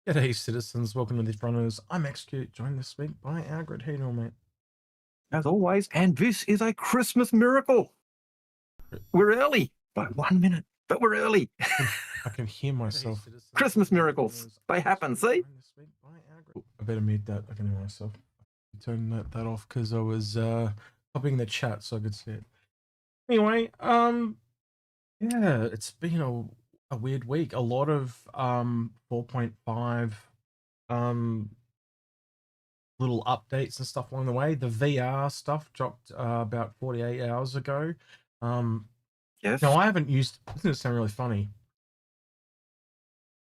G'day, citizens. Welcome to the Inforunners. I'm Execute, joined this week by Algared. How you doing, mate? As always, and this is a Christmas miracle. We're early by 1 minute, but we're early. I can hear myself. Christmas miracles, they happen, see? I better mute that. I can hear myself. Turn that off because I was copying the chat so I could see it. Anyway, yeah, it's been a weird week. A lot of 4.5 little updates and stuff along the way. The VR stuff dropped about 48 hours ago. Yes. Now I haven't used. This is gonna sound really funny.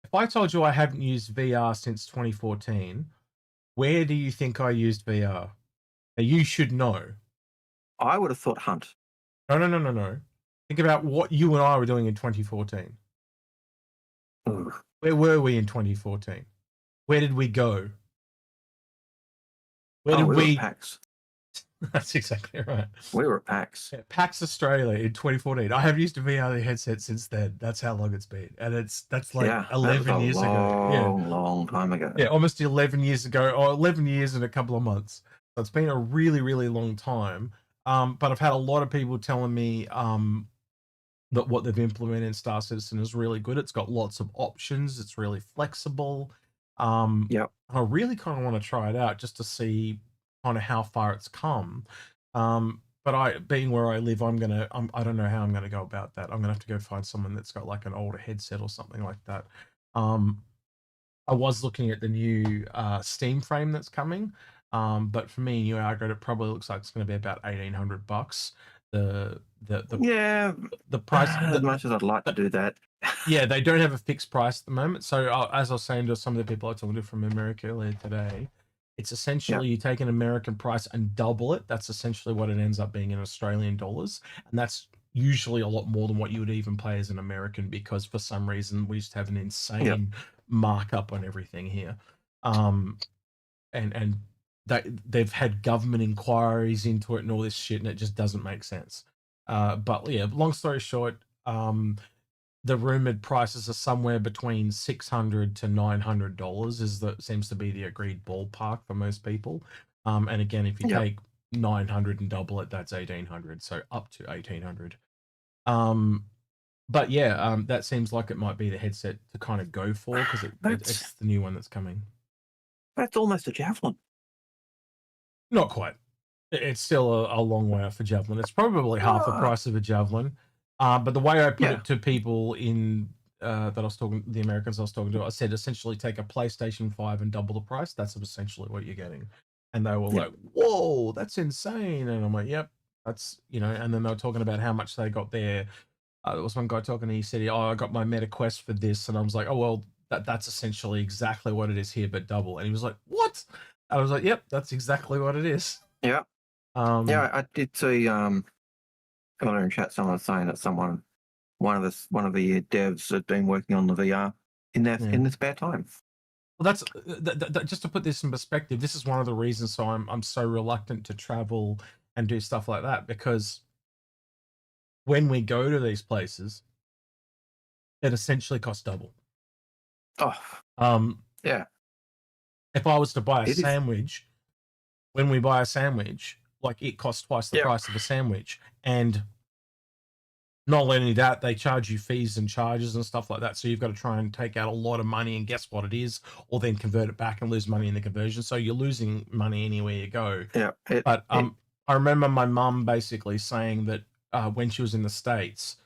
If I told you I haven't used VR since 2014, where do you think I used VR? Now you should know. I would have thought Hunt. No. Think about what you and I were doing in 2014. Ooh. Where were we in 2014? Where did we go? Where did we were we? at PAX. That's exactly right. We were at PAX. Yeah, PAX Australia in 2014. I have used a VR headset since then. That's how long it's been, and that's like 11 years ago. Yeah, long time ago. Yeah, almost 11 years ago, or 11 years and a couple of months. So it's been a really, really long time. But I've had a lot of people telling me that what they've implemented in Star Citizen is really good. It's got lots of options. It's really flexible. Yep. I really kind of want to try it out just to see kind of how far it's come. But being where I live, I don't know how I'm gonna go about that. I'm gonna have to go find someone that's got like an older headset or something like that. I was looking at the new Steam frame that's coming, but for me, new Algared, it probably looks like it's going to be about $1,800. The price, as much as I'd like to do that. Yeah, they don't have a fixed price at the moment. So as I was saying to some of the people I talked to from America earlier today, it's essentially you take an American price and double it. That's essentially what it ends up being in Australian dollars, and that's usually a lot more than what you would even pay as an American, because for some reason we just have an insane markup on everything here. And they've had government inquiries into it and all this shit, and it just doesn't make sense. But yeah, long story short, the rumored prices are somewhere between $600 to $900 seems to be the agreed ballpark for most people. And again, if you take 900 and double it, that's 1,800. So up to 1,800. But yeah, that seems like it might be the headset to kind of go for, because it's the new one that's coming. That's almost a Javelin. Not quite. It's still a long way off a Javelin. It's probably half the price of a Javelin. But the way I put it to people in that I was talking, the Americans I was talking to, I said essentially take a PlayStation 5 and double the price. That's essentially what you're getting. And they were like, "Whoa, that's insane!" And I'm like, "Yep, that's And then they were talking about how much they got there. There was one guy talking, and he said, "Oh, I got my Meta Quest for this," and I was like, "Oh well, that's essentially exactly what it is here, but double." And he was like, "What?" I was like, "Yep, that's exactly what it is." Yeah. I did see earlier in chat someone was saying that one of the devs had been working on the VR in their spare time. Well, that's just to put this in perspective. This is one of the reasons so I'm so reluctant to travel and do stuff like that, because when we go to these places, it essentially costs double. Yeah. If I was to buy a sandwich, when we buy a sandwich, like, it costs twice the price of a sandwich. And not only that, they charge you fees and charges and stuff like that. So you've got to try and take out a lot of money and guess what it is, or then convert it back and lose money in the conversion. So you're losing money anywhere you go. I remember my mum basically saying that when she was in the States,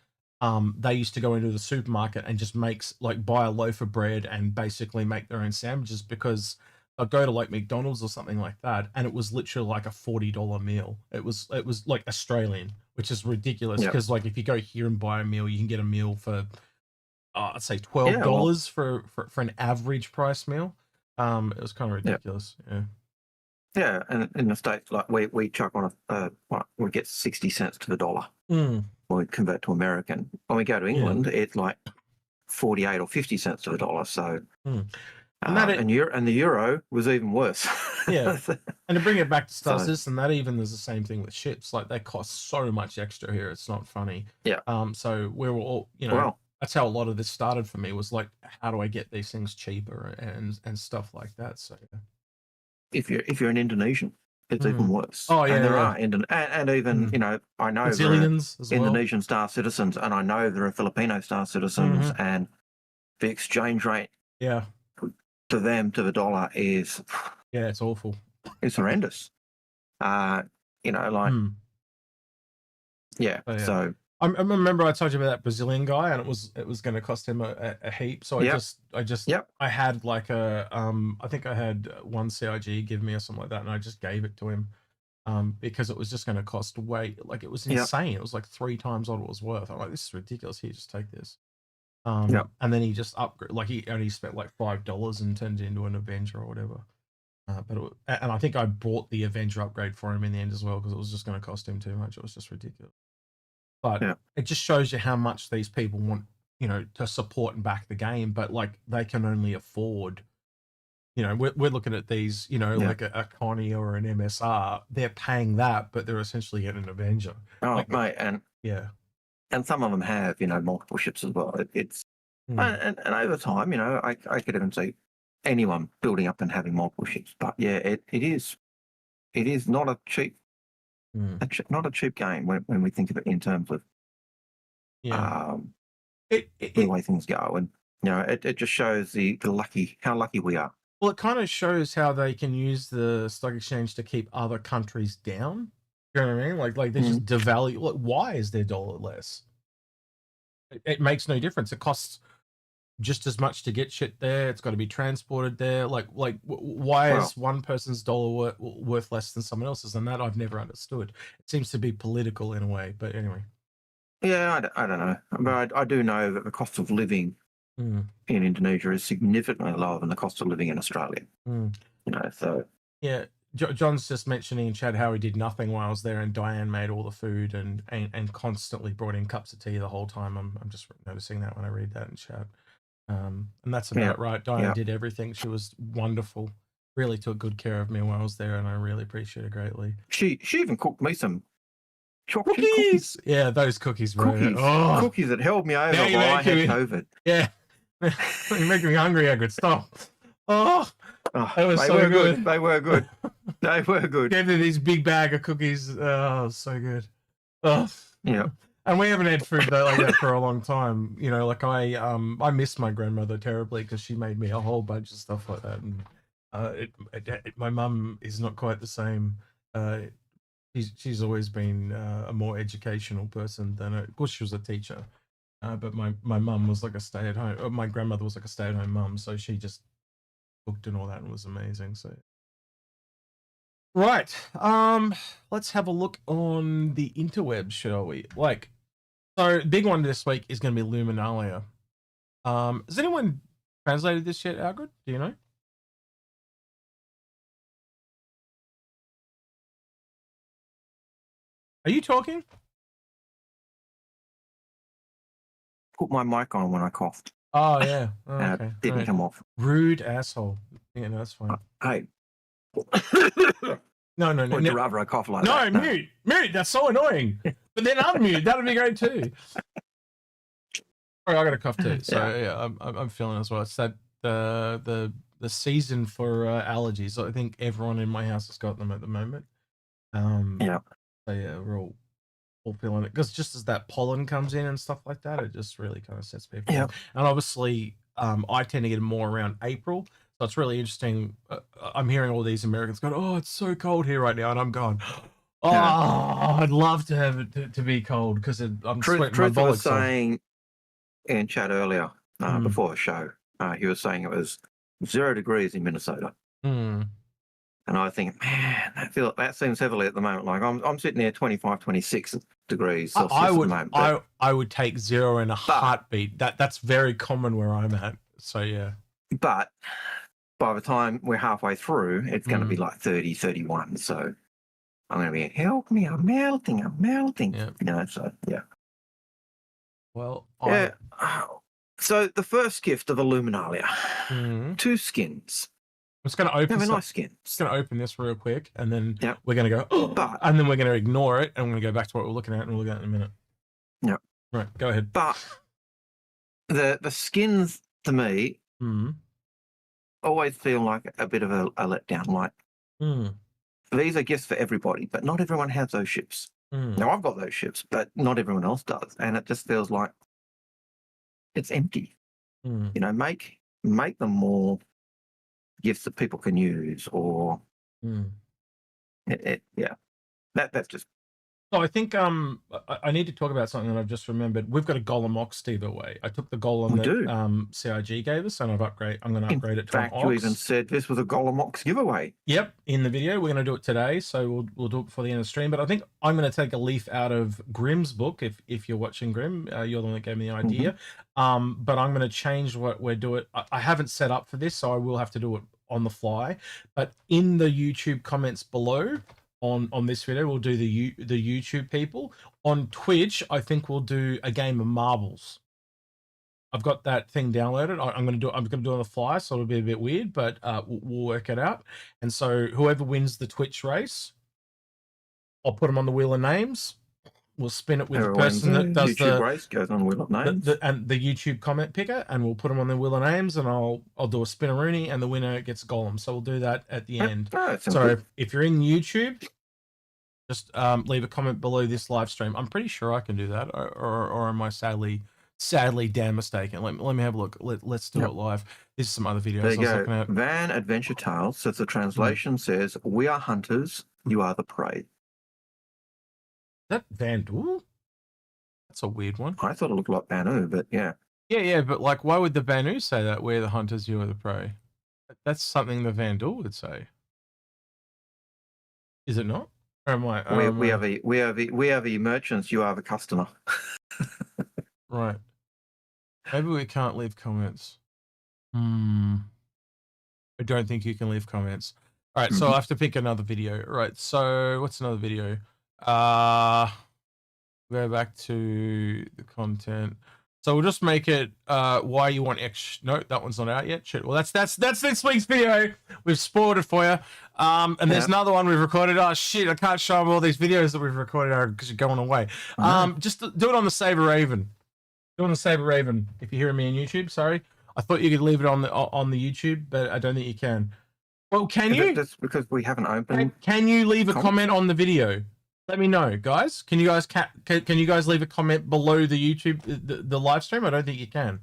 they used to go into the supermarket and just buy a loaf of bread and basically make their own sandwiches, because I'd go to like McDonald's or something like that, and it was literally like a $40 meal. It was like Australian, which is ridiculous, because like if you go here and buy a meal, you can get a meal for I'd say $12 for an average price meal. It was kind of ridiculous. Yeah, and in the States, like we chuck on we get 60 cents to the dollar. When we convert to American. When we go to England, it's like 48 or 50 cents to the dollar. So, and the euro was even worse. And to bring it back to Star Citizen, that even is the same thing with ships. Like, they cost so much extra here, it's not funny. So we're all, that's how a lot of this started for me, was like, how do I get these things cheaper and stuff like that. So yeah. If you're an Indonesian, it's even worse. Oh yeah, and there yeah. are and even you know, I know Brazilians as well. Indonesian star citizens, and I know there are Filipino star citizens, and the exchange rate to them to the dollar is it's awful. It's horrendous. You know, like so I remember I told you about that Brazilian guy, and it was going to cost him a heap. So I had like I think I had one CIG give me or something like that, and I just gave it to him because it was just going to cost like it was insane. It was like 3 times what it was worth. I'm like, this is ridiculous. Here, just take this. And then he just upgrade, like he only spent like $5 and turned it into an Avenger or whatever. And I think I bought the Avenger upgrade for him in the end as well, because it was just going to cost him too much. It was just ridiculous. But it just shows you how much these people want, you know, to support and back the game, but like they can only afford, you know, we're looking at these, you know, like a Connie or an MSR, they're paying that, but they're essentially getting an Avenger. Oh, like, mate, and some of them have, you know, multiple ships as well. It's and over time, you know, I could even see anyone building up and having multiple ships, but yeah, it is not a cheap. Not a cheap game when we think of it in terms of the way things go, and you know, it just shows how lucky we are. Well, it kind of shows how they can use the stock exchange to keep other countries down. You know what I mean? Like they just devalue. Like, why is their dollar less? It makes no difference. It costs just as much to get shit there. It's got to be transported there. Like why is one person's dollar worth less than someone else's? And that I've never understood. It seems to be political in a way, but anyway. Yeah, I don't know, but I do know that the cost of living in Indonesia is significantly lower than the cost of living in Australia. You know, so yeah. John's just mentioning in chat how he did nothing while I was there, and Diane made all the food and constantly brought in cups of tea the whole time. I'm just noticing that when I read that in chat. And that's about right. Diane did everything. She was wonderful. Really took good care of me while I was there, and I really appreciate it greatly. She even cooked me some chocolate cookies. Yeah, those cookies, bro. Cookies that held me over while I had COVID. Yeah. You're making me hungry, Hagrid. Stop. They were so good. They were good. They were good. Gave me these big bag of cookies. Oh, so good. Yeah. And we haven't had food like that for a long time. You know, like I miss my grandmother terribly, because she made me a whole bunch of stuff like that. And my mum is not quite the same. She's always been a more educational person than of course she was a teacher. But my mum was like a stay-at-home. My grandmother was like a stay-at-home mum, so she just cooked and all that, and was amazing. So. Right. Let's have a look on the interwebs, shall we? Like, so big one this week is going to be Luminalia. Has anyone translated this yet, Algared? Do you know? Are you talking? Put my mic on when I coughed. Oh yeah. Oh, okay. It didn't come off. Rude asshole. Yeah, no, that's fine. Hey. No. Would you rather I cough like that? No, mute. That's so annoying. But then unmute. That would be great too. Sorry, I got a cough too. So yeah, I'm feeling as well. It's that the season for allergies. I think everyone in my house has got them at the moment. So yeah, we're all feeling it, because just as that pollen comes in and stuff like that, it just really kind of sets people off. And obviously, I tend to get more around April. So it's really interesting. I'm hearing all these Americans going, "Oh, it's so cold here right now," and I'm going, "Oh, I'd love to have it to be cold, because I'm sweating my bullets." Was saying in chat earlier before the show, he was saying it was 0 degrees in Minnesota, and I think, man, that seems heavily at the moment. Like I'm sitting there 25, 26 degrees Celsius at the moment. I would take 0 in a heartbeat. That's very common where I'm at. So yeah, but by the time we're halfway through, it's going to be like 30, 31. So I'm going to be, help me, I'm melting. Yeah. You know, so yeah. Well, so the first gift of Luminalia, 2 skins. I'm just going to open nice skins. Just going to open this real quick, and then we're going to go, and then we're going to ignore it, and we're going to go back to what we're looking at, and we'll look at it in a minute. Yeah. Right, go ahead. But the skins to me always feel like a bit of a letdown. Like these are gifts for everybody, but not everyone has those ships. Now I've got those ships, but not everyone else does, and it just feels like it's empty. You know, make them more gifts that people can use, or yeah. That's just. So I think I need to talk about something that I've just remembered. We've got a Golem Ox giveaway. I took the Golem that CIG gave us, and I'm going to upgrade it to an Ox. You even said this was a Golem Ox giveaway. Yep, in the video. We're going to do it today, so we'll do it before the end of the stream. But I think I'm going to take a leaf out of Grimm's book. If you're watching Grimm, you're the one that gave me the idea. But I'm going to change what we're doing. I haven't set up for this, so I will have to do it on the fly. But in the YouTube comments below, on this video, we'll do the YouTube people. On Twitch, I think we'll do a game of marbles. I've got that thing downloaded. I'm going to do it on the fly, so it'll be a bit weird, but we'll work it out. And so whoever wins the Twitch race, I'll put them on the wheel of names. We'll spin it with the person that does YouTube race goes on wheel of names, and the YouTube comment picker, and we'll put them on the wheel of names, and I'll do a spinneroonie, and the winner gets a Golem. So we'll do that at the end. So if you're in YouTube, just leave a comment below this live stream. I'm pretty sure I can do that, or am I sadly damn mistaken? Let me have a look. Let's do it live. This is some other videos. There you go. Van Adventure Tales says the translation says, "We are hunters, you are the prey." That Vandal? That's a weird one. I thought it looked like Banu, but yeah. Yeah, but like, why would the Banu say that? We're the hunters, you are the prey. That's something the Vandal would say. Is it not? Or am I? We are the merchants. You are the customer. Right. Maybe we can't leave comments. I don't think you can leave comments. All right, so I'll have to pick another video. All right, so what's another video? Go back to the content. So we'll just make it why you want extra. No, that one's not out yet. Shit. Well, that's this week's video. We've spoiled it for you. And there's another one we've recorded. Oh shit, I can't show them all these videos that we've recorded because you're going away. Just do it on the Saber Raven. Do it on the Saber Raven. If you're hearing me on YouTube, sorry. I thought you could leave it on the YouTube, but I don't think you can. Well, can you? That's because we haven't opened. Can you leave a comment on the video? Let me know, guys. Can you guys leave a comment below the YouTube the live stream? I don't think you can.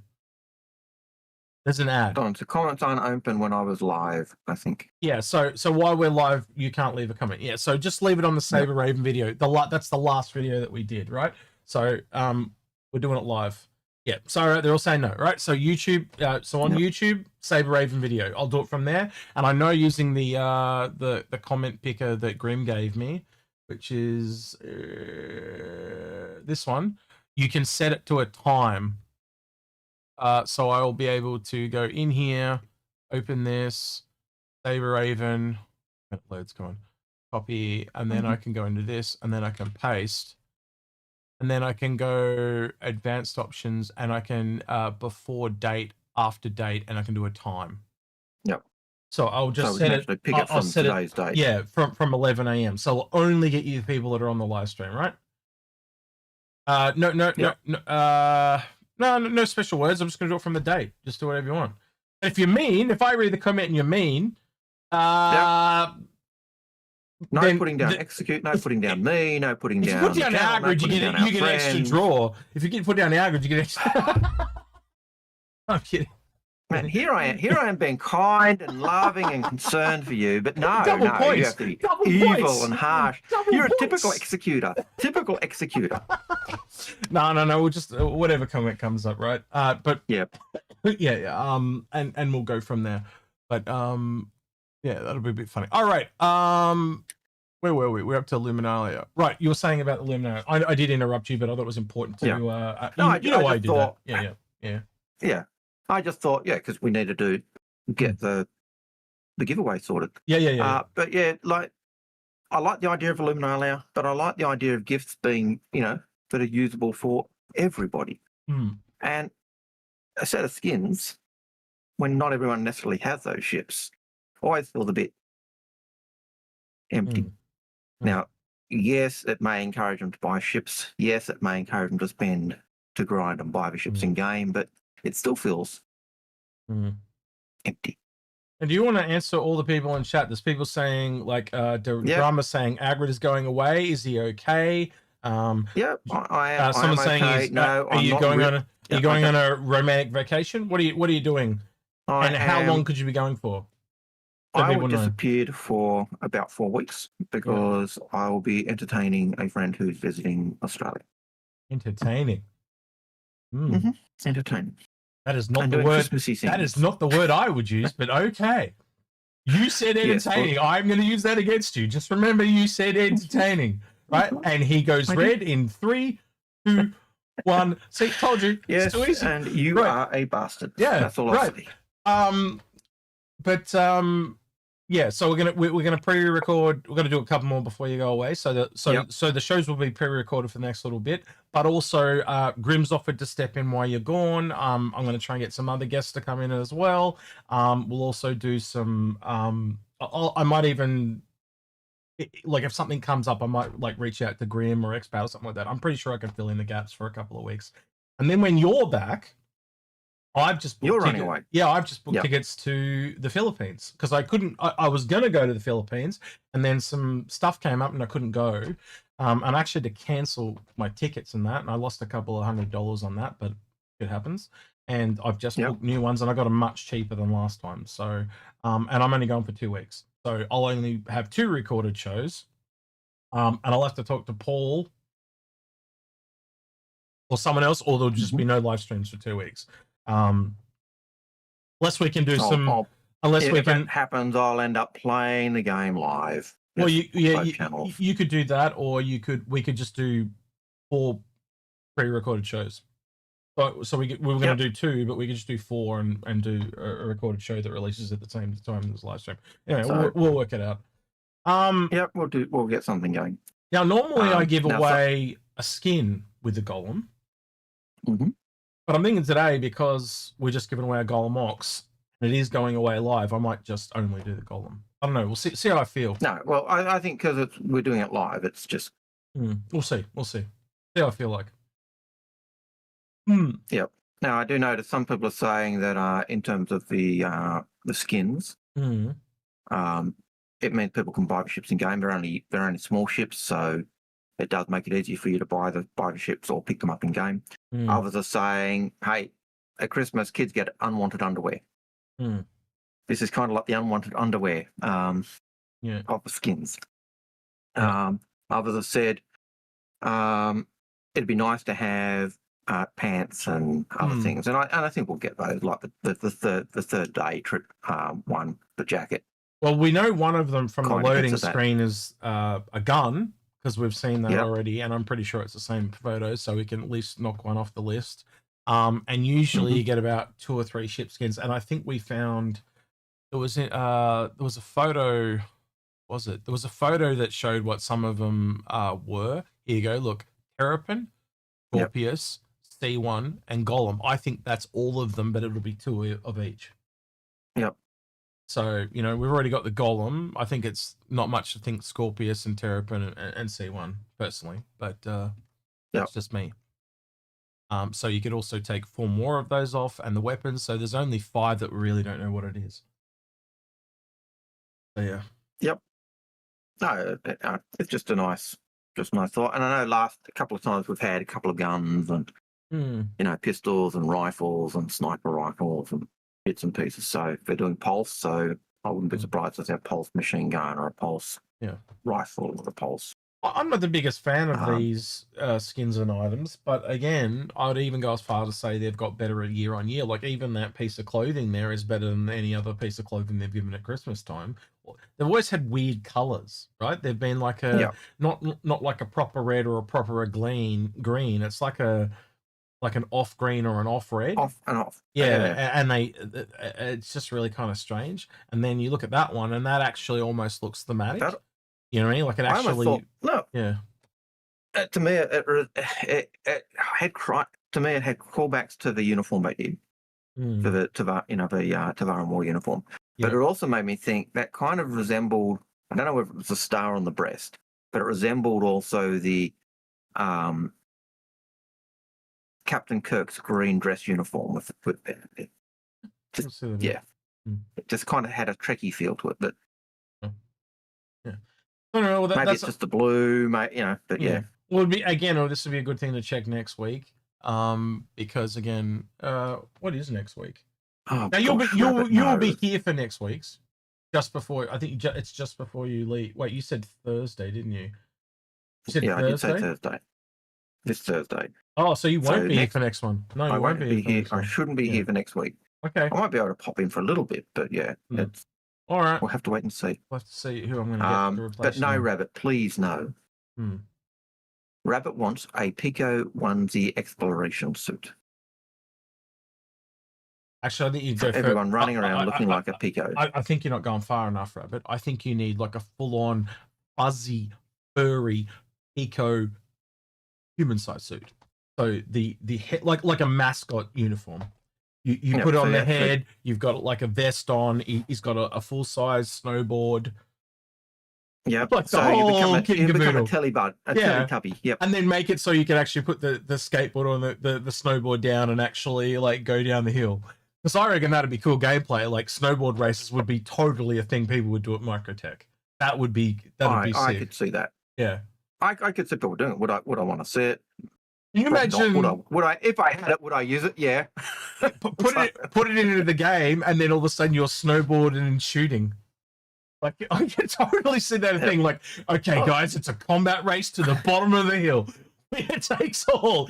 There's an ad. The comments aren't open when I was live, I think. Yeah, so while we're live, you can't leave a comment. Yeah, so just leave it on the Saber Raven video. That's the last video that we did, right? So we're doing it live. Yeah, so they're all saying no, right? So YouTube, so on YouTube, Saber Raven video. I'll do it from there. And I know using the comment picker that Grimm gave me, which is this one, you can set it to a time. So I will be able to go in here, open this, Saber Raven, loads going, copy, and then I can go into this, and then I can paste, and then I can go advanced options, and I can before date, after date, and I can do a time. Yep. So I'll just set it. Pick it from today's date. Yeah, from 11 a.m. So I'll only get you the people that are on the live stream, right? No special words. I'm just gonna do it from the date. Just do whatever you want. If you're mean, if I read the comment and you're mean, no putting down execute, no putting down me, no putting down. If you put down Algared, you get an extra draw. If you put down Algared, you get extra. I'm kidding. Man, here I am being kind and loving and concerned for you, but no, you have to be evil and harsh. You're a typical executor. Typical executor. No. We'll just whatever comment comes up, right? But yeah. And we'll go from there. But yeah, that'll be a bit funny. All right. Where were we? We're up to Luminalia. Right, you were saying about the Luminalia. I did interrupt you, but I thought it was important to. I did that. Yeah. I just thought, because we needed to get the giveaway sorted. Yeah. But yeah, like I like the idea of Luminalia, but I like the idea of gifts being, that are usable for everybody. And a set of skins, when not everyone necessarily has those ships, always feels a bit empty. Now, yes, it may encourage them to buy ships. Yes, it may encourage them to spend to grind and buy the ships in game, but it still feels empty. And do you want to answer all the people in chat? There's people saying, like, Drama saying Algared is going away. Is he okay? Yeah, I am. Someone's saying, okay. No, are you going on a romantic vacation? What are you doing? How long could you be going for? So I will disappear for about 4 weeks because I will be entertaining a friend who's visiting Australia. Entertaining. Entertaining. That is not the word. That is not the word I would use, but okay. You said entertaining. Yes, I'm going to use that against you. Just remember, you said entertaining, right? And he goes red in 3, 2, 1. See, told you. Yes, it's too easy. And you are a bastard. Yeah, that's all I say. Yeah, so we're gonna pre-record. We're gonna do a couple more before you go away. So the shows will be pre-recorded for the next little bit. But also, Grim's offered to step in while you're gone. I'm gonna try and get some other guests to come in as well. We'll also do some. I might even, like, if something comes up, I might like reach out to Grim or Expat or something like that. I'm pretty sure I can fill in the gaps for a couple of weeks. And then when you're back, I've just booked running away. Yeah, I've just booked tickets to the Philippines because I couldn't. I was going to go to the Philippines, and then some stuff came up and I couldn't go. And I actually had to cancel my tickets and that, and I lost a couple of $100 on that, but it happens. And I've just booked new ones, and I got them much cheaper than last time. So, and I'm only going for 2 weeks, so I'll only have 2 recorded shows. And I'll have to talk to Paul or someone else, or there'll just be no live streams for 2 weeks. Unless we can do if it happens, I'll end up playing the game live. Well, you could do that, or we could just do 4 pre-recorded shows. So we were going to do 2, but we could just do 4 and do a recorded show that releases at the same time as live stream. Anyway, we'll work it out. We'll get something going. Now, normally I give away a skin with the Golem. But I'm thinking today, because we're just giving away a Golem Ox, and it is going away live, I might just only do the Golem. I don't know. We'll see how I feel. No, well, I think because we're doing it live, it's just... We'll see. See how I feel like. Yep. Now, I do notice some people are saying that in terms of the skins, it means people can buy the ships in game. They're only small ships, so it does make it easy for you to buy the ships or pick them up in game. Others are saying, hey, at Christmas, kids get unwanted underwear. This is kind of like the unwanted underwear of the skins. Others have said it'd be nice to have pants and other things. And I think we'll get those, like the third day trip one, the jacket. Well, we know one of them from the loading screen is a gun, because we've seen that already, and I'm pretty sure it's the same photo, so we can at least knock one off the list. And usually you get about 2 or 3 ship skins, and I think we found there was a photo. There was a photo that showed what some of them were. Here you go. Look, Terrapin, Scorpius, C1, and Golem. I think that's all of them, but it'll be 2 of each. Yep. So, we've already got the Golem. I think it's not much to think Scorpius and Terrapin and C1, personally, but that's just me. So you could also take 4 more of those off, and the weapons. So there's only 5 that we really don't know what it is. So, yeah. Yep. No, it's just a nice thought. And I know a couple of times we've had a couple of guns and, pistols and rifles and sniper rifles and bits and pieces. So if they're doing pulse, so I wouldn't be surprised if they have a pulse machine gun or a pulse rifle or a pulse. I'm not the biggest fan of these skins and items, but again, I'd even go as far to say they've got better year on year. Like, even that piece of clothing there is better than any other piece of clothing they've given at Christmas time. They've always had weird colors, right? They've been like not like a proper red or a proper green. It's like an off green or an off red. Off and off. Yeah. And it's just really kind of strange. And then you look at that one, and that actually almost looks thematic. You know what I mean? Like, it actually. To me, it had callbacks to the uniform they did to the Tavaran War uniform. But it also made me think that kind of resembled. I don't know if it was a star on the breast, but it resembled also the Captain Kirk's green dress uniform with it. Just, yeah. It just kind of had a Trekkie feel to it, but yeah. No, maybe that's it's just the blue, mate. You know, but yeah. Well, this would be a good thing to check next week. Because again, what is next week? Oh, now you'll be here for next week's. Just before, I think it's just before you leave. Wait, you said Thursday, didn't you? You said yeah, Thursday? I did say Thursday. This Thursday. Oh, so you won't be here for next one? No, you won't be here. I shouldn't be here for next week. Okay. I might be able to pop in for a little bit, but yeah, it's all right. We'll have to wait and see. We'll have to see who I'm going to get to replace. But no, Rabbit, please no. Rabbit wants a Pico onesie exploration suit. Actually, I think you go for everyone running around looking like a Pico. I think you're not going far enough, Rabbit. I think you need like a full-on fuzzy, furry Pico human-sized suit. So the head, like a mascot uniform. You put it on the head. You've got like a vest on. He's got a full-size snowboard. Yep. Like so you become a Telebud, a Teletubby. Yep. And then make it so you can actually put the skateboard or the snowboard down and actually like go down the hill. Because I reckon that'd be cool gameplay. Like snowboard races would be totally a thing people would do at Microtech. That would be sick. I could see that. Yeah. I could see people doing it. Would I want to see it? Can you imagine? Would I if I had it, would I use it? Yeah. put it into the game, and then all of a sudden you're snowboarding and shooting. Like I can totally see that thing. Like, okay, guys, it's a combat race to the bottom of the hill. It takes all,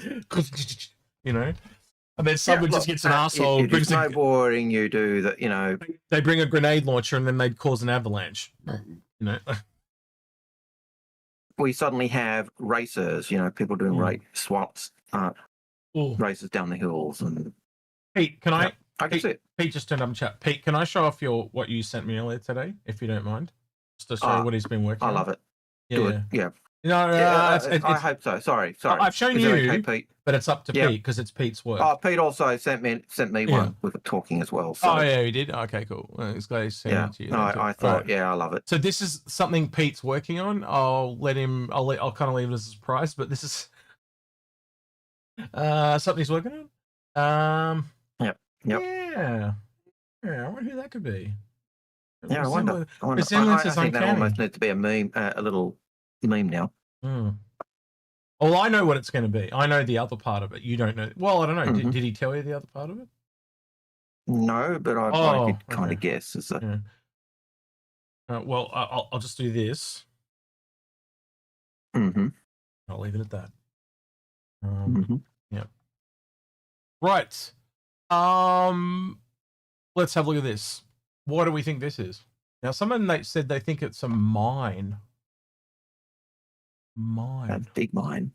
you know. And then someone just gets an asshole. If you're snowboarding, you do that. You know, they bring a grenade launcher and then they'd cause an avalanche. You know. We suddenly have racers. You know, people doing race swaps, races down the hills. And Pete, can I can see it. Pete just turned up and chat. Pete, can I show off what you sent me earlier today, if you don't mind, just to show what he's been working on? I love it. Yeah, do it. Yeah. No, I hope so. Sorry. I've shown you, okay, Pete? But it's up to Pete because it's Pete's work. Oh, Pete also sent me one with it talking as well. So. Oh yeah, he did. Okay, cool. It's glad he sent it to you. No, I thought, I love it. So this is something Pete's working on. I'll kind of leave it as a surprise, but this is something he's working on. Yep. Yeah. I wonder who that could be. Yeah, I wonder. I think that almost needs to be a meme, a little meme now. Well, I know what it's going to be. I know the other part of it. You don't know. Well, I don't know. Did he tell you the other part of it? No, but I could kind of guess. Well, I'll just do this. I'll leave it at that. Yeah. Right. Let's have a look at this. What do we think this is? Now, someone said they think it's a mine. A big mine.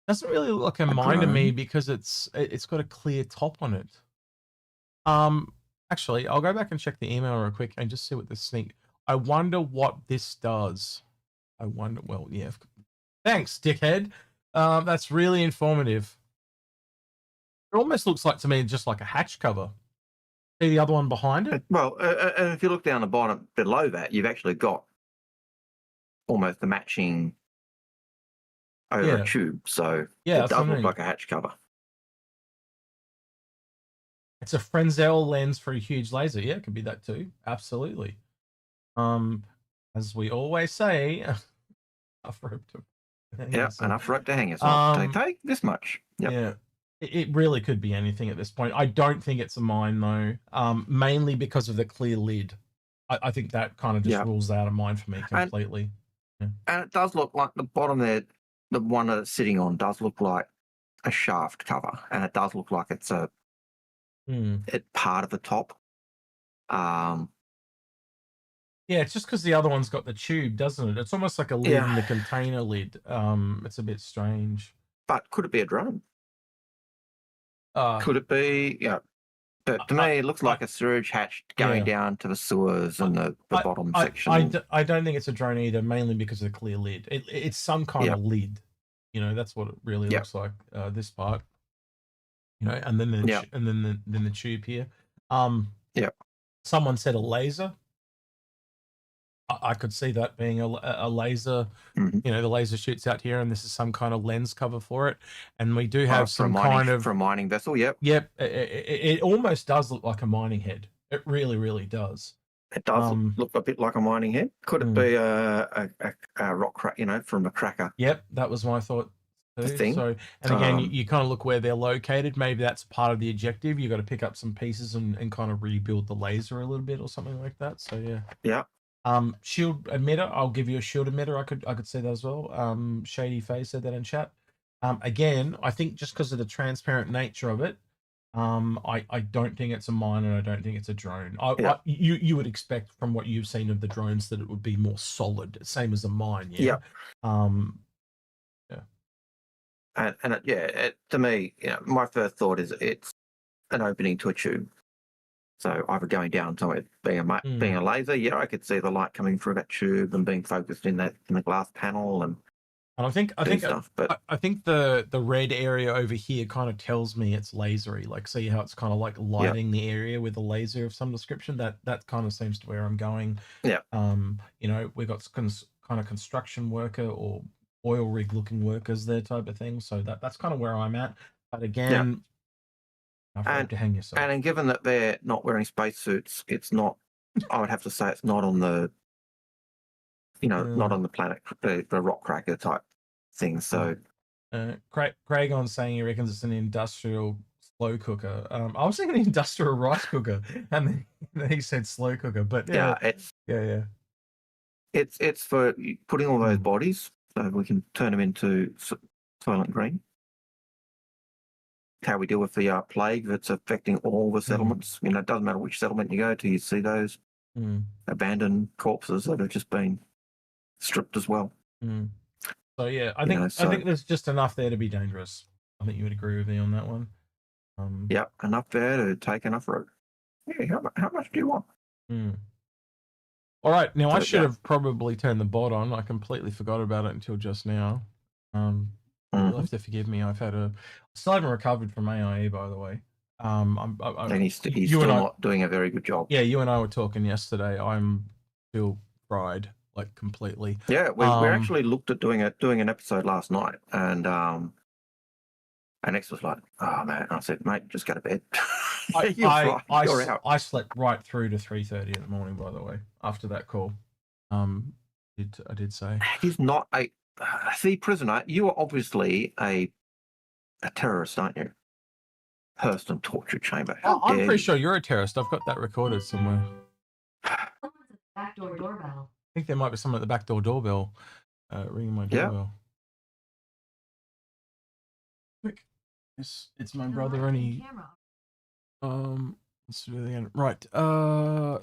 Doesn't really look like a mine to me because it's got a clear top on it. Actually, I'll go back and check the email real quick and just see what this sneak. I wonder what this does. I wonder. Well, yeah. Thanks, dickhead. That's really informative. It almost looks like to me just like a hatch cover. See the other one behind it? Well, and if you look down the bottom below that, you've actually got almost the matching over a tube. So it does look like a hatch cover. It's a Fresnel lens for a huge laser. Yeah, it could be that too. Absolutely. As we always say, enough rope to hang yourself. Enough rope to hang yourself. They take this much. Yep. Yeah. It really could be anything at this point. I don't think it's a mine though, mainly because of the clear lid. I think that kind of just rules out a mine for me completely. And it does look like the bottom there, the one that it's sitting on does look like a shaft cover, and it does look like it's it's part of the top. Yeah, it's just because the other one's got the tube, doesn't it? It's almost like a lid in the container lid. It's a bit strange. But could it be a drone? Could it be? Yeah. But to me, it looks like a sewage hatch going down to the sewers and the bottom section. I don't think it's a drone either, mainly because of the clear lid. It's some kind of lid. You know, that's what it really looks like. This part. You know, and then the tube here. Someone said a laser. I could see that being a laser. Mhm. You know, the laser shoots out here, and this is some kind of lens cover for it. And we do have some kind of for a mining vessel. Yep. Yep. It almost does look like a mining head. It really, really does. It does look a bit like a mining head. Could it be a rock crack? You know, from a cracker. Yep, that was my thought. Thing. So, and again, you kind of look where they're located. Maybe that's part of the objective. You got to pick up some pieces and kind of rebuild the laser a little bit or something like that. So yeah. Yeah. Shield emitter. I'll give you a shield emitter. I could say that as well. Shady Face said that in chat. Again, I think just because of the transparent nature of it, I don't think it's a mine and I don't think it's a drone. You would expect from what you've seen of the drones that it would be more solid, same as a mine. Yeah. To me, my first thought is it's an opening to a tube. So either going down somewhere, being a laser, I could see the light coming through that tube and being focused in the glass panel and I think stuff. But I think the red area over here kind of tells me it's lasery. Like, see how it's kind of like lighting the area with a laser of some description. That kind of seems to where I'm going. Yeah. We've got kind of construction worker or oil rig looking workers there type of thing. So that's kind of where I'm at. But again, to hang yourself. And given that they're not wearing spacesuits, it's not. I would have to say it's not on the. Not on the planet, the rock cracker type thing. So, Craig on saying he reckons it's an industrial slow cooker. I was thinking industrial rice cooker, and then he said slow cooker. But it's for putting all those bodies, so we can turn them into Soylent Green. How we deal with the plague that's affecting all the settlements. It doesn't matter which settlement you go to, you see those abandoned corpses that have just been stripped as well. So yeah, I think there's just enough there to be dangerous. I think you would agree with me on that one. Enough there to take enough road. Yeah, how much do you want? All right, now I should have probably turned the bot on. I completely forgot about it until just now. You'll have to forgive me. I still haven't recovered from AIE, by the way. And he's still not doing a very good job. Yeah, you and I were talking yesterday. I'm still fried, like completely. Yeah, we actually looked at doing an episode last night, and X was like, "Oh man," I said, "Mate, just go to bed." You're out. I slept right through to 3:30 in the morning. By the way, after that call, I did say he's not a. See, prisoner, you are obviously a terrorist, aren't you? Hurston torture chamber. I'm pretty sure you're a terrorist. I've got that recorded somewhere. Backdoor doorbell. I think there might be someone at the backdoor doorbell ringing my doorbell. Quick. It's my brother and he... let's do it again. Right.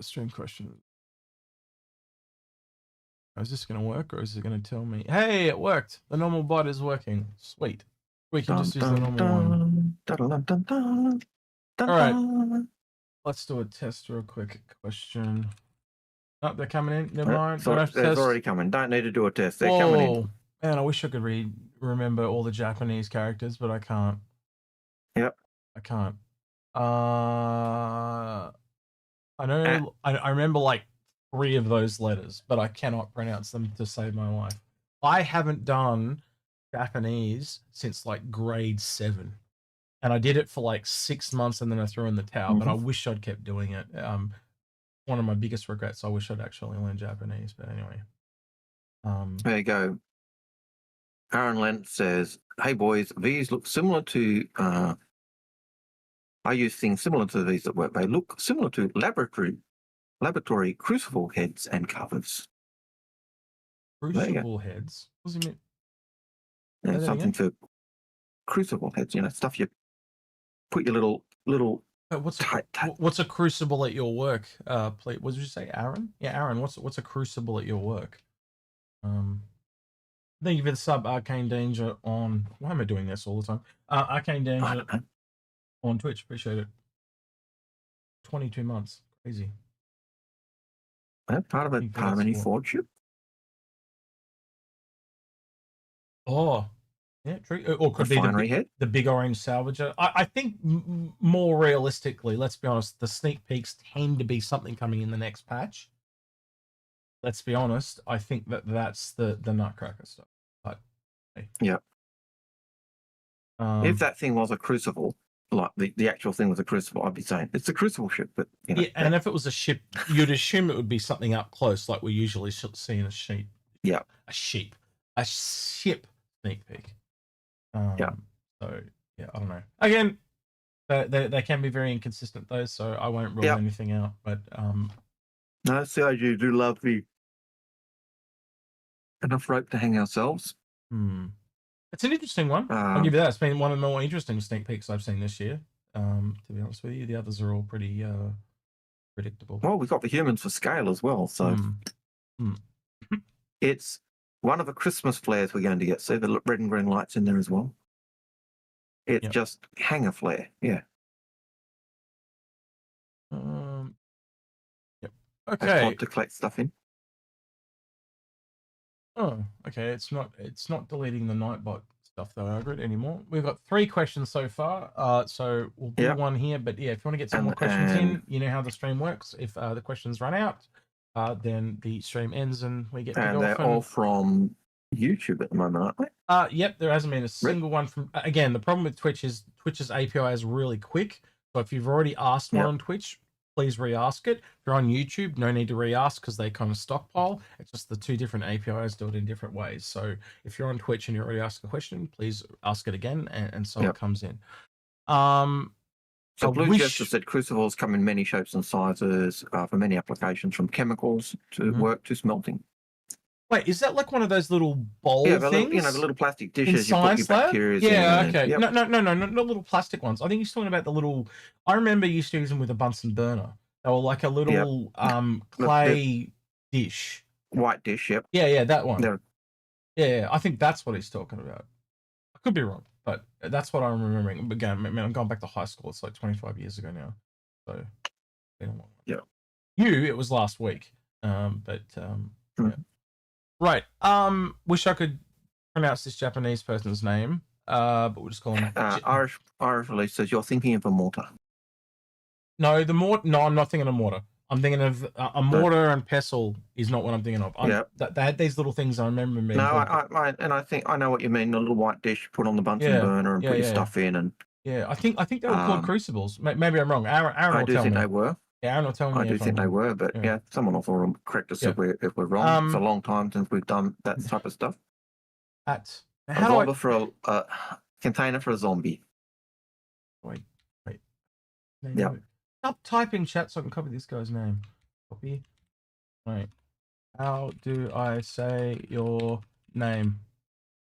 Stream question. Is this going to work or is it going to tell me? Hey, it worked. The normal bot is working. Sweet. We can just use the normal one. All right. Let's do a test real quick. Question. Oh, they're coming in. Never mind. It's already coming. Don't need to do a test. They're coming in. Man, I wish I could remember all the Japanese characters, but I can't. Yep. I can't. I know. I remember like 3 of those letters, but I cannot pronounce them to save my life. I haven't done Japanese since like grade 7, and I did it for like 6 months, and then I threw in the towel. But I wish I'd kept doing it. One of my biggest regrets. I wish I'd actually learned Japanese. But anyway, there you go. Aaron Lent says, "Hey boys, these look similar to. I use things similar to these at work. They look similar to laboratory crucible heads and covers." Crucible heads? What does he mean? Yeah, something for crucible heads. Stuff you put your little. What's a crucible at your work? Please, what did you say, Aaron? Yeah, Aaron. What's a crucible at your work? Thank you for the sub, Arcane Danger on. Why am I doing this all the time? Arcane Danger on Twitch. Appreciate it. 22 months. Crazy. Part of any fortune. Oh, yeah, true. Or could be the big orange salvager. I think more realistically, let's be honest, the sneak peeks tend to be something coming in the next patch. let's be honest, I think that's the Nutcracker stuff. But hey. Yeah. If that thing was a Crucible, like the actual thing was a Crucible, I'd be saying it's a Crucible ship. But you know, yeah, and if it was a ship, you'd assume it would be something up close, like we usually see in a sheep. Yeah, a ship sneak peek. Yeah. So yeah, I don't know. Again, they can be very inconsistent though, so I won't rule anything out. But no, CIG do love the enough rope to hang ourselves. It's an interesting one. I'll give you that. It's been one of the more interesting sneak peeks I've seen this year. To be honest with you, the others are all pretty predictable. Well, we've got the humans for scale as well, so it's one of the Christmas flares we're going to get. See the red and green lights in there as well. It's just hanger flare, yeah. Yep. Okay. To collect stuff in. Oh, okay. It's not deleting the Nightbot stuff though, Algared, anymore. We've got 3 questions so far. So we'll do one here. But yeah, if you want to get some more questions in, you know how the stream works. If the questions run out, then the stream ends and we get to go. And they're all from YouTube at the moment, aren't they? Yep. There hasn't been a single one from. Again, the problem with Twitch is Twitch's API is really quick. So if you've already asked one on Twitch, please re-ask it. If you're on YouTube, no need to re-ask because they kind of stockpile. It's just the 2 different APIs do it in different ways. So if you're on Twitch and you already asked a question, please ask it again, and so it comes in. So Blue Jester said Crucibles come in many shapes and sizes for many applications, from chemicals to work to smelting. Wait, is that like one of those little bowl things? The little plastic dishes you put your bacteria in. Yeah, okay. No, not little plastic ones. I think you're talking about the little. I remember you used to use them with a Bunsen burner. They were like a little clay dish. White dish, yep. Yeah, that one. Yeah, I think that's what he's talking about. I could be wrong, but that's what I'm remembering. Again, man, I'm going back to high school. It's like 25 years ago now. So, it was last week. Yeah. Right. Wish I could pronounce this Japanese person's name, but we'll just call him. Irish Release says you're thinking of a mortar. No, No, I'm not thinking of mortar. I'm thinking of a mortar and pestle is not what I'm thinking of. They had these little things. I remember being. No, I think I know what you mean. The little white dish put on the Bunsen burner and put your stuff in, and I think they were called crucibles. Maybe I'm wrong. Aaron I do think they were. Yeah, Aaron will tell me. I do think they were, but someone will correct us if we're wrong. It's a long time since we've done that type of stuff. For a container for a zombie. Wait. Yeah. Stop typing chat so I can copy this guy's name. Copy. Wait. How do I say your name?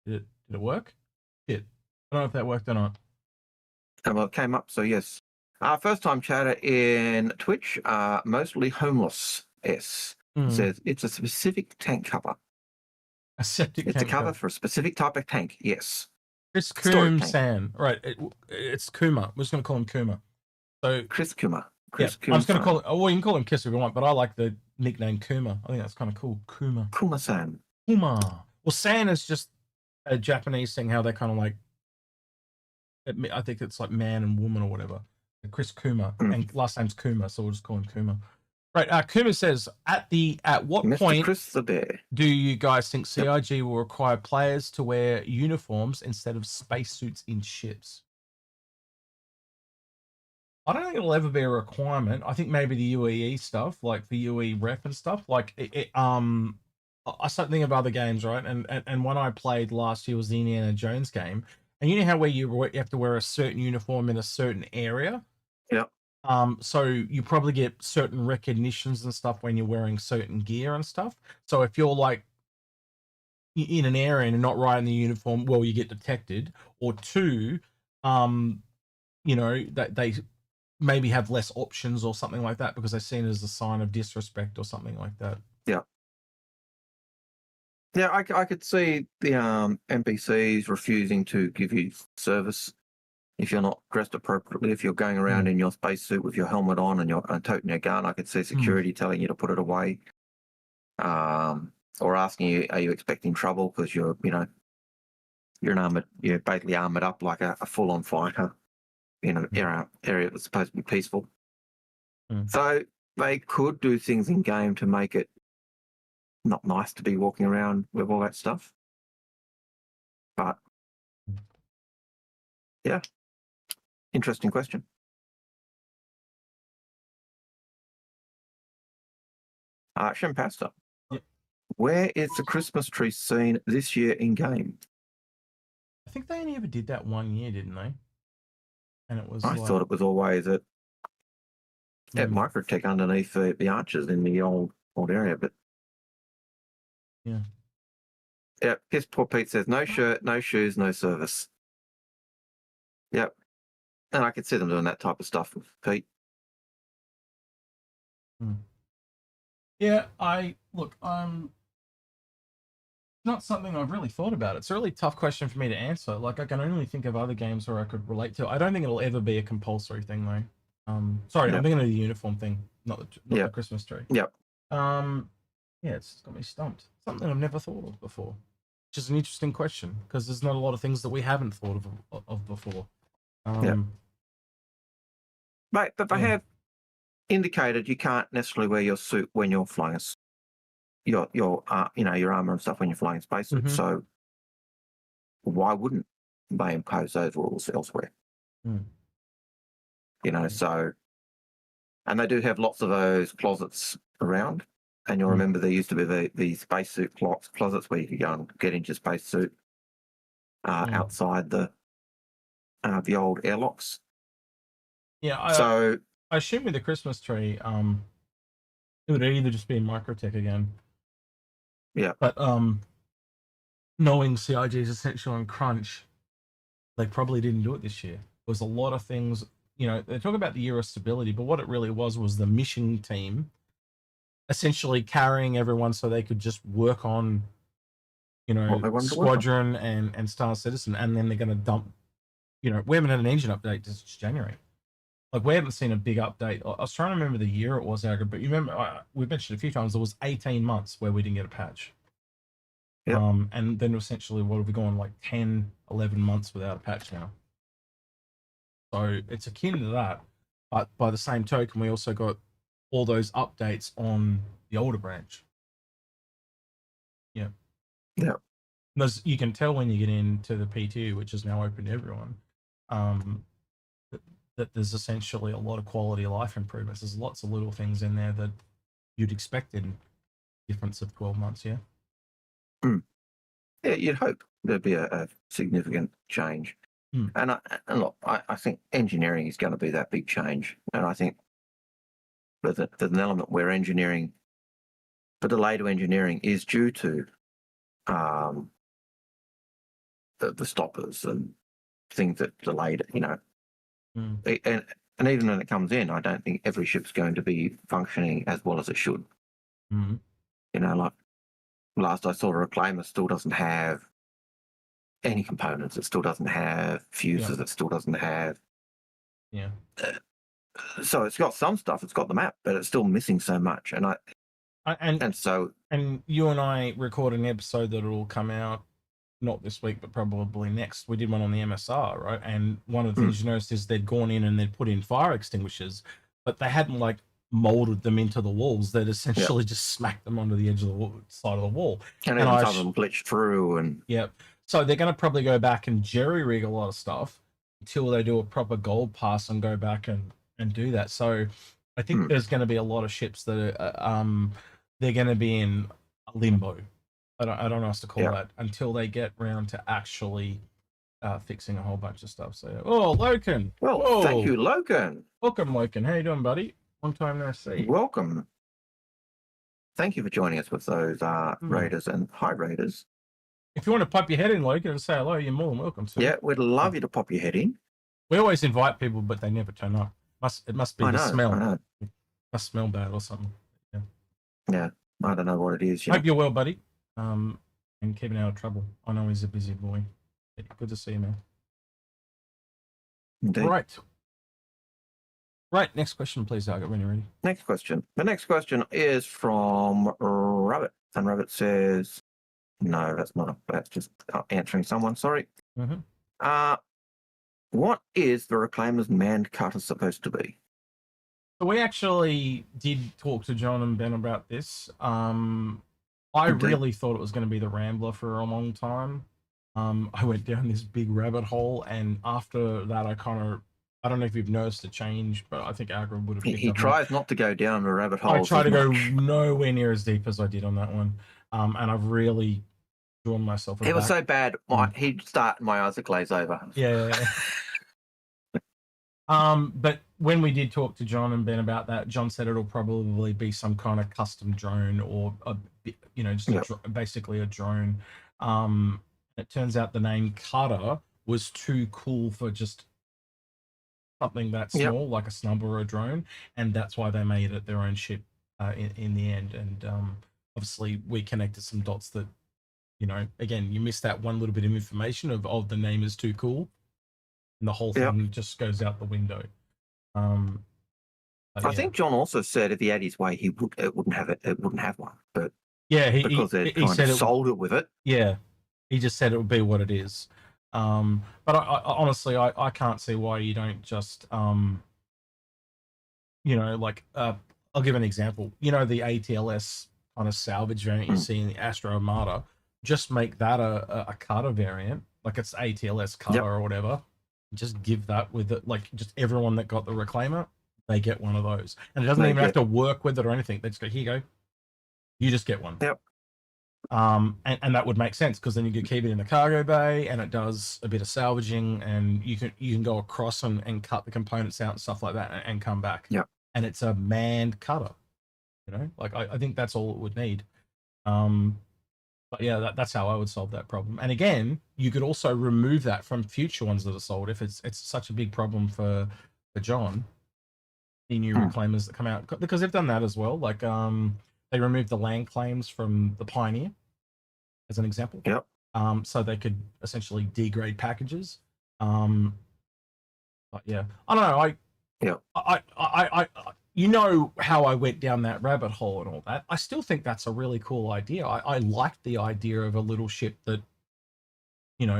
Did it work? Shit. I don't know if that worked or not. Well, it came up, so yes. First time chatter in Twitch, mostly homeless. Says it's a specific tank cover. A septic tank. It's a cover for a specific type of tank. Yes. Chris Kuma-san. Right. It's Kuma. We're just going to call him Kuma. So Chris Kuma. I'm just going to call it. Well, you can call him Kiss if you want, but I like the nickname Kuma. I think that's kind of cool. Kuma-san. Kuma. Well, San is just a Japanese thing. How they kind of like. I think it's like man and woman or whatever. Chris Kuma, and last name's Kuma, so we'll just call him Kuma. Right, Kuma says, at what Mr. point Chris the Bear. Do you guys think CIG will require players to wear uniforms instead of spacesuits in ships? I don't think it'll ever be a requirement. I think maybe the UEE stuff, like the UE ref and stuff, like I start thinking of other games, right? And when I played last year was the Indiana Jones game. And you know how where you have to wear a certain uniform in a certain area? Yeah. So you probably get certain recognitions and stuff when you're wearing certain gear and stuff. So if you're like in an area and not right in the uniform, well, you get detected. Or 2, that they maybe have less options or something like that because they're seen as a sign of disrespect or something like that. Yeah. Yeah, I could see the NPCs refusing to give you service if you're not dressed appropriately. If you're going around in your spacesuit with your helmet on and you're toting your gun, I could see security telling you to put it away, or asking you, "Are you expecting trouble?" Because you're basically armored up like a full-on fighter in an area that's supposed to be peaceful. So they could do things in game to make it not nice to be walking around with all that stuff. But yeah, interesting question. Shampasta. Yep. Where is the Christmas tree scene this year in game? I think they only ever did that 1 year, didn't they? And it was. I thought it was always at Microtech underneath the arches in the old area, but yeah. Yeah, Piss Poor Pete says no shirt, no shoes, no service. Yep. And I could see them doing that type of stuff with Pete. Yeah, not something I've really thought about. It's a really tough question for me to answer. Like, I can only think of other games where I could relate to. I don't think it'll ever be a compulsory thing, though. Sorry, I'm thinking of the uniform thing, not the Christmas tree. Yep. Yeah, it's got me stumped. Something I've never thought of before, which is an interesting question because there's not a lot of things that we haven't thought of before. But they have indicated you can't necessarily wear your suit when you're flying your armor and stuff when you're flying a spacesuit. So why wouldn't they impose those rules elsewhere? So, and they do have lots of those closets around. And you'll remember there used to be the spacesuit closets where you could go and get into your spacesuit outside the old airlocks. Yeah. I assume with the Christmas tree, it would either just be in Microtech again. Yeah. But knowing CIG's Essential and Crunch, they probably didn't do it this year. There was a lot of things, they talk about the year of stability, but what it really was the mission team essentially carrying everyone so they could just work on, Squadron and Star Citizen, and then they're going to dump, we haven't had an engine update since January. Like, we haven't seen a big update. I was trying to remember the year it was, Algared, but you remember, we mentioned a few times, there was 18 months where we didn't get a patch. Yep. And then essentially, what have we gone, like 10, 11 months without a patch now? So it's akin to that. But by the same token, we also got all those updates on the older branch. Yeah. Yeah. You can tell when you get into the PTU, which is now open to everyone, that there's essentially a lot of quality of life improvements. There's lots of little things in there that you'd expect in difference of 12 months, yeah? Yeah, you'd hope there'd be a significant change. And look, I think engineering is going to be that big change. And I think there's an element where the delay to engineering is due to the stoppers and things that delayed it, And even when it comes in, I don't think every ship's going to be functioning as well as it should. Like last I saw, a Reclaimer still doesn't have any components. It still doesn't have fuses. It still doesn't have. Yeah. So it's got some stuff. It's got the map, but it's still missing so much. And you and I record an episode that will come out not this week, but probably next. We did one on the MSR, right? And one of the things you noticed is they'd gone in and they'd put in fire extinguishers, but they hadn't molded them into the walls. They'd essentially just smacked them onto the edge of the side of the wall. And some of them glitched through. And so they're going to probably go back and jerry rig a lot of stuff until they do a proper gold pass and go back and do that. So I think there's going to be a lot of ships that are, they're going to be in limbo. I don't know what else to call that until they get round to actually fixing a whole bunch of stuff. So, Loken. Well, thank you, Loken. Welcome, Loken. How you doing, buddy? Long time no see. Welcome. Thank you for joining us with those raiders and high raiders. If you want to pop your head in, Loken, and say hello, you're more than welcome to. Yeah, we'd love you to pop your head in. We always invite people, but they never turn up. It must be the smell. I know. It must smell bad or something. Yeah, I don't know what it is. Hope you're well, buddy. And keeping out of trouble. I know he's a busy boy. Good to see you, man. Indeed. Right. Next question, please, Algared, when you're ready. Next question. The next question is from Rabbit. And Rabbit says, no, that's just answering someone. Sorry. What is the Reclaimer's manned cutter supposed to be? So we actually did talk to John and Ben about this. I really thought it was going to be the Rambler for a long time. I went down this big rabbit hole, and after that, I don't know if you've noticed a change, but I think Algared would have picked He up tries not to go down the rabbit hole. I try to go nowhere near as deep as I did on that one, and I've really drawn myself. It was so bad. He'd start, my eyes would glaze over. Yeah. But when we did talk to John and Ben about that, John said it'll probably be some kind of custom drone or basically a drone. It turns out the name Cutter was too cool for just something that small, like a snub or a drone, and that's why they made it their own ship in the end. And obviously we connected some dots that, again, you missed that one little bit of information of the name is too cool, and the whole thing just goes out the window. I think John also said if he had his way, it wouldn't have one. But because he said sold it with it. Yeah, he just said it would be what it is. But I honestly, I can't see why you don't just, I'll give an example. The ATLS kind of salvage variant you see in the Astro Armada, just make that a cutter variant, like it's ATLS cutter or whatever. Just give that with it, like just everyone that got the Reclaimer, they get one of those. And it doesn't even have to work with it or anything. They just go, here you go. You just get one. Yep. And that would make sense, because then you could keep it in the cargo bay and it does a bit of salvaging, and you can go across and cut the components out and stuff like that and come back. Yeah. And it's a manned cutter. I think that's all it would need. But yeah, that's how I would solve that problem. And again, you could also remove that from future ones that are sold if it's such a big problem for John. The new reclaimers that come out, because they've done that as well. Like they removed the land claims from the Pioneer, as an example. Yep. So they could essentially degrade packages. But yeah, I don't know. I how I went down that rabbit hole and all that. I still think that's a really cool idea. I like the idea of a little ship that,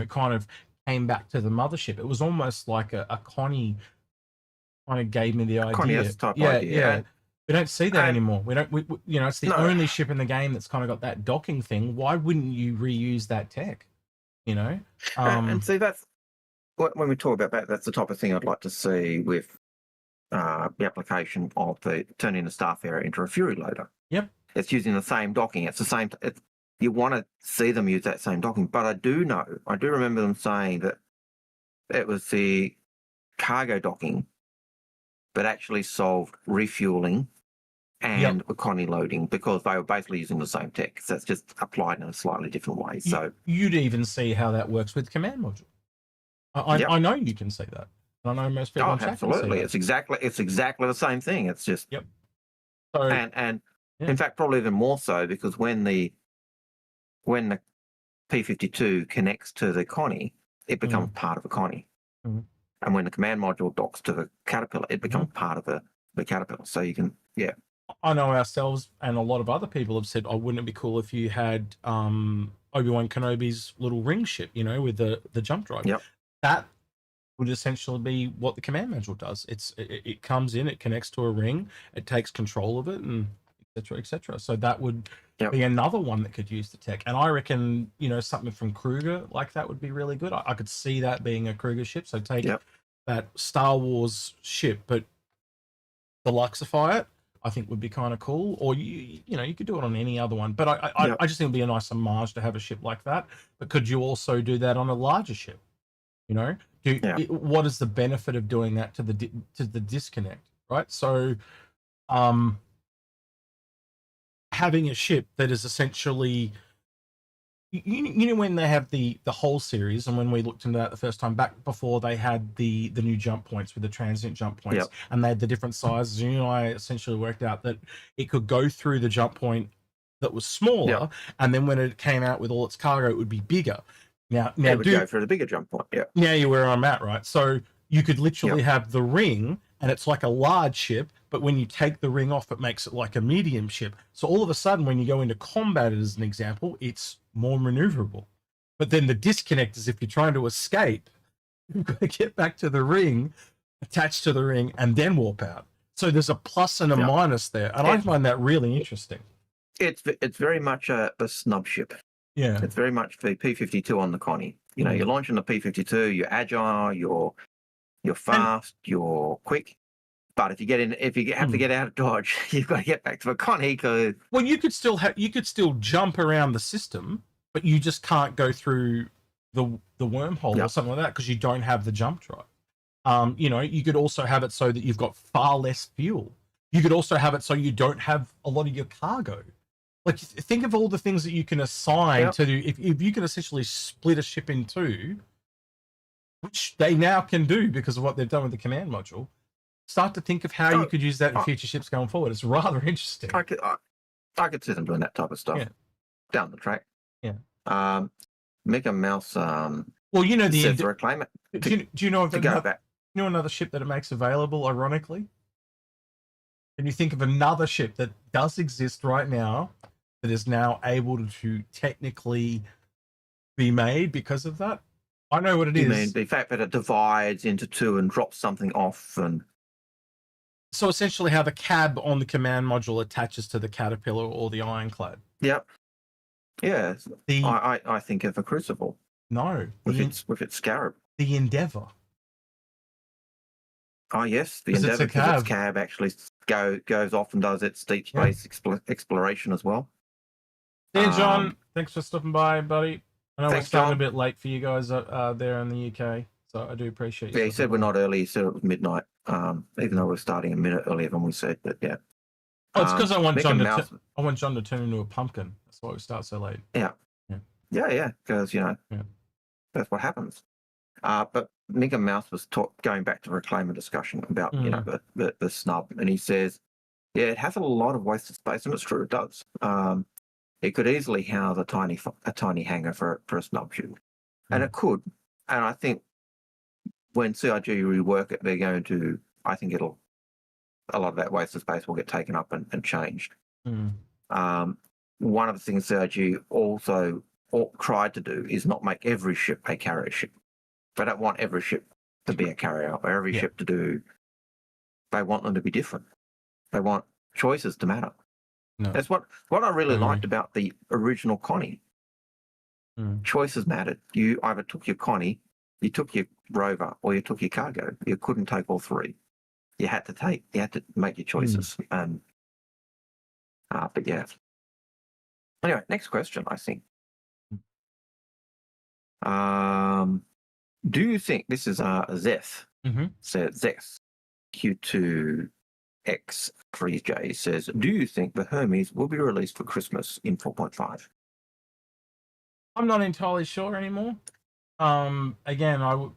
kind of came back to the mothership. It was almost like a Connie kind of gave me the idea. Connie type idea. Yeah. We don't see that anymore. We don't. It's the only ship in the game that's kind of got that docking thing. Why wouldn't you reuse that tech? And see, that's when we talk about that. That's the type of thing I'd like to see with the application of the turning a Starfarer into a Fury loader. Yep. It's using the same docking. It's the same. You want to see them use that same docking, but I do remember them saying that it was the cargo docking that actually solved refueling and economy loading, because they were basically using the same tech. So it's just applied in a slightly different way. So you'd even see how that works with command module. I know you can see that. I know most people. Absolutely, it's exactly the same thing. It's just So, and in fact, probably even more so, because when the P52 connects to the Connie, it becomes part of a Connie. And when the command module docks to the Caterpillar, it becomes part of the Caterpillar. So you can, I know ourselves and a lot of other people have said, wouldn't it be cool if you had Obi-Wan Kenobi's little ring ship, with the jump drive? Yep. That would essentially be what the command module does. It comes in, it connects to a ring, it takes control of it, and et cetera, et cetera. So that would be another one that could use the tech. And I reckon, something from Kruger like that would be really good. I could see that being a Kruger ship. So take that Star Wars ship, but deluxify it, I think would be kind of cool. Or you could do it on any other one. But I just think it'd be a nice homage to have a ship like that. But could you also do that on a larger ship? What is the benefit of doing that to the disconnect, right? So having a ship that is essentially, when they have the whole series, and when we looked into that the first time back before they had the new jump points with the transient jump points, and they had the different sizes, and I essentially worked out that it could go through the jump point that was smaller, and then when it came out with all its cargo, it would be bigger. Now it would go for the bigger jump point. Now you're where I'm at, right? So you could literally have the ring, and it's like a large ship, but when you take the ring off, it makes it like a medium ship. So all of a sudden, when you go into combat, as an example, it's more maneuverable. But then the disconnect is if you're trying to escape, you've got to get back to the ring, attach to the ring, and then warp out. So there's a plus and a minus there, and I find that really interesting. It's very much a snub ship. Yeah. It's very much the P52 on the Connie. You know, you're launching the P52, you're agile, you're fast, you're quick. But if you have to get out of Dodge, you've got to get back to the Connie. Well, you could still jump around the system, but you just can't go through the wormhole or something like that because you don't have the jump drive. You know, you could also have it so that you've got far less fuel. You could also have it so you don't have a lot of your cargo. Like, think of all the things that you can assign to do. If you can essentially split a ship in two, which they now can do because of what they've done with the command module, start to think of how you could use that in future ships going forward. It's rather interesting. I could see them doing that type of stuff down the track. Yeah. Mickey Mouse. Well, you know the reclaim it. Do you know another ship that it makes available? Ironically, and you think of another ship that does exist right now that is now able to technically be made because of that. I know what it is. You mean the fact that it divides into two and drops something off, and so essentially how the cab on the command module attaches to the Caterpillar or the Ironclad. Yep. Yeah. I think of a Crucible. No. With its Scarab. The Endeavour. Oh yes, the Endeavour, because its cab actually goes off and does its deep space exploration as well. Yeah, John, thanks for stopping by, buddy. I know we're starting John. a bit late for you guys there in the UK, so I do appreciate you. Yeah, he said we're not early. He said it was midnight, even though we're starting a minute earlier than we said. But yeah. Oh, it's because I want John to turn into a pumpkin. That's why we start so late. Yeah. Because that's what happens. But Mickey Mouse was going back to reclaimer discussion about the snub, and he says, yeah, it has a lot of wasted space, and it's true, it does. It could easily house a tiny hangar for a snub ship, and it could. And I think when CIG rework it, they're going to. I think a lot of that wasted space will get taken up and changed. One of the things CIG also tried to do is not make every ship a carrier ship. They don't want every ship to be a carrier or every ship to do. They want them to be different. They want choices to matter. No. That's what I really liked about the original Connie. Choices mattered. You either took your Connie, you took your rover, or you took your cargo. You couldn't take all three. You had to make your choices. But yeah. Anyway, next question, I think. Do you think this is Zeth? Says Zeth Q2X3J says, do you think the Hermes will be released for Christmas in 4.5? I'm not entirely sure anymore. Again, I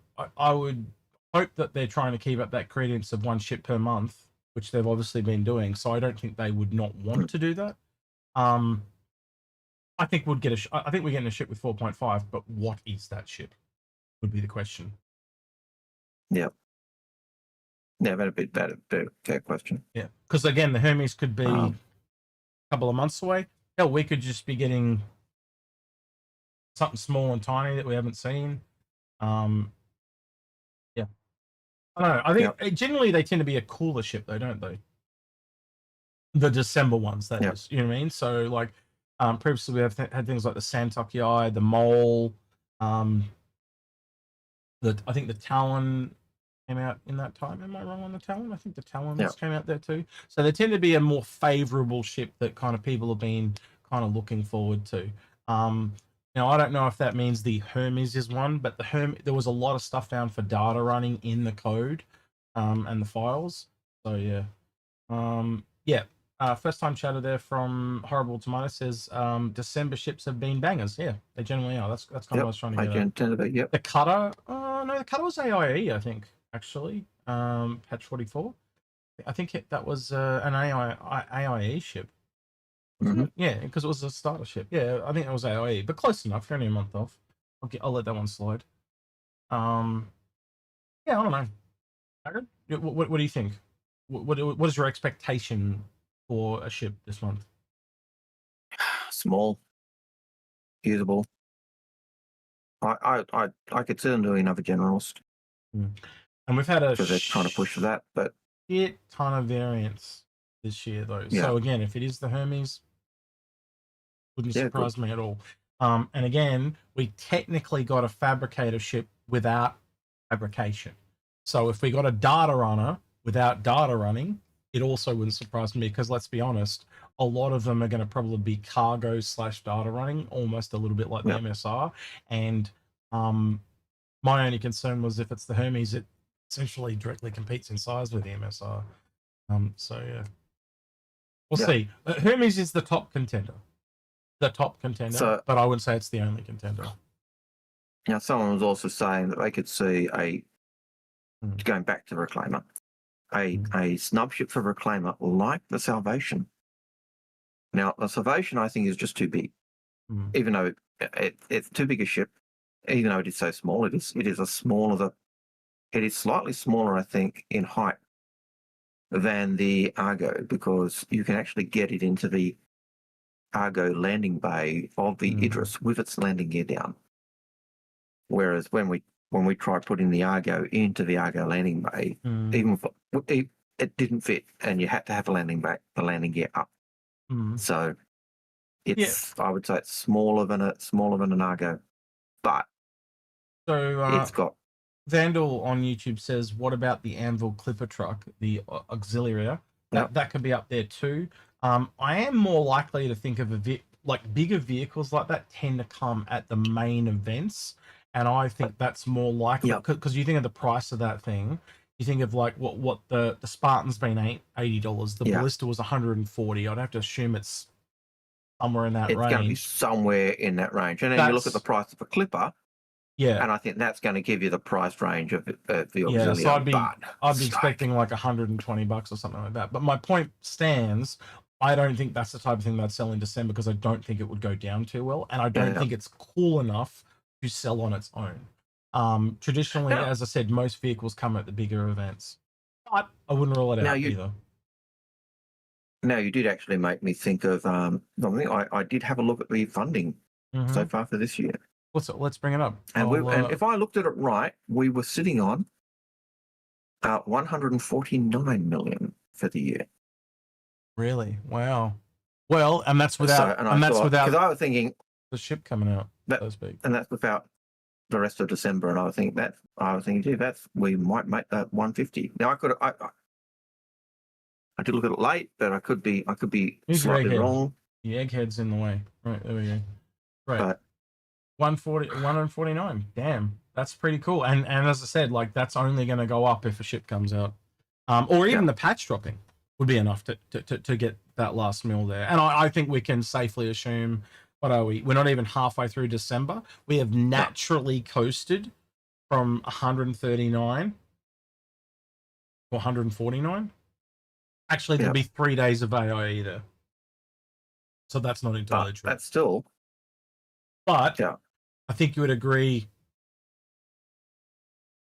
would hope that they're trying to keep up that credence of one ship per month, which they've obviously been doing. So I don't think they would not want to do that. I think we're getting a ship with 4.5, but what is that ship? Would be the question. Yeah. Yeah, that'd be a fair question. Yeah, because again, the Hermes could be a couple of months away. Hell, we could just be getting something small and tiny that we haven't seen. Yeah, I don't know. I think generally they tend to be a cooler ship, though, don't they? The December ones, that is. You know what I mean? So, like, previously we have had things like the Santoki, the Mole, I think the Talon came out in that time. Am I wrong on the Talon? I think the Talons came out there too. So they tend to be a more favorable ship that kind of people have been kind of looking forward to. Now, I don't know if that means the Hermes is one, but there was a lot of stuff found for data running in the code and the files. So yeah. First time chatter there from Horrible Tomato says December ships have been bangers. Yeah, they generally are. That's kind of what I was trying to get at. The cutter, no, the cutter was AIE, I think, actually. Patch 44. I think that was an AIE ship. Yeah, because it was a starter ship. Yeah, I think it was AIE, but close enough. You're only a month off. I'll let that one slide. Yeah, I don't know. Algared, what do you think? What is your expectation for a ship this month? Small, usable. I could see them doing another generalist. And we've had because they're trying to push for that, but ton of variants this year though. So again, if it is the Hermes, Wouldn't surprise me at all. And again, we technically got a fabricator ship without fabrication. So if we got a data runner without data running, it also wouldn't surprise me, because let's be honest, a lot of them are going to probably be cargo / data running, almost a little bit like the MSR. And my only concern was if it's the Hermes, it essentially directly competes in size with the MSR. So yeah, we'll see. Hermes is the top contender. But I wouldn't say it's the only contender. Now, someone was also saying that they could see going back to Reclaimer, a snub ship for Reclaimer like the Salvation. Now, the Salvation, I think, is just too big. Even though it's too big a ship, even though it is so small, it is slightly smaller, I think, in height than the Argo, because you can actually get it into the Argo landing bay of the Idris with its landing gear down. Whereas when we tried putting the Argo into the Argo landing bay, it didn't fit, and you had to have the landing gear up. So it's I would say it's smaller than an Argo, but it's got. Vandal on YouTube says, "What about the Anvil Clipper truck, the Auxiliary? That could be up there too." I am more likely to think of bigger vehicles like that tend to come at the main events, and I think that's more likely because you think of the price of that thing. You think of like what the Spartan's been $80, the Ballista was $140. I'd have to assume it's somewhere in that range. It's going to be somewhere in that range, and then you look at the price of a Clipper. Yeah, and I think that's going to give you the price range of the Auxiliary. Yeah, so I'd be expecting like $120 or something like that. But my point stands. I don't think that's the type of thing that'd sell in December, because I don't think it would go down too well, and I don't think it's cool enough to sell on its own. Traditionally, as I said, most vehicles come at the bigger events, but I wouldn't rule it out either. Now, you did actually make me think of I did have a look at the funding so far for this year. Let's bring it up. And, and if I looked at it right, we were sitting on 149 million for the year. Really? Wow. Well, and that's without because I was thinking the ship coming out. And that's without the rest of December. And I was thinking, gee, we might make that 150. Now I did look at it late, but I could be slightly wrong. The egghead's in the way. Right, there we go. Right. But 149. Damn, that's pretty cool. And as I said, like that's only going to go up if a ship comes out, or even the patch dropping would be enough to get that last mil there. And I think we can safely assume, what are we? We're not even halfway through December. We have naturally coasted from 139 to 149. Actually, there'll be 3 days of AIE there, so that's not entirely true. That's still, but I think you would agree.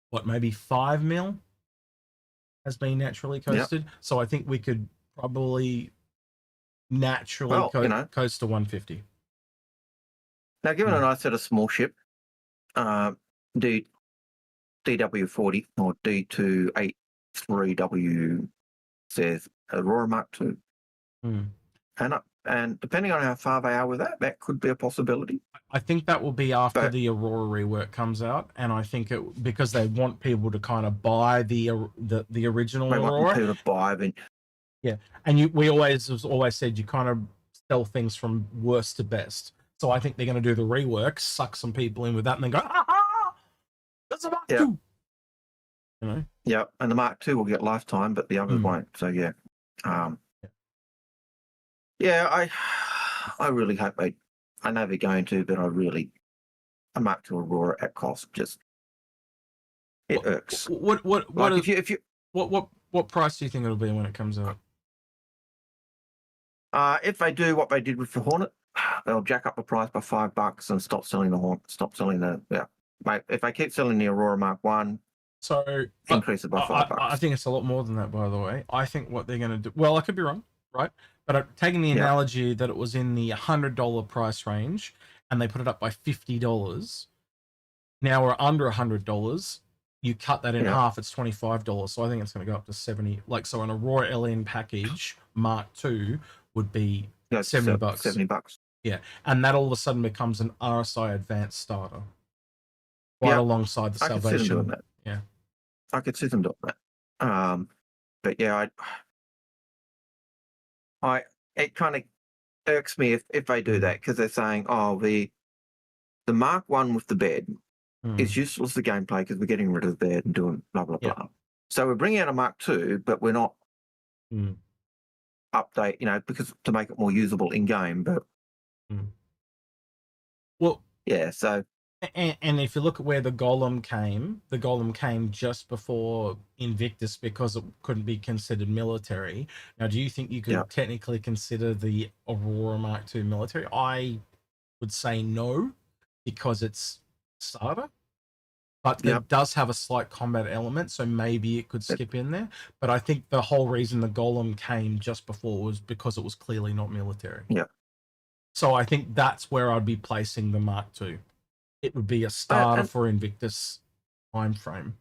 What, maybe 5 mil has been naturally coasted. So I think we could probably naturally coast to 150. Now, given I said a small ship, DW40 or D283W says Aurora Mark II. And depending on how far they are with that could be a possibility. I think that will be after the Aurora rework comes out, and I think because they want people to kind of buy the original they Aurora. Want people to buy them. Yeah, and we always said you kind of sell things from worst to best. So I think they're going to do the rework, suck some people in with that, and then go, that's a Mark II. You know? Yeah, and the Mark II will get lifetime, but the others won't. So I really hope I know they're going to, but a Mark II Aurora at cost it irks. What price do you think it'll be when it comes out? If they do what they did with the Hornet, they'll jack up the price by $5 and stop selling the Hornet. Stop selling if they keep selling the Aurora Mark I, so increase it by $5. I think it's a lot more than that, by the way. I think what they're going to do. Well, I could be wrong, right? But taking the analogy that it was in the $100 price range, and they put it up by $50. Now we're under $100. You cut that in half, it's $25. So I think it's going to go up to 70. Like, so an Aurora LN package Mark II would be $70. $70. Yeah, and that all of a sudden becomes an RSI advanced starter, right alongside the I Salvation. could see them doing that. Yeah, I could see them doing that. But yeah, it kind of irks me if they do that, because they're saying, oh, the Mark 1 with the bed is useless to gameplay because we're getting rid of the bed and doing blah blah blah. So we're bringing out a Mark 2, but we're not update, because to make it more usable in game. But well, yeah, so. And if you look at where the Golem came just before Invictus because it couldn't be considered military. Now, do you think you could technically consider the Aurora Mark II military? I would say no, because it's starter. But it does have a slight combat element, so maybe it could skip in there. But I think the whole reason the Golem came just before was because it was clearly not military. Yeah. So I think that's where I'd be placing the Mark II. It would be a starter for Invictus time frame.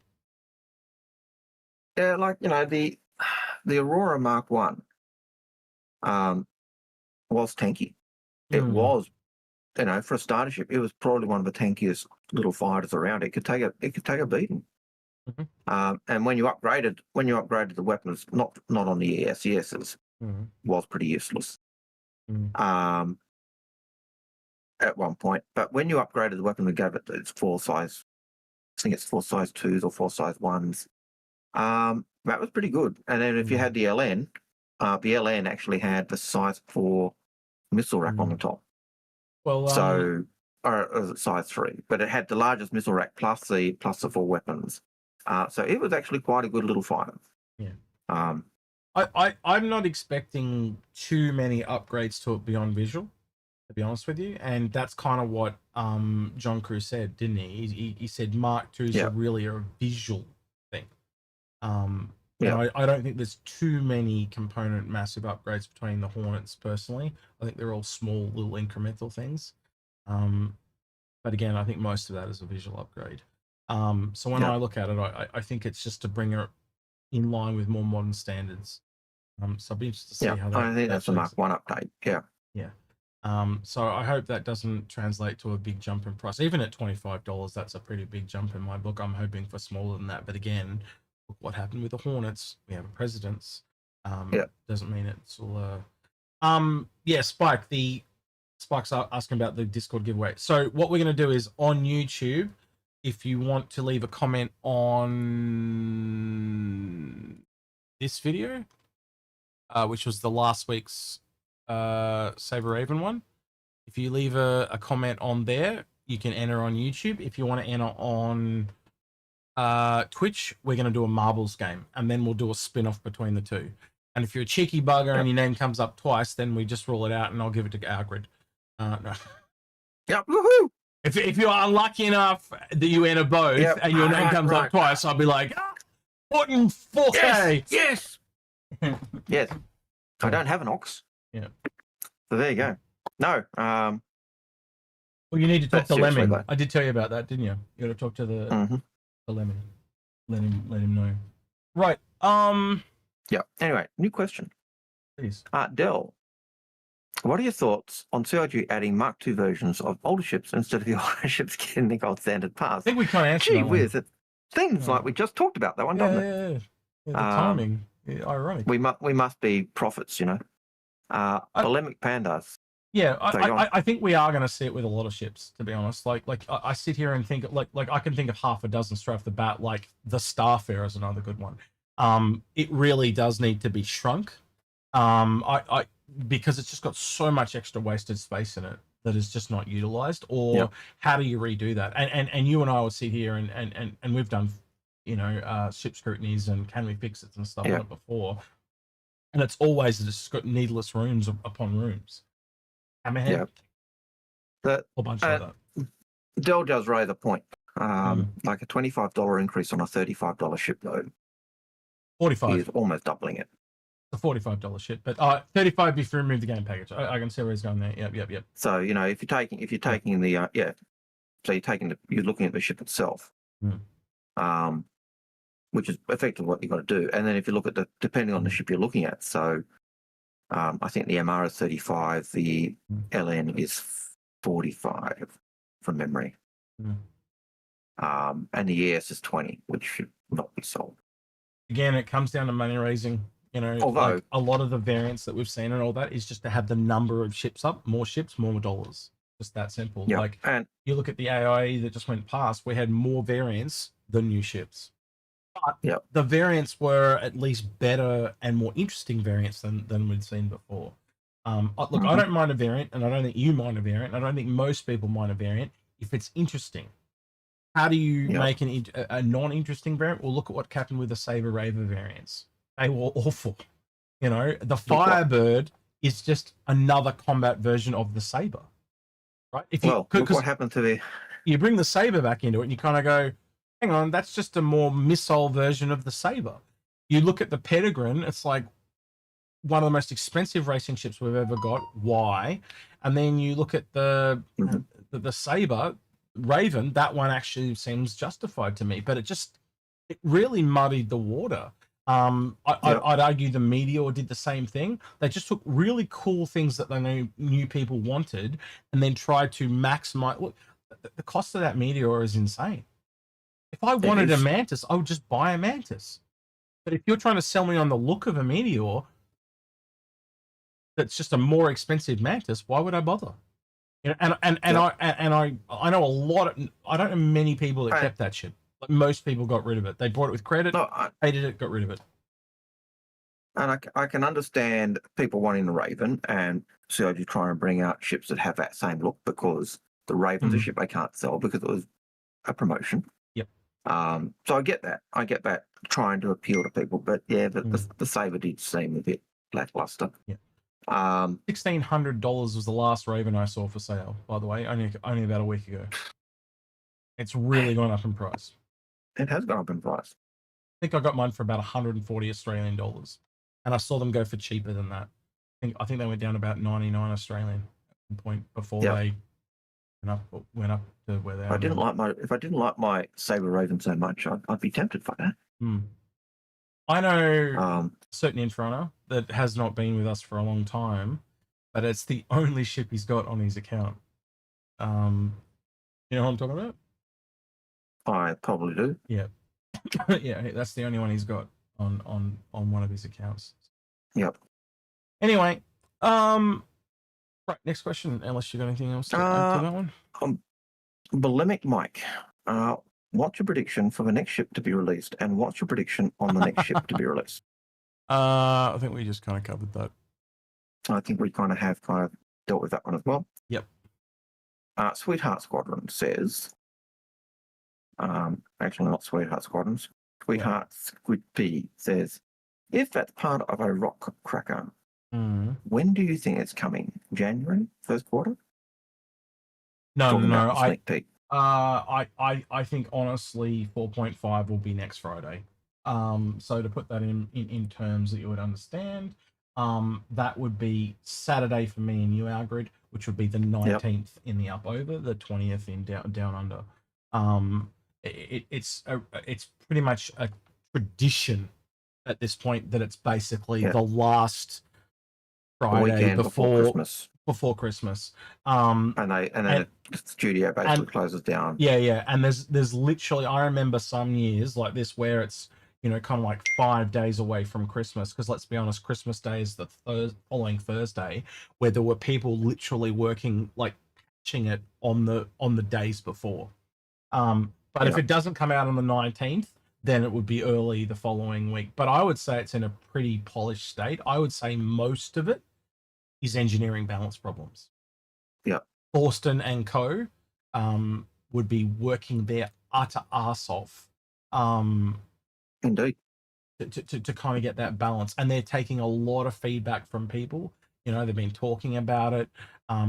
Yeah, like, the Aurora Mark 1 was tanky. It was, for a starter ship, it was probably one of the tankiest little fighters around. It could take a beating. And when you upgraded the weapons, not on the ESESs, was pretty useless. At one point, but when you upgraded the weapon and gave it its 4 size, I think it's 4 size 2s or 4 size 1s, that was pretty good. And then if you had the LN actually had the size 4 missile rack on the top. Well, so, or was it size 3? But it had the largest missile rack plus the 4 weapons. So it was actually quite a good little fighter. Yeah. I'm not expecting too many upgrades to it beyond visual, to be honest with you, and that's kind of what John Crew said, didn't he? He said Mark II's are really a visual thing. I don't think there's too many component massive upgrades between the Hornets personally. I think they're all small little incremental things. But again, I think most of that is a visual upgrade. So when I look at it, I think it's just to bring it in line with more modern standards. So I'll be interested to see how that. I think that's a Mark 1 update. Yeah. So I hope that doesn't translate to a big jump in price. Even at $25, that's a pretty big jump in my book. I'm hoping for smaller than that. But again, look what happened with the Hornets. We have a presidents. Doesn't mean it's all. Spike's asking about the Discord giveaway. So what we're going to do is on YouTube, if you want to leave a comment on this video, which was the last week's Saber Raven one, if you leave a comment on there, you can enter on YouTube. If you want to enter on Twitch, we're going to do a marbles game, and then we'll do a spin-off between the two. And if you're a cheeky bugger and your name comes up twice, then we just rule it out, and I'll give it to Algared. No. Woohoo! If you're unlucky enough that you enter both and your name comes up twice, I'll be like, what in 4K? Yes. Yes. I don't have an ox. Yeah. So there you go. No. Well, you need to talk to Lemon. I did tell you about that, didn't you? You got to talk to the Lemon. Let him know. Right. Yeah. Anyway, new question. Please. Dell, what are your thoughts on CIG adding Mark II versions of older ships instead of the older ships getting the gold standard pass? I think we kind of answered that whiz, it seems like we just talked about that one, doesn't it? Yeah. The timing, ironic. We must be prophets, polemic pandas. Yeah, I think we are going to see it with a lot of ships, to be honest. Like I sit here and think like I can think of half a dozen straight off the bat. Like the Starfarer is another good one. It really does need to be shrunk. Because it's just got so much extra wasted space in it that is just not utilized. Or how do you redo that? And you and I will sit here and we've done ship scrutinies and can we fix it and stuff on it before. And it's always just got needless rooms upon rooms. Hammerhead. A whole bunch of that. Dell does raise a point. Like a $25 increase on a $35 ship load. 45 is almost doubling it. A $45 ship, but $35 if you remove the game package. I can see where he's going there. Yep. So if you're taking the so you're looking at the ship itself, which is effectively what you've got to do. And then if you look at depending on the ship you're looking at, so I think the MR is 35, the LN is 45 from memory. And the ES is 20, which should not be sold. Again, it comes down to money raising. You know, although like a lot of the variants that we've seen and all that is just to have the number of ships up, more ships, more dollars. Just that simple. Yep. Like, and you look at the AI that just went past, we had more variants than new ships. But yep. the variants were at least better and more interesting variants than we'd seen before. Look, I don't mind a variant, and I don't think you mind a variant. I don't think most people mind a variant if it's interesting. How do you make a non-interesting variant? Well, look at what happened with the Saber Raver variants. They were awful. You know, the Firebird is just another combat version of the Saber, right? If you, look what happened to the... You bring the Saber back into it, and you kind of go, hang on, that's just a more missile version of the Saber. You look at the Peregrine, it's like one of the most expensive racing ships we've ever got. Why? And then you look at the Saber Raven, that one actually seems justified to me, but it really muddied the water. I'd argue the Meteor did the same thing. They just took really cool things that they knew people wanted and then tried to maximize. Look, the cost of that Meteor is insane. If I wanted a Mantis, I would just buy a Mantis. But if you're trying to sell me on the look of a Meteor that's just a more expensive Mantis, why would I bother? You know, I know a lot of, I don't know many people that kept that ship. Like, most people got rid of it. They bought it with credit, hated it, got rid of it. And I can understand people wanting the Raven, and so you try and bring out ships that have that same look, because the Raven's a ship they can't sell because it was a promotion. Yep. So I get that. I get that, trying to appeal to people, but yeah, the Saber did seem a bit lackluster. Yeah. $1,600 was the last Raven I saw for sale, by the way, only about a week ago. It's really gone up in price. It has gone up in price. I think I got mine for about 140 Australian dollars, and I saw them go for cheaper than that. I think they went down about 99 Australian at one point before they went up to where they are. If I didn't like my Saber Raven so much, I'd be tempted for that. I know a certain Inforunner that has not been with us for a long time, but it's the only ship he's got on his account. You know what I'm talking about? I probably do. Yeah. Yeah, that's the only one he's got on one of his accounts. Yep. Anyway, right, next question, unless you got anything else to add to that one. Bulimic Mike, what's your prediction for the next ship to be released, and what's your prediction on the next ship to be released? I think we just kind of covered that. I think we kind of dealt with that one as well. Yep. Sweetheart Squadron says, actually not Sweetheart Squadrons, Sweetheart Squid P says, if that's part of a rock cracker, when do you think it's coming? January, first quarter? No. I think honestly 4.5 will be next Friday. So to put that in terms that you would understand, that would be Saturday for me in Algared, which would be the 19th in the up over, the 20th in down under. It's pretty much a tradition at this point that it's basically the last Friday before Christmas. And then the studio basically closes down. Yeah. And there's literally, I remember some years like this where it's, you know, kind of like 5 days away from Christmas, because let's be honest, Christmas Day is the following Thursday, where there were people literally working, like patching it on the days before. But if it doesn't come out on the 19th, then it would be early the following week. But I would say it's in a pretty polished state. I would say most of it is engineering balance problems. Yeah. Thorsten and co. Would be working their utter arse off. Indeed. To kind of get that balance. And they're taking a lot of feedback from people. You know, they've been talking about it. I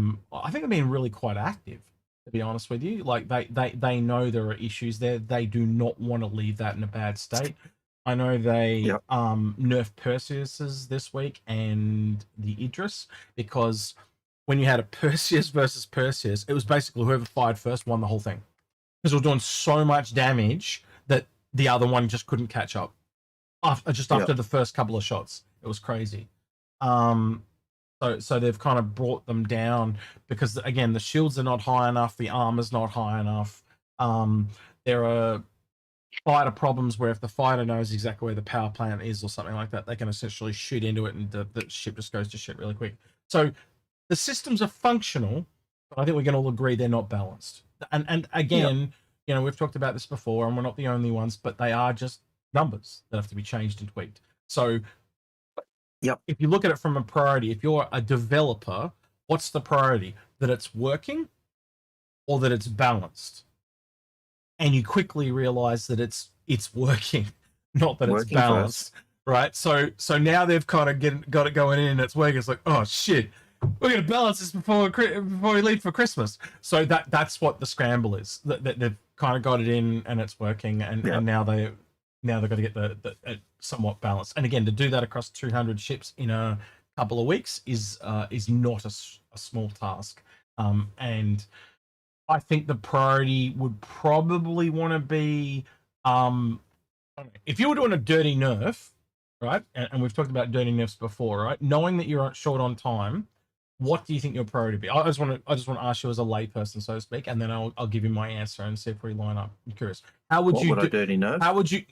think they've been really quite active, to be honest with you. Like they know there are issues there. They do not want to leave that in a bad state. I know they nerfed Perseus's this week and the Idris, because when you had a Perseus versus Perseus, it was basically whoever fired first won the whole thing, because it was doing so much damage that the other one just couldn't catch up after the first couple of shots. It was crazy. So they've kind of brought them down because, again, the shields are not high enough, the armor's not high enough. There are fighter problems where if the fighter knows exactly where the power plant is or something like that, they can essentially shoot into it and the ship just goes to shit really quick. So the systems are functional, but I think we can all agree they're not balanced. And again, you know, we've talked about this before, and we're not the only ones, but they are just numbers that have to be changed and tweaked. So if you look at it from a priority, if you're a developer, what's the priority? That it's working or that it's balanced? And you quickly realize that it's working, not that it's balanced, right? So now they've kind of got it going in and it's working. It's like, oh shit, we're going to balance this before we leave for Christmas. So that's what the scramble is. That they've kind of got it in and it's working, and now they've got to get the somewhat balanced. And again, to do that across 200 ships in a couple of weeks is not a small task. And I think the priority would probably want to be, if you were doing a dirty nerf, right? And we've talked about dirty nerfs before, right? Knowing that you're short on time, what do you think your priority would be? I just want to ask you as a layperson, so to speak, and then I'll give you my answer and see if we line up. I'm curious. How would you do dirty nerf? How would you,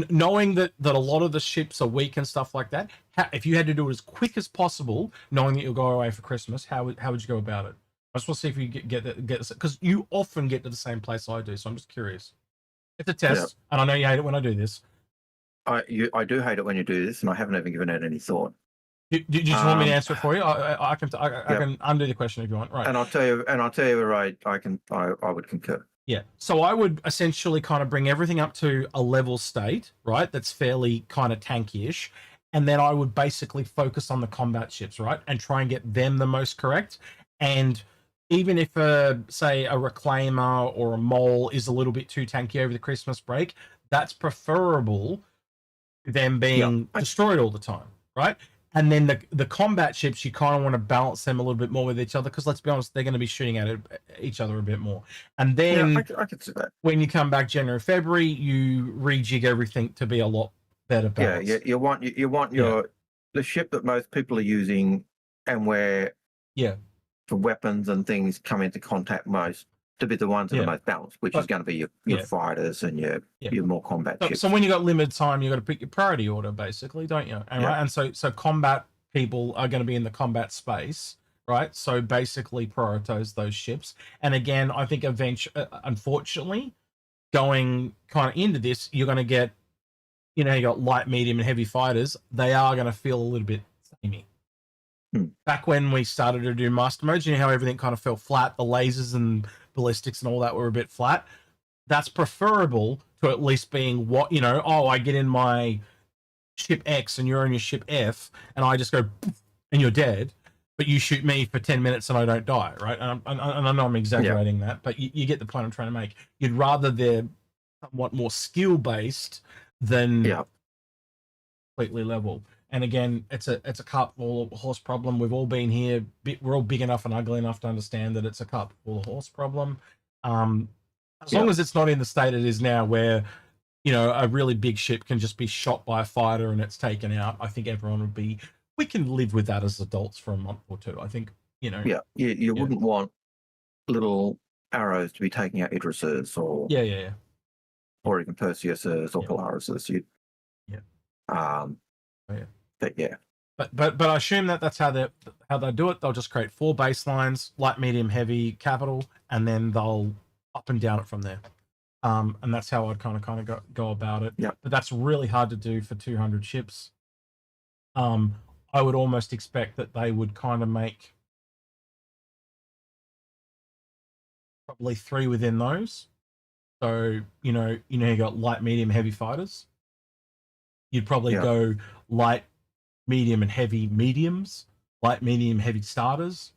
knowing that a lot of the ships are weak and stuff like that? If you had to do it as quick as possible, knowing that you'll go away for Christmas, how would you go about it? I just want to see if you get this, because you often get to the same place I do. So I'm just curious. It's a test, and I know you hate it when I do this. I do hate it when you do this, and I haven't even given it any thought. Do you just want me to answer it for you? I can undo the question if you want, right? And I'll tell you where I would concur. Yeah. So I would essentially kind of bring everything up to a level state, right? That's fairly kind of tanky-ish. And then I would basically focus on the combat ships, right? And try and get them the most correct. And even if say a reclaimer or a mole is a little bit too tanky over the Christmas break, that's preferable to them being destroyed all the time, right? And then the combat ships, you kind of want to balance them a little bit more with each other, because let's be honest, they're going to be shooting at each other a bit more. And then I can see that. When you come back January, February, you rejig everything to be a lot better balanced. Yeah, you want the ship that most people are using and where for weapons and things come into contact most to be the ones that are most balanced, which is going to be your fighters and your more combat ships. So when you got limited time, you got to pick your priority order, basically, don't you? And right, and so combat people are going to be in the combat space, right? So basically prioritize those ships. And again, I think unfortunately, going kind of into this, you're going to get, you got light, medium, and heavy fighters. They are going to feel a little bit samey. Back when we started to do master modes, you know how everything kind of fell flat, the lasers and ballistics and all that were a bit flat. That's preferable to at least being what, I get in my ship X and you're on your ship F and I just go and you're dead, but you shoot me for 10 minutes and I don't die, right? And I know I'm exaggerating that, but you get the point I'm trying to make. You'd rather they're somewhat more skill-based than completely level. And again, it's a cart full of horse problem. We've all been here. We're all big enough and ugly enough to understand that it's a cart full of horse problem. As long as it's not in the state it is now, where a really big ship can just be shot by a fighter and it's taken out, I think everyone would be. We can live with that as adults for a month or two. I think you wouldn't want little arrows to be taking out Idrises or or even Perseuses or Polarises. But I assume that's how they do it. They'll just create 4 baselines: light, medium, heavy, capital, and then they'll up and down it from there. And that's how I'd kind of go about it. Yeah. But that's really hard to do for 200 ships. I would almost expect that they would kind of make probably 3 within those. So you got light, medium, heavy fighters. You'd probably go light, medium, and heavy mediums, light, medium, heavy starters,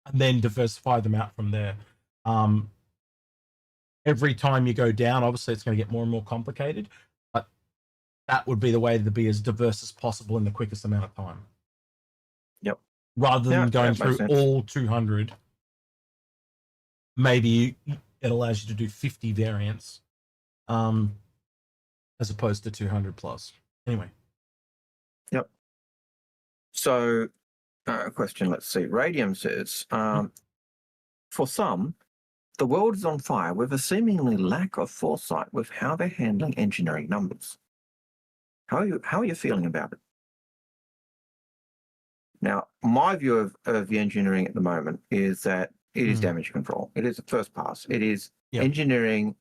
and then diversify them out from there. Every time you go down, obviously it's going to get more and more complicated, but that would be the way to be as diverse as possible in the quickest amount of time. Yep. Rather than going through all 200, maybe it allows you to do 50 variants, as opposed to 200 plus. Anyway. Yep. So question. Let's see. Radium says, for some, the world is on fire with a seemingly lack of foresight with how they're handling engineering numbers. How are you feeling about it? Now, my view of the engineering at the moment is that it is damage control. It is a first pass. It is engineering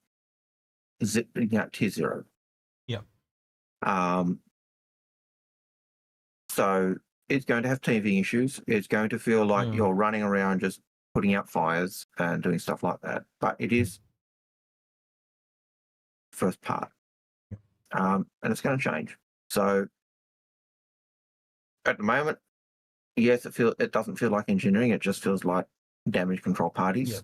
tier 0. Yep. So it's going to have teething issues. It's going to feel like you're running around just putting out fires and doing stuff like that. But it is first part. And it's going to change. So at the moment, yes, it doesn't feel like engineering. It just feels like damage control parties. Yep.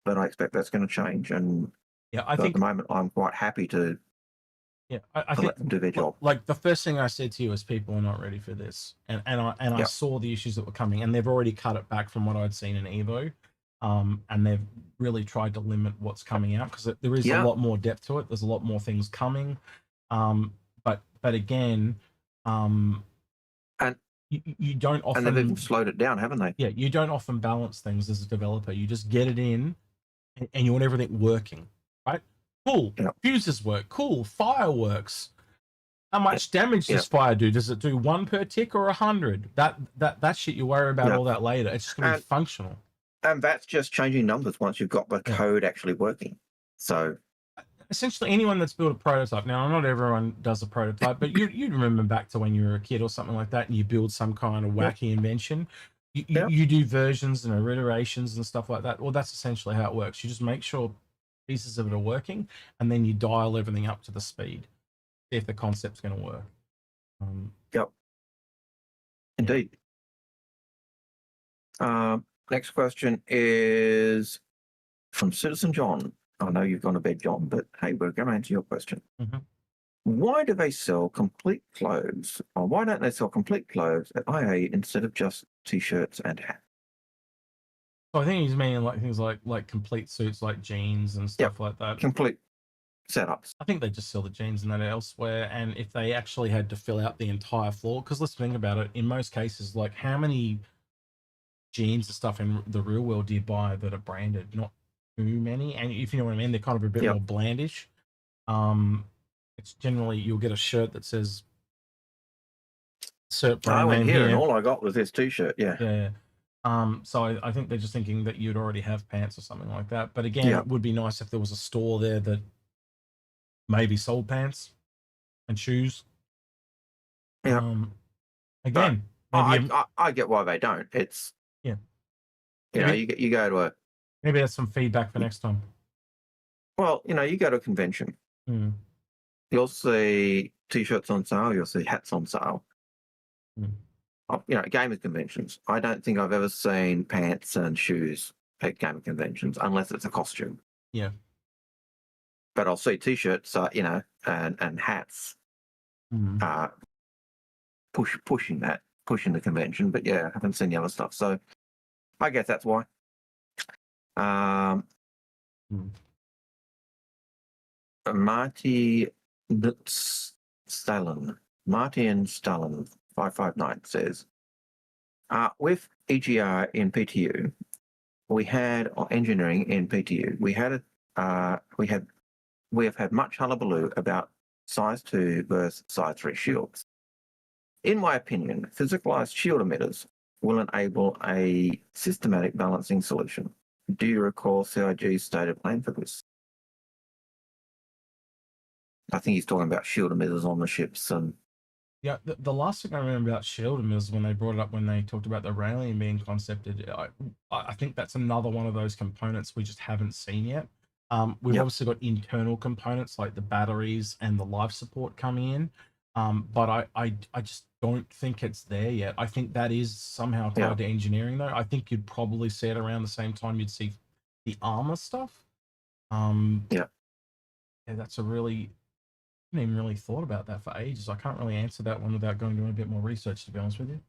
But I expect that's going to change. And I think at the moment, I'm quite happy to I think let them do their job. Like the first thing I said to you is people are not ready for this, and I saw the issues that were coming, and they've already cut it back from what I'd seen in Evo, and they've really tried to limit what's coming out because there is a lot more depth to it. There's a lot more things coming, but again, and you don't often, and they've even slowed it down, haven't they? Yeah, you don't often balance things as a developer. You just get it in, and you want everything working, right? Cool. Fuses work. Cool. Fireworks. How much damage does fire do? Does it do 1 per tick or 100? That shit you worry about all that later. It's just going to be functional. And that's just changing numbers once you've got the code actually working. So essentially, anyone that's built a prototype. Now, not everyone does a prototype, but you remember back to when you were a kid or something like that, and you build some kind of wacky invention. You do versions and iterations and stuff like that. Well, that's essentially how it works. You just make sure pieces of it are working, and then you dial everything up to the speed, see if the concept's going to work. Indeed. Next question is from Citizen John. I know you've gone to bed, John, but hey, we're going to answer your question. Why do they sell complete clothes, or why don't they sell complete clothes at IA instead of just t-shirts and hats? So I think he's meaning like things like complete suits, like jeans and stuff like that. Complete setups. I think they just sell the jeans and that elsewhere. And if they actually had to fill out the entire floor, because let's think about it, in most cases, like how many jeans and stuff in the real world do you buy that are branded? Not too many. And if you know what I mean, they're kind of a bit more blandish. It's generally you'll get a shirt that says cert brand I went name here, here, and all I got was this t-shirt. Yeah. So I think they're just thinking that you'd already have pants or something like that. But again, it would be nice if there was a store there that maybe sold pants and shoes. Again, I get why they don't. It's you know, you go to a, maybe that's some feedback for next time. Well, you go to a convention. You'll see t-shirts on sale. You'll see hats on sale. Gamer conventions. I don't think I've ever seen pants and shoes at gamer conventions unless it's a costume. But I'll see t-shirts, and hats, pushing the convention. But I haven't seen the other stuff. So I guess that's why. Marty Stalin 559 says, with EGR in PTU, we had engineering in PTU. We have had much hullabaloo about size 2 versus size 3 shields. In my opinion, physicalized shield emitters will enable a systematic balancing solution. Do you recall CIG's stated plan for this? I think he's talking about shield emitters on the ships. And the last thing I remember about shield emitters when they brought it up, when they talked about the railing being concepted, I think that's another one of those components we just haven't seen yet. We've obviously got internal components like the batteries and the life support coming in, but I just don't think it's there yet. I think that is somehow tied to engineering, though. I think you'd probably see it around the same time you'd see the armor stuff. That's a really, I haven't even really thought about that for ages. I can't really answer that one without going to a bit more research, to be honest with you.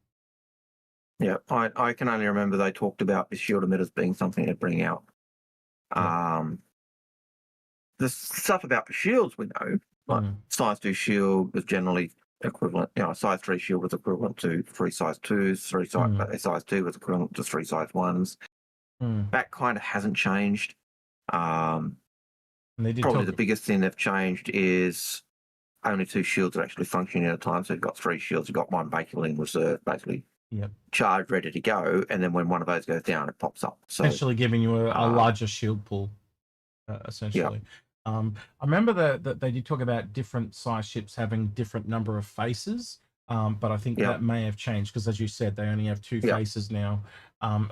I can only remember they talked about the shield emitters being something to bring out. The stuff about the shields we know, like size 2 shield was generally equivalent, a size 3 shield was equivalent to 3 size 2s, a size 2 was equivalent to 3 size 1s. That kind of hasn't changed. Probably the biggest thing they've changed is only 2 shields are actually functioning at a time. So you've got 3 shields, you've got 1 basically in reserve, basically charged, ready to go. And then when one of those goes down, it pops up. So essentially giving you a larger shield pool, essentially. I remember that they did talk about different size ships having different number of faces. But I think that may have changed because, as you said, they only have 2 faces now.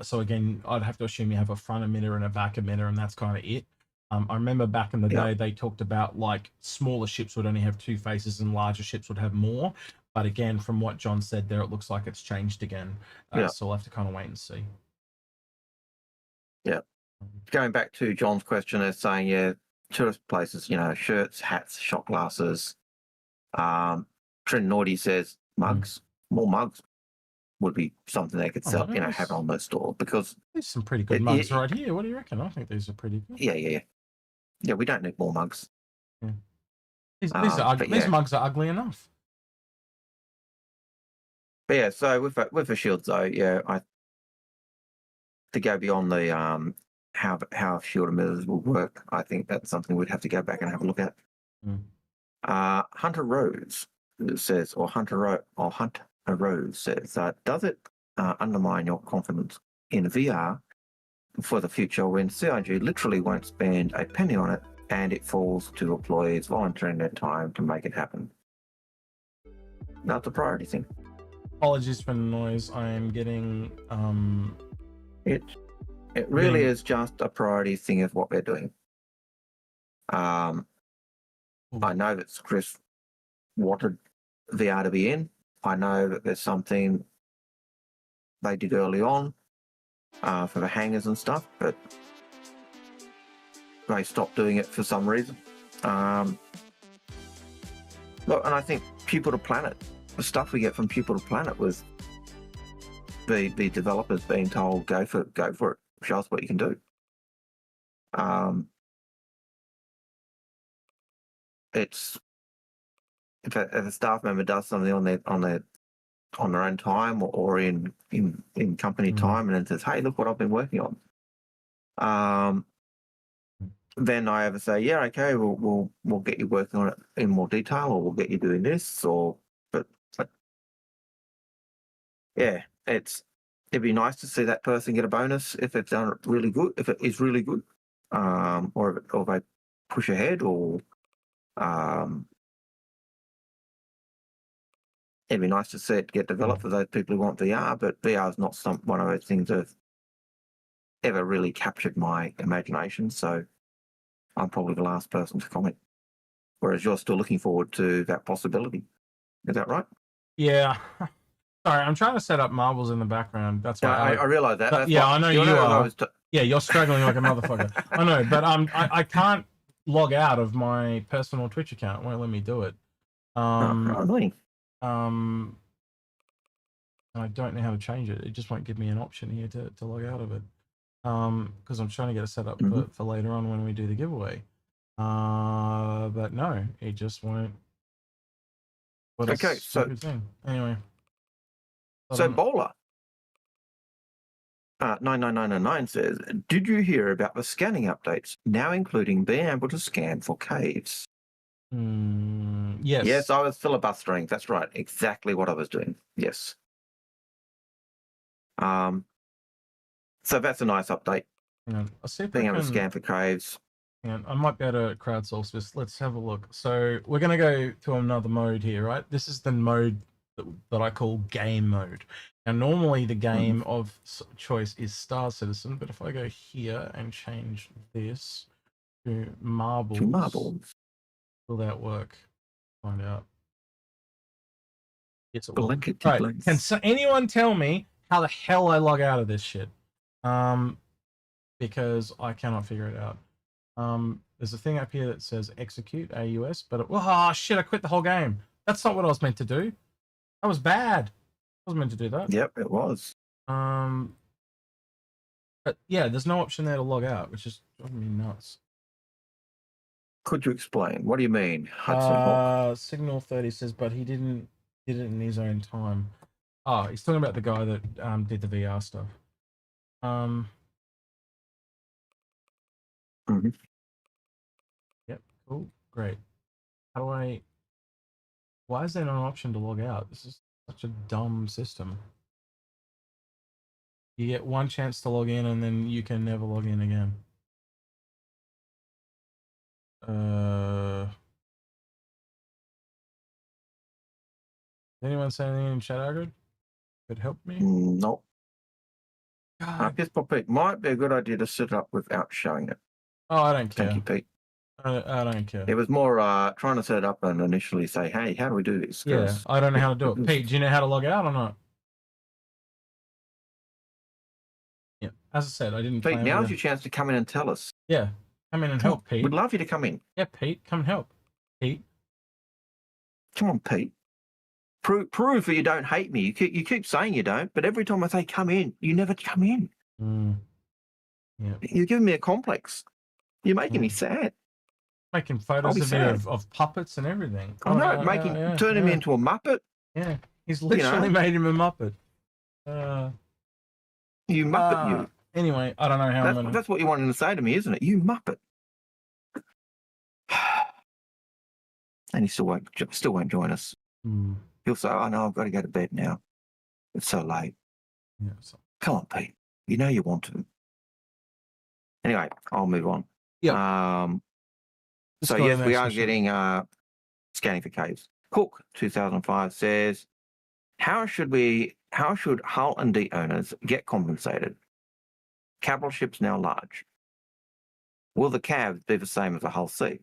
So again, I'd have to assume you have a front emitter and a back emitter, and that's kind of it. I remember back in the day, they talked about like smaller ships would only have 2 faces and larger ships would have more. But again, from what John said there, it looks like it's changed again. So we'll have to kind of wait and see. Yeah. Going back to John's question, they're saying, tourist places, shirts, hats, shot glasses. Trent Naughty says mugs, more mugs would be something they could sell, have on their store, because there's some pretty good mugs right here. What do you reckon? I think these are pretty good. Yeah, we don't need more mugs. These are ugly. These mugs are ugly enough. But yeah, so with the shields though, to go beyond the how shield emitters will work, I think that's something we'd have to go back and have a look at. Hunter Rose says, or Hunter Rose says, does it undermine your confidence in VR for the future when CIG literally won't spend a penny on it and it falls to employees volunteering their time to make it happen? Not the priority thing. Apologies for the noise. I am getting it really is just a priority thing of what they're doing. I know that Chris wanted VR to be in. I know that there's something they did early on for the hangars and stuff, but they stopped doing it for some reason. Look, and I think Pupil to Planet, the stuff we get from Pupil to Planet was the developers being told, go for it, show us what you can do. It's if a staff member does something on their own time or in company time, and then says, "Hey, look what I've been working on," then I ever say, "Yeah, okay, we'll get you working on it in more detail, or we'll get you doing this," but yeah, it'd be nice to see that person get a bonus if it's done really good, if it is really good, or they push ahead, or it'd be nice to see it get developed for those people who want VR, but VR is not one of those things that have ever really captured my imagination, so I'm probably the last person to comment. Whereas you're still looking forward to that possibility. Is that right? Yeah. Sorry, I'm trying to set up marbles in the background. That's why I realise that. I know you are. Yeah, you're struggling like a motherfucker. I know, but I can't log out of my personal Twitch account. It won't let me do it. Really? I don't know how to change it. It just won't give me an option here to log out of it. Because I'm trying to get it set up for later on when we do the giveaway. But no, it just won't. Okay, so anyway. So Bowler 99999 says, did you hear about the scanning updates now including being able to scan for caves? Yes. Yes, I was filibustering. That's right. Exactly what I was doing. Yes. So that's a nice update. I'll see if being able to scan for caves. I might be able to crowdsource this. Let's have a look. So we're going to go to another mode here, right? This is the mode that I call game mode. Now, normally the game of choice is Star Citizen, but if I go here and change this to marbles, will that work? Find out. Yes, it will. Right. Can anyone tell me how the hell I log out of this shit? Because I cannot figure it out. There's a thing up here that says execute AUS, but oh shit, I quit the whole game. That's not what I was meant to do. That was bad. I wasn't meant to do that. Yep, it was. But yeah, there's no option there to log out, which is driving me nuts. Could you explain? What do you mean? Signal 30 says, but he didn't did it in his own time. Oh, he's talking about the guy that did the VR stuff. Yep, cool, great. How do I? Why is there not an option to log out? This is such a dumb system. You get one chance to log in and then you can never log in again. Anyone say anything in chat, Algared? Could help me? Nope. I guess, Pete, might be a good idea to set it up without showing it. Oh, I don't care. Thank you, Pete. I don't care. It was more trying to set it up and initially say, hey, how do we do this? Yeah, I don't know how to do it. Pete, do you know how to log out or not? Yeah, as I said, I didn't. Pete, now's your chance to come in and tell us. Yeah, come in and help, Pete. We'd love you to come in. Yeah, Pete, come help. Pete. Come on, Pete. Prove that you don't hate me. You keep saying you don't, but every time I say come in, you never come in. Yeah. You're giving me a complex. You're making me sad. Making photos of puppets and everything. I know, turning me into a Muppet. Yeah, he's literally made him a Muppet. You Muppet, you. Anyway, I don't know how that's what you wanted to say to me, isn't it? You Muppet. And he still won't join us. He'll say, "Oh no, I've got to go to bed now. It's so late." Yeah, come on, Pete. You know you want to. Anyway, I'll move on. Yeah. So yes, we are getting scanning for caves. Cook 2005 says, how should Hull and D owners get compensated? Capital ships now large. Will the cabs be the same as a Hull C?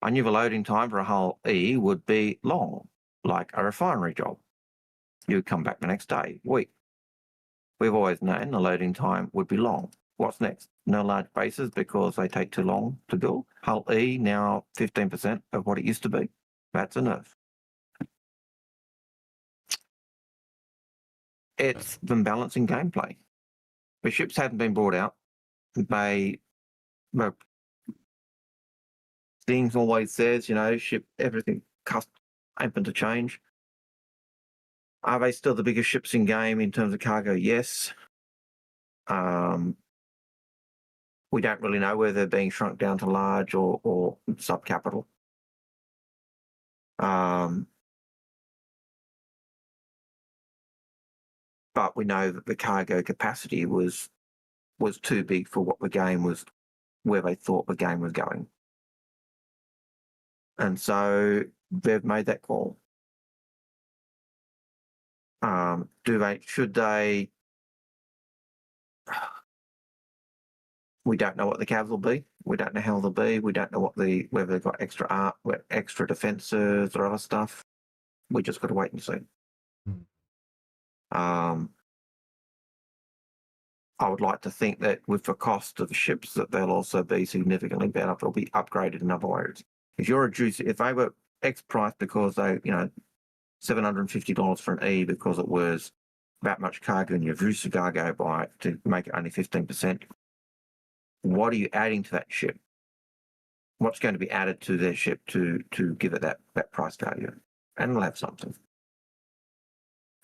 I knew the loading time for a Hull E would be long, like a refinery job. You would come back the next day, week. We've always known the loading time would be long. What's next? No large bases because they take too long to build. Hull E now 15% of what it used to be. That's a nerf. It's been balancing gameplay. The ships hadn't been brought out. Things always says, ship everything open to change. Are they still the biggest ships in game in terms of cargo? Yes. We don't really know whether they're being shrunk down to large or sub-capital. But we know that the cargo capacity was too big for what the game was, where they thought the game was going. And so they've made that call. Should they? We don't know what the cabs will be. We don't know how they'll be. We don't know whether they've got extra defences or other stuff. We just got to wait and see. I would like to think that with the cost of the ships, that they'll also be significantly better. They'll be upgraded in other ways. If they were X price because they, $750 for an E because it was that much cargo and you reduce the cargo to make it only 15%. What are you adding to that ship? What's going to be added to their ship to give it that price value? And it'll have something.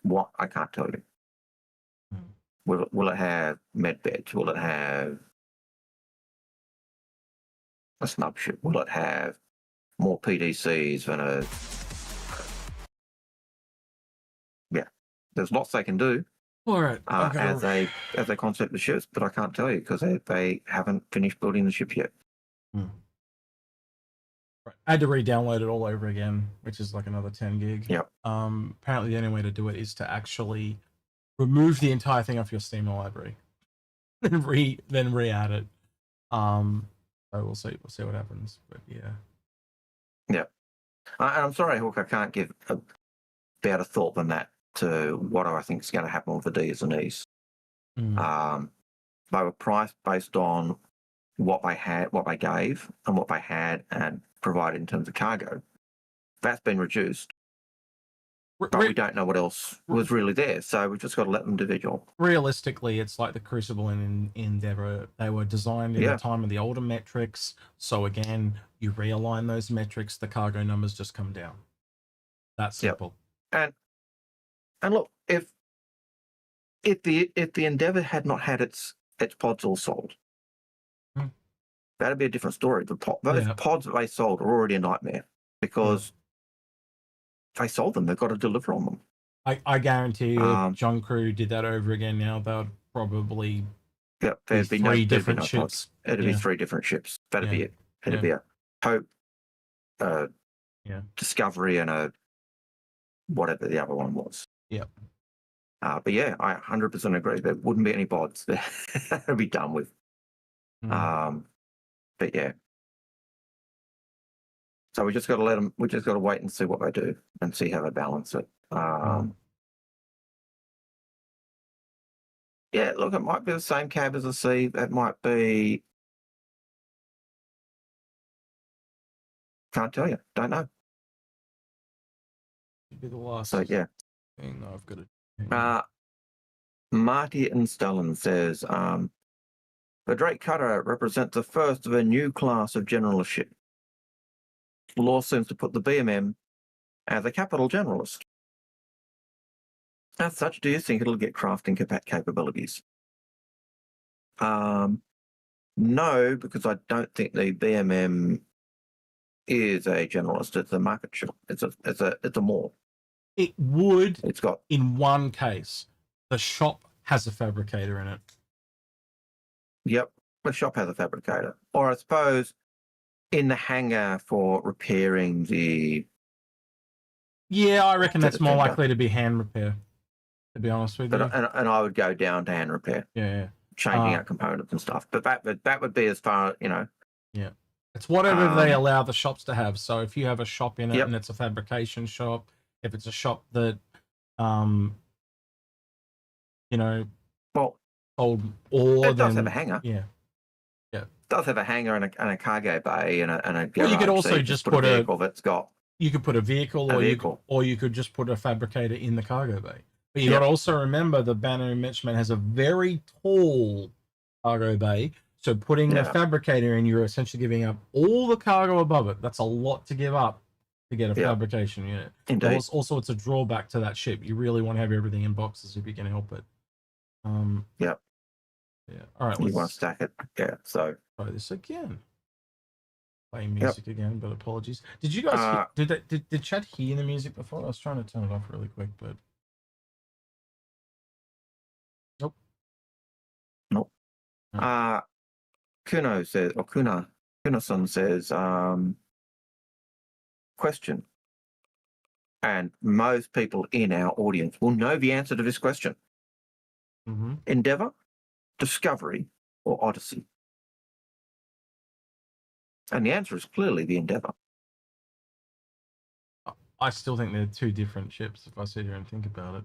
What? I can't tell you. Will it have med beds? Will it have a snub ship? Will it have more PDCs than a... Yeah, there's lots they can do. All right. As they concept the ships, but I can't tell you because they haven't finished building the ship yet. Right. I had to re-download it all over again, which is like another 10 gig. Yep. Apparently the only way to do it is to actually remove the entire thing off your Steam library, then re-add it. So we'll see what happens. But yeah. Yeah. I'm sorry, Hook, I can't give a better thought than that to what I think is going to happen with the Ds and Es. They were priced based on what they gave and what they had and provided in terms of cargo. That's been reduced. But we don't know what else was really there, so we've just got to let them individual. Realistically, it's like the Crucible and Endeavor. They were designed in the time of the older metrics. So again, you realign those metrics, the cargo numbers just come down. That simple. And look, if the Endeavour had not had its pods all sold, that'd be a different story. Those pods that they sold are already a nightmare because they sold them. They've got to deliver on them. I guarantee you, if John Crew did that over again now, they'd probably there'd be three different ships. It'd be 3 different ships. That'd be it. It'd be a Hope, Discovery, and a whatever the other one was. Yep. But yeah, I 100% agree. There wouldn't be any bods. That'd be done with. But yeah. So we just got to let them. We just got to wait and see what they do and see how they balance it. Yeah, look, it might be the same cab as the C. It might be. Can't tell you. Don't know. It'd be the last. So yeah. Thing that I've got to. Marty and Stalin says, the Drake Cutter represents the first of a new class of generalist ship. The law seems to put the BMM as a capital generalist. As such, do you think it'll get crafting capabilities? No, because I don't think the BMM is a generalist. It's a market ship. It's a more. It would. It's got in one case. The shop has a fabricator in it. Yep, the shop has a fabricator. Or I suppose in the hangar for repairing the... Yeah, I reckon that's more likely to be hand repair, to be honest with you. And I would go down to hand repair. Yeah. Changing out components and stuff. But that would be as far, Yeah. It's whatever they allow the shops to have. So if you have a shop in it and it's a fabrication shop, if it's a shop that... old ore. It does have a hangar. Yeah. It does have a hangar and a cargo bay and a garage. Well, you could also just put a vehicle that's got. You could put a vehicle, or you could just put a fabricator in the cargo bay. But you got to also remember the Banner Enmeshment has a very tall cargo bay. So putting a fabricator in, you're essentially giving up all the cargo above it. That's a lot to give up to get a fabrication unit. Indeed. Also, it's a drawback to that ship. You really want to have everything in boxes if you can help it. Yeah. All right. You want to stack it. Yeah. So try this again. Playing music again, but apologies. Did you guys did chat hear the music before? I was trying to turn it off really quick, but nope. Kuno says, or Kuno-san says, question. And most people in our audience will know the answer to this question. Endeavour, Discovery, or Odyssey? And the answer is clearly the Endeavour. I still think they're 2 different ships if I sit here and think about it.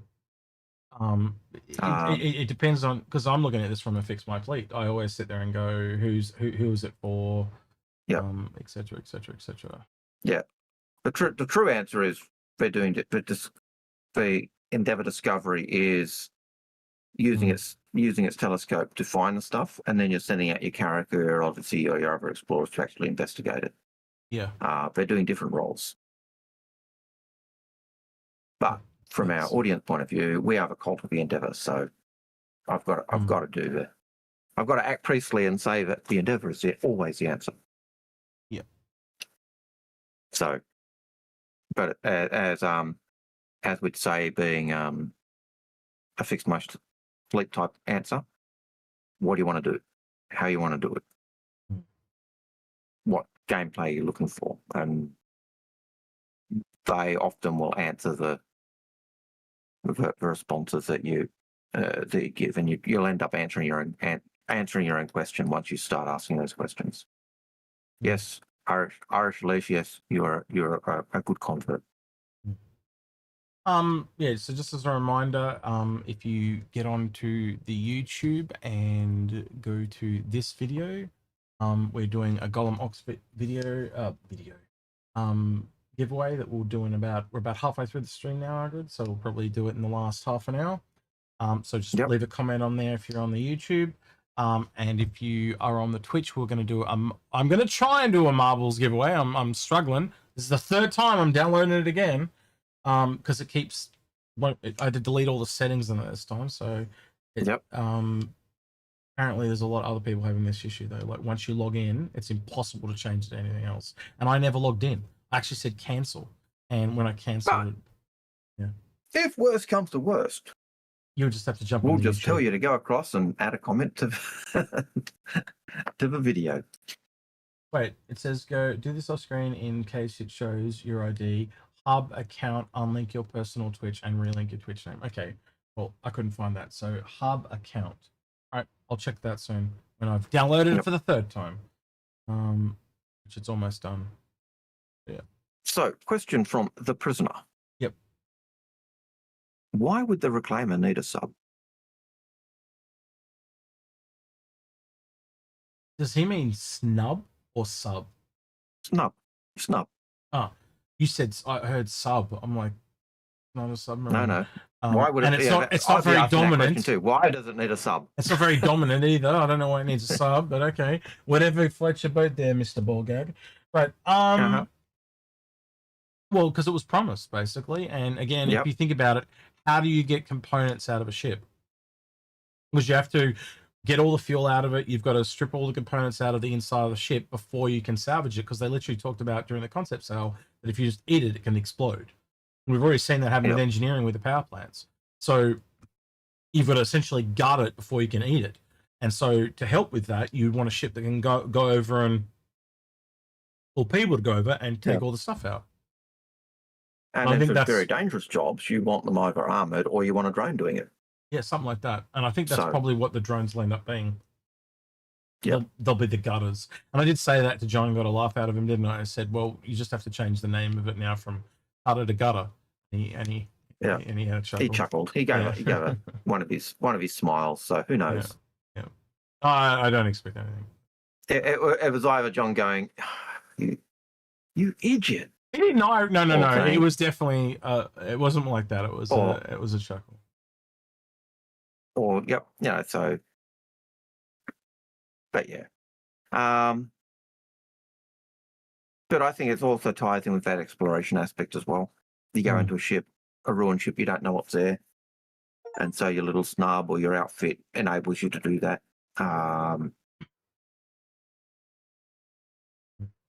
It depends on, because I'm looking at this from a fix my fleet. I always sit there and go, who is it for? Yeah. Et cetera, et cetera, et cetera. Yeah. The true answer is they're doing it. The Endeavour Discovery is using its telescope to find the stuff, and then you're sending out your Carracker, Odyssey, or your other explorers to actually investigate it. Yeah. They're doing different roles. But from our audience point of view, we are the cult of the Endeavour, so I've got to act priestly and say that the Endeavour is always the answer. Yeah. So, but as we'd say, being a fixed most fleet type answer, what do you want to do? How you want to do it? What gameplay you're looking for? And they often will answer the responses that you give, and you'll end up answering your own question once you start asking those questions. Yes, Irish Leash, yes, you're a good convert. Yeah, so just as a reminder, if you get onto the YouTube and go to this video, we're doing a Golem Ox video giveaway that we'll do we're about halfway through the stream now, Algared, so we'll probably do it in the last half an hour. So just leave a comment on there if you're on the YouTube. And if you are on the Twitch, we're going to do I'm going to try and do a marbles giveaway. I'm struggling. This is the 3rd time I'm downloading it again. because it keeps. I had to delete all the settings in it this time, so. Apparently, there's a lot of other people having this issue though. Like once you log in, it's impossible to change to anything else. And I never logged in. I actually said cancel, and when I canceled, if worst comes to worst, you'll just have to jump. We'll just tell you to go across and add a comment to the video. Wait, it says go do this off screen in case it shows your ID, hub account, unlink your personal Twitch, and relink your Twitch name. Okay, well I couldn't find that, so hub account. All right, I'll check that soon when I've downloaded it for the third time, which it's almost done. Yeah. So, question from the prisoner. Yep. Why would the reclaimer need a sub? Does he mean snub or sub? Snub. Snub. Oh, you said, I heard sub. I'm like, not a submarine. No. Why would it? And it's not very dominant. Too. Why does it need a sub? It's not very dominant either. I don't know why it needs a sub, but okay. Whatever floats your boat there, Mr. Ballgag. But well, because it was promised basically, and again, if you think about it, how do you get components out of a ship? Because you have to get all the fuel out of it. You've got to strip all the components out of the inside of the ship before you can salvage it. Because they literally talked about during the concept sale that if you just eat it, it can explode. We've already seen that happen with engineering with the power plants. So you've got to essentially gut it before you can eat it. And so to help with that, you'd want a ship that can go over and, or people to go over and take all the stuff out. And I think that's very dangerous jobs. You want them either armored or you want a drone doing it. Yeah, something like that. And I think that's probably what the drones will end up being. Yeah, they'll be the gutters. And I did say that to John, got a laugh out of him, didn't I? I said, well, you just have to change the name of it now from gutter to gutter. And he had a chuckle. He chuckled. He gave one of his smiles. So who knows? Yeah. I don't expect anything. It was either John going, you idiot. He didn't know. No. It was definitely. It wasn't like that. It was a chuckle. Or So, but yeah. But I think it's also ties in with that exploration aspect as well. You go into a ship, a ruined ship, you don't know what's there. And so your little snub or your outfit enables you to do that.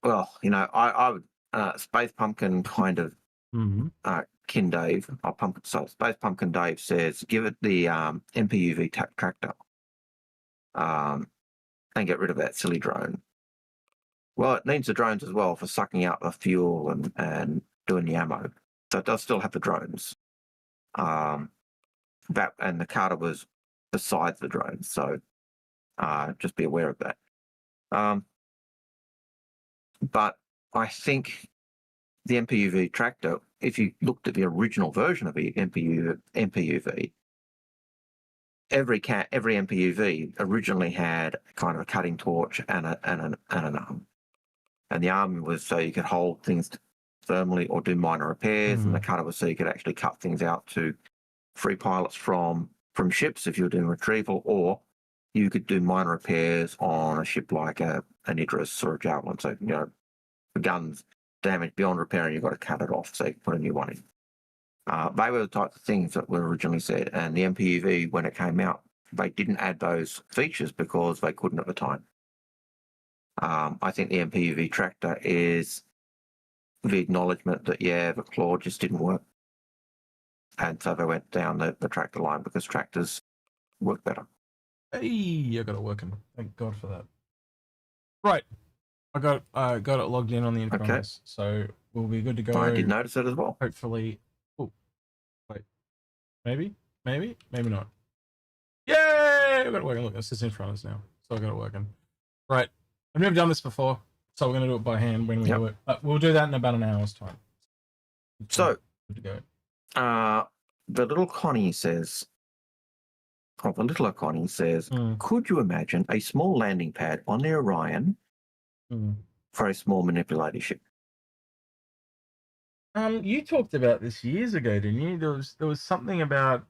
Well, I would Space Pumpkin kind of Kin Dave, Space Pumpkin Dave says, give it the MPUV tractor and get rid of that silly drone. Well, it needs the drones as well for sucking out the fuel and doing the ammo. So it does still have the drones. And the Carter was besides the drones. So just be aware of that. But I think the MPUV tractor, if you looked at the original version of the MPUV, every MPUV originally had kind of a cutting torch and an arm. And the arm was so you could hold things thermally or do minor repairs, and the cutter was so you could actually cut things out to free pilots from ships if you were doing retrieval, or you could do minor repairs on a ship like an Idris or a Javelin. So, the guns damaged beyond repair and you've got to cut it off so you can put a new one in. They were the types of things that were originally said, and the MPUV, when it came out, they didn't add those features because they couldn't at the time. I think the MPUV tractor is the acknowledgement that, the claw just didn't work. And so they went down the tractor line because tractors work better. Hey, I got it working. Thank God for that. Right. I got it logged in on the Inforunners, so we'll be good to go. I did notice it as well. Hopefully. Oh, wait. Maybe not. Yay! I got it working. Look, it's just Inforunners now, so I got it working. Right. I've never done this before, so we're going to do it by hand when we do it. But we'll do that in about an hour's time. So, good to go. the little Connie says, could you imagine a small landing pad on the Orion for a small manipulator ship? You talked about this years ago, didn't you? There was something about.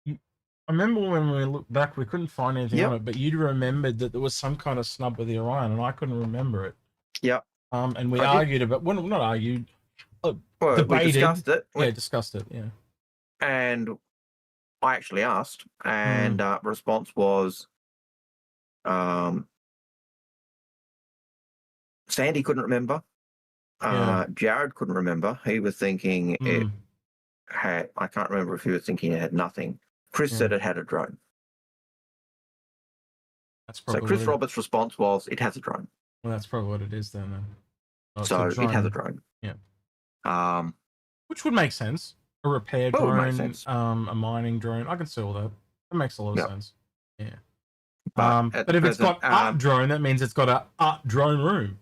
I remember when we looked back, we couldn't find anything on it, but you'd remembered that there was some kind of snub with the Orion, and I couldn't remember it. Yeah. And we argued about, well, not argued, we debated. discussed it. Yeah, discussed it. Yeah. And I actually asked, and response was, Sandy couldn't remember. Jared couldn't remember. He was thinking it had, I can't remember if he was thinking it had nothing. Chris said it had a drone. That's so Chris Roberts' response was, it has a drone. Well, that's probably what it is then. Oh, so it has a drone. Yeah. Which would make sense. A repair drone, a mining drone. I can see all that. That makes a lot of sense. Yeah. But if it's got art drone, that means it's got a art drone room.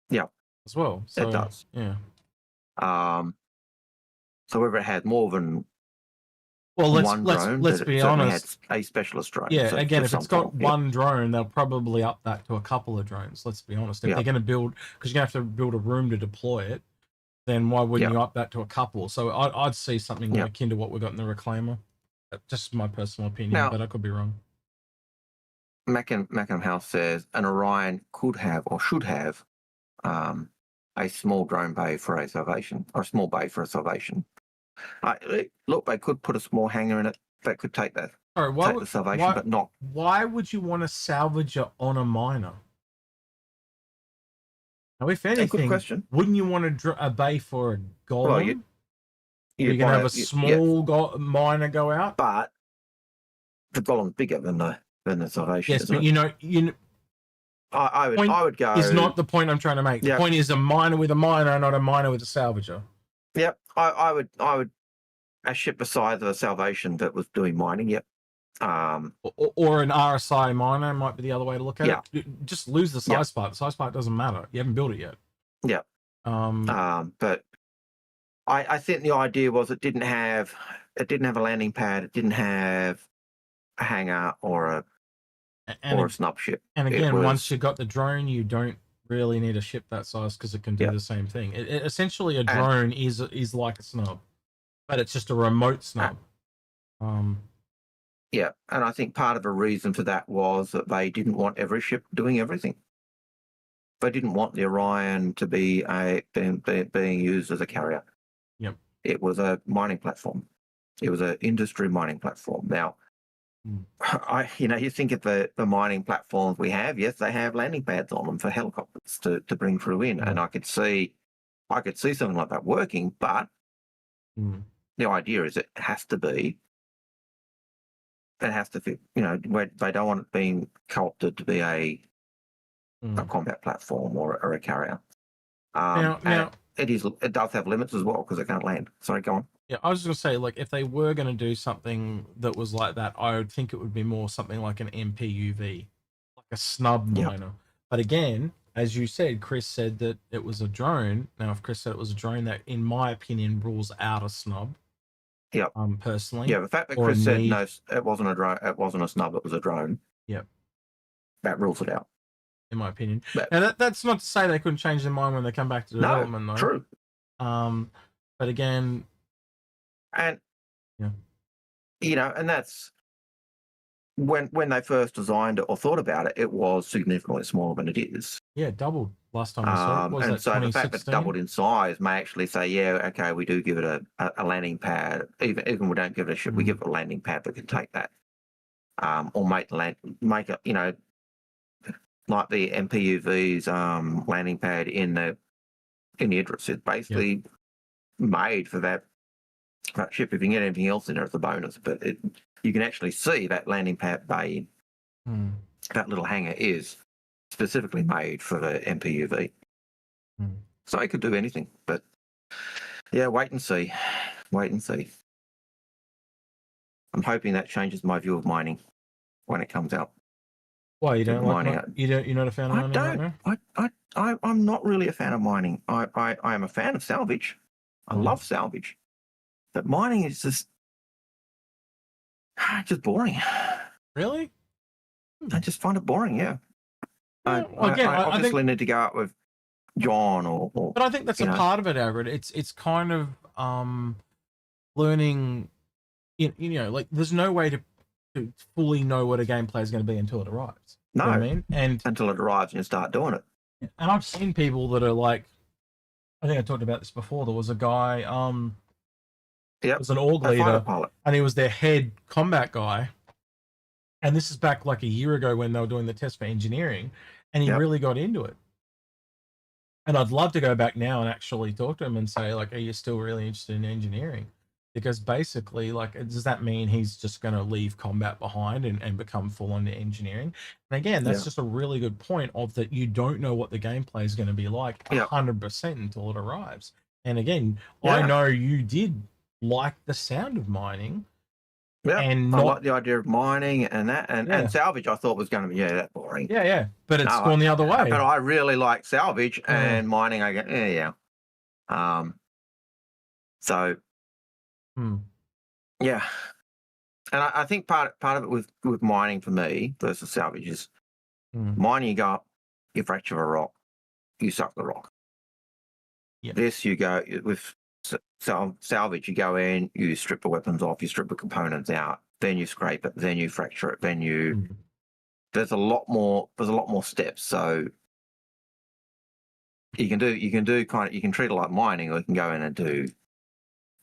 Yeah. As well. So, it does. Yeah. So whether it had more than let's be honest. Had a specialist drone. Yeah, so again, if it's got one drone, they'll probably up that to a couple of drones. Let's be honest. If they're going to build, because you're going to have to build a room to deploy it, then why wouldn't you up that to a couple? So I'd see something akin to what we got in the Reclaimer. Just my personal opinion, now, but I could be wrong. Macam House says an Orion could have or should have a small drone bay for a salvation, or a small bay for a salvation. Look, they could put a small hangar in it that could take that. Take the salvation, but not. Why would you want to salvage it on a miner? Now, if anything, wouldn't you want a bay for a golem? Well, you're going to have a small miner go out, but the golem's bigger than the salvation. Yes, but you know, I would go. Is not the point I'm trying to make. The point is a miner with a miner, not a miner with a salvager. Yep, I would a ship beside the salvation that was doing mining. Yep. Or an RSI miner might be the other way to look at it. Just lose the size part. The size part doesn't matter. You haven't built it yet. Yeah. But I think the idea was it didn't have a landing pad. It didn't have a hangar or a snub ship. And again, once you got the drone, you don't really need a ship that size because it can do the same thing. Essentially, a drone is like a snub, but it's just a remote snub. Yeah, and I think part of the reason for that was that they didn't want every ship doing everything. They didn't want the Orion to be being used as a carrier. Yep. It was a mining platform. It was an industry mining platform. Now, you think of the mining platforms we have. Yes, they have landing pads on them for helicopters to bring through in, and I could see something like that working. But the idea is it has to fit. Where they don't want it being co-opted to be a combat platform or a carrier. Now, it does have limits as well because it can't land. Sorry, go on. Yeah, I was just going to say, like, if they were going to do something that was like that, I would think it would be more something like an MPUV, like a snub miner. But again, as you said, Chris said that it was a drone. Now, if Chris said it was a drone, that, in my opinion, rules out a snub. Yep. Personally. Yeah, the fact that Chris said no, it wasn't a drone, it wasn't a snub, it was a drone. Yep. That rules it out. In my opinion. Now, that's not to say they couldn't change their mind when they come back to development, though. True. But again, and and that's when they first designed it or thought about it, it was significantly smaller than it is. Yeah, doubled last time I saw it. Was and so the fact that it doubled in size may actually say, okay, we do give it a landing pad. Even we don't give it a ship, we give it a landing pad that can take that. Or make it, like the MPUV's landing pad in the Idris. It's basically made for that ship. If you can get anything else in there, it's a bonus. But you can actually see that landing pad bay, that little hangar is specifically made for the MPUV. So it could do anything. But yeah, wait and see. Wait and see. I'm hoping that changes my view of mining when it comes out. Why, you don't like mining? You're not a fan of mining? I don't. I'm not really a fan of mining. I am a fan of salvage. I love salvage. But mining is just boring. Really? I just find it boring, yeah. I obviously need to go out with John or but I think that's a part of it, Algared. It's kind of learning, like there's no way to fully know what a gameplay is going to be until it arrives. No, you know what I mean? And until it arrives and you start doing it. And I've seen people that are like, I think I talked about this before. There was a guy, Yep. it was an org A fighter leader, pilot. and he was their head combat guy. And this is back like a year ago when they were doing the test for engineering, and he really got into it. And I'd love to go back now and actually talk to him and say, like, are you still really interested in engineering? Because basically, like, does that mean he's just going to leave combat behind and become full on engineering? And again, that's just a really good point of that you don't know what the gameplay is going to be like 100% until it arrives. And again, I know you did like the sound of mining. Yeah, and I like the idea of mining and that, and salvage. I thought was going to be that boring. Yeah, but it's gone the other way. But I really like salvage and mining. I go, So, yeah, and I think part of it with mining for me versus salvage is mining. You go up, you fracture a rock, you suck the rock. This you go with. Salvage, you go in, you strip the weapons off, you strip the components out, then you scrape it, then you fracture it, then you. There's a lot more steps. So you can do you can treat it like mining, or you can go in and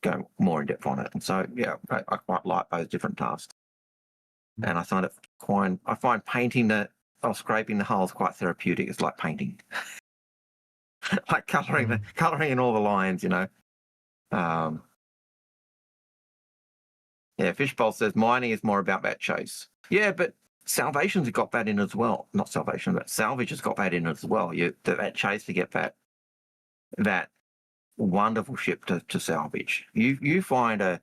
go more in depth on it. And so I quite like those different tasks. And I find painting or scraping the holes quite therapeutic. It's like painting, like coloring in all the lines, Fishbowl says mining is more about that chase. Yeah, but Salvation's got that in as well. Not Salvation, but Salvage has got that in as well. That chase to get that wonderful ship to salvage. You find a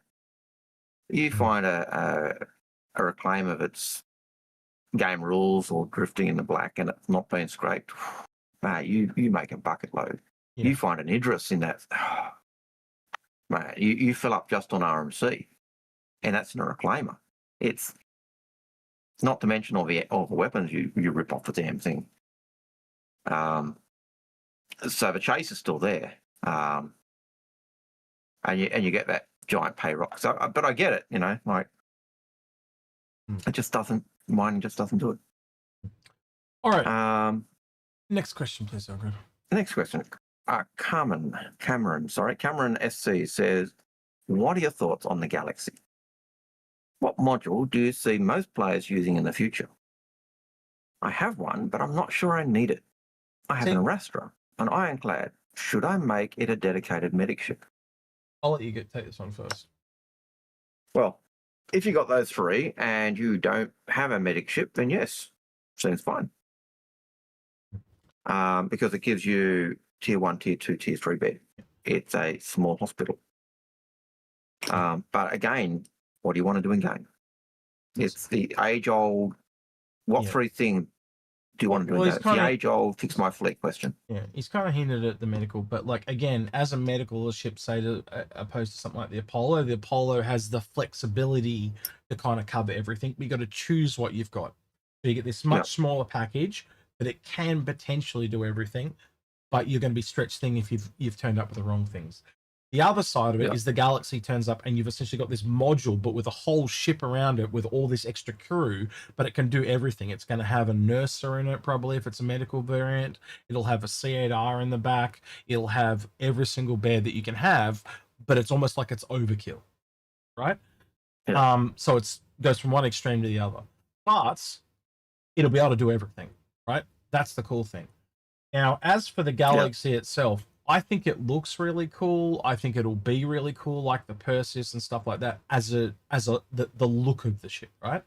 reclaim of its game rules or drifting in the black and it's not being scraped. Mate, you make a bucket load. You find an Idris in that. Mate, you fill up just on RMC, and that's in a reclaimer. It's not to mention all the weapons you rip off the damn thing. So the chase is still there, and you get that giant pay rock. So, but I get it, like it just doesn't. Mining just doesn't do it. All right. Next question, please, Algared. Next question. Cameron SC says, what are your thoughts on the Galaxy? What module do you see most players using in the future? I have one, but I'm not sure I need it. I have an Arastra, an Ironclad. Should I make it a dedicated medic ship? I'll let you take this one first. Well, if you got those three and you don't have a medic ship, then yes, seems fine. Because it gives you tier 1, tier 2, tier 3 bed. It's a small hospital. But again, what do you want to do in game? It's the age-old, what three thing do you want to do in game? It's the age-old fix my fleet question. Yeah, he's kind of hinted at the medical, but like, again, as a medical ship, say, opposed to something like the Apollo has the flexibility to kind of cover everything. But you got to choose what you've got. So you get this much smaller package, but it can potentially do everything. But you're going to be stretched thin if you've turned up with the wrong things. The other side of it is the Galaxy turns up and you've essentially got this module, but with a whole ship around it with all this extra crew, but it can do everything. It's going to have a nurser in it, probably, if it's a medical variant. It'll have a C8R in the back. It'll have every single bed that you can have, but it's almost like it's overkill, right? Yeah. So it goes from one extreme to the other. But it'll be able to do everything, right? That's the cool thing. Now, as for the Galaxy itself, I think it looks really cool. I think it'll be really cool, like the Perseus and stuff like that, as the look of the ship, right?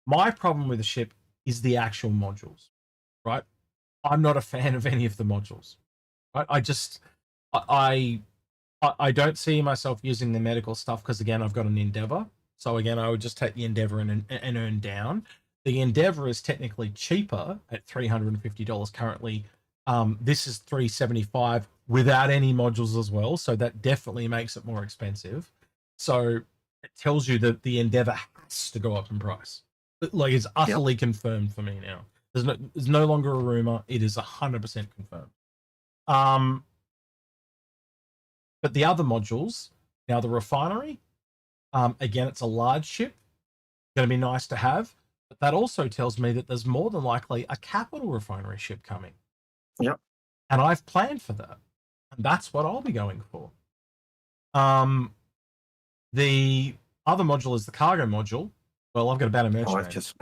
My problem with the ship is the actual modules, right? I'm not a fan of any of the modules, right? I don't see myself using the medical stuff because, again, I've got an Endeavor. So, again, I would just take the Endeavor and earn down. The Endeavor is technically cheaper at $350 currently. This is $375 without any modules as well, so that definitely makes it more expensive. So it tells you that the Endeavor has to go up in price. Like, it's utterly confirmed for me now. There's no longer a rumor. It is 100% confirmed. But the other modules, now the refinery, again, it's a large ship. Going to be nice to have. But that also tells me that there's more than likely a capital refinery ship coming. Yep. And I've planned for that. And that's what I'll be going for. The other module is the cargo module. Well, I've got a better merchant.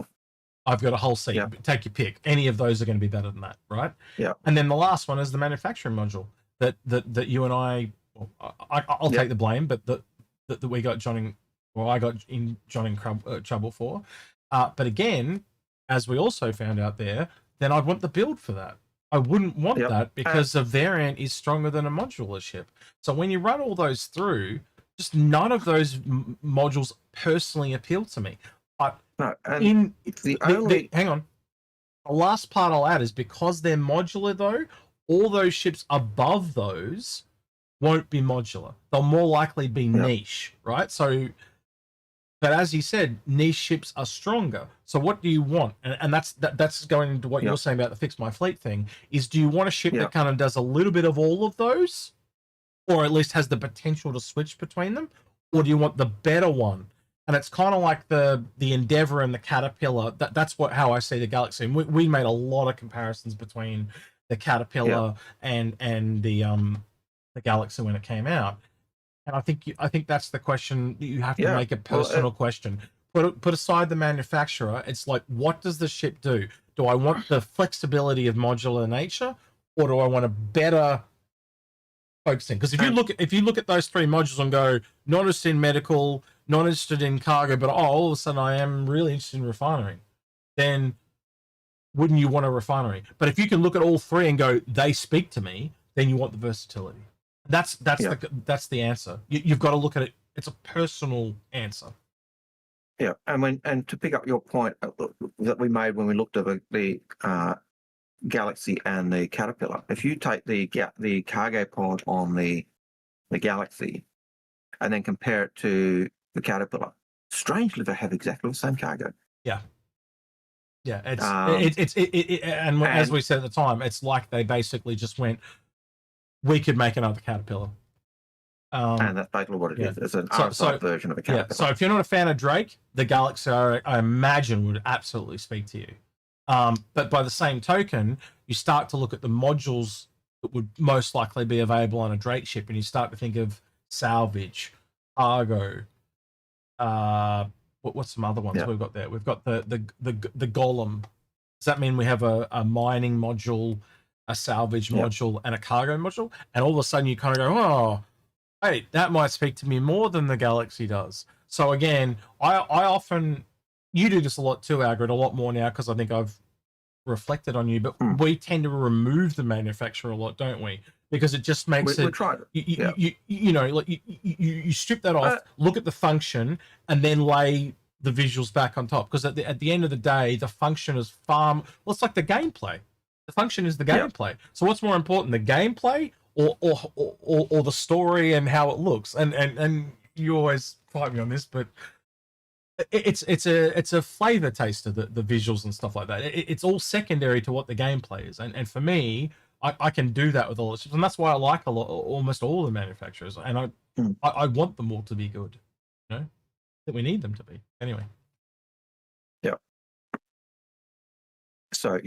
I've got a whole seat. Yeah. Take your pick. Any of those are going to be better than that, right? Yeah. And then the last one is the manufacturing module that you and I'll take the blame, but that we got I got in John in trouble for. But again, as we also found out there, then I'd want the build for that. I wouldn't want that because a variant is stronger than a modular ship. So when you run all those through, just none of those modules personally appeal to me. But hang on. The last part I'll add is because they're modular, though, all those ships above those won't be modular. They'll more likely be niche, right? So, but as you said, niche ships are stronger. So what do you want? And that's going into what you're saying about the Fix My Fleet thing, is do you want a ship that kind of does a little bit of all of those, or at least has the potential to switch between them, or do you want the better one? And it's kind of like the Endeavour and the Caterpillar. That's how I see the Galaxy. And we made a lot of comparisons between the Caterpillar and the Galaxy when it came out. And I think that's the question you have to make a personal question. Put aside the manufacturer. It's like, what does the ship do? Do I want the flexibility of modular nature, or do I want a better focusing? Because if you look at those three modules and go, not interested in medical, not interested in cargo, but all of a sudden I am really interested in refinery, then wouldn't you want a refinery? But if you can look at all three and go, they speak to me, then you want the versatility. That's the answer. You've got to look at it. It's a personal answer. Yeah, and to pick up your point that we made when we looked at the Galaxy and the Caterpillar, if you take the cargo pod on the Galaxy and then compare it to the Caterpillar, strangely they have exactly the same cargo. Yeah. Yeah, and as we said at the time, it's like they basically just went, we could make another Caterpillar. And that's basically what it is. It's an R-side version of a Caterpillar. Yeah, so if you're not a fan of Drake, the Galaxy, I imagine, would absolutely speak to you. But by the same token, you start to look at the modules that would most likely be available on a Drake ship, and you start to think of salvage, cargo. What's some other ones we've got there? We've got the Golem. Does that mean we have a mining module, a salvage module, and a cargo module? And all of a sudden you kind of go, oh, hey, that might speak to me more than the Galaxy does. So again, I often, you do this a lot too, Algared, a lot more now because I think I've reflected on you, but we tend to remove the manufacturer a lot, don't we? Because it just makes we try to. You know, like you strip that off, look at the function, and then lay the visuals back on top. Because at the end of the day, the function is well, it's like the gameplay. The function is the gameplay. So what's more important, the gameplay or the story and how it looks? And you always fight me on this, but it's a flavor taster, the visuals and stuff like that. It's all secondary to what the gameplay is. And for me, I can do that with all the ships, and that's why I like almost all the manufacturers, and I want them all to be good. You know, that we need them to be anyway. Yeah. So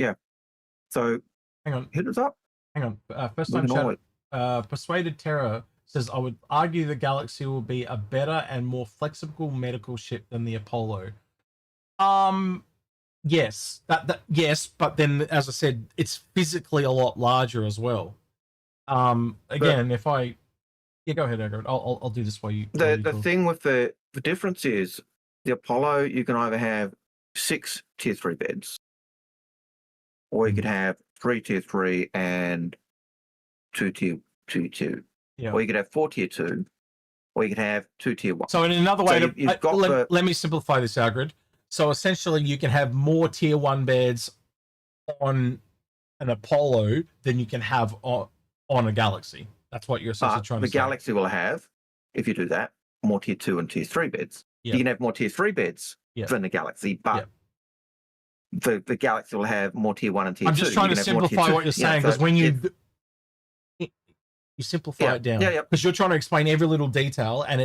So hang on, hit us up. Hang on. First time chat. Persuaded Terror says, I would argue the Galaxy will be a better and more flexible medical ship than the Apollo. Yes, yes, but then as I said, it's physically a lot larger as well. Again, if I go ahead, Algared. I'll do this while you. The thing with the difference is the Apollo, you can either have 6 tier 3 beds, or you could have 3 tier 3 and 2 tier 2. Yeah. Or you could have 4 tier 2, or you could have 2 tier 1. So in another way, let me simplify this, Algared. So essentially, you can have more tier 1 beds on an Apollo than you can have on a Galaxy. That's what you're essentially trying to say. The Galaxy will have, if you do that, more tier 2 and tier 3 beds. Yep. You can have more tier 3 beds than the Galaxy, but the Galaxy will have more tier 1 and tier 2. I'm just trying to simplify what you're saying, because when you simplify it down, because you're trying to explain every little detail, and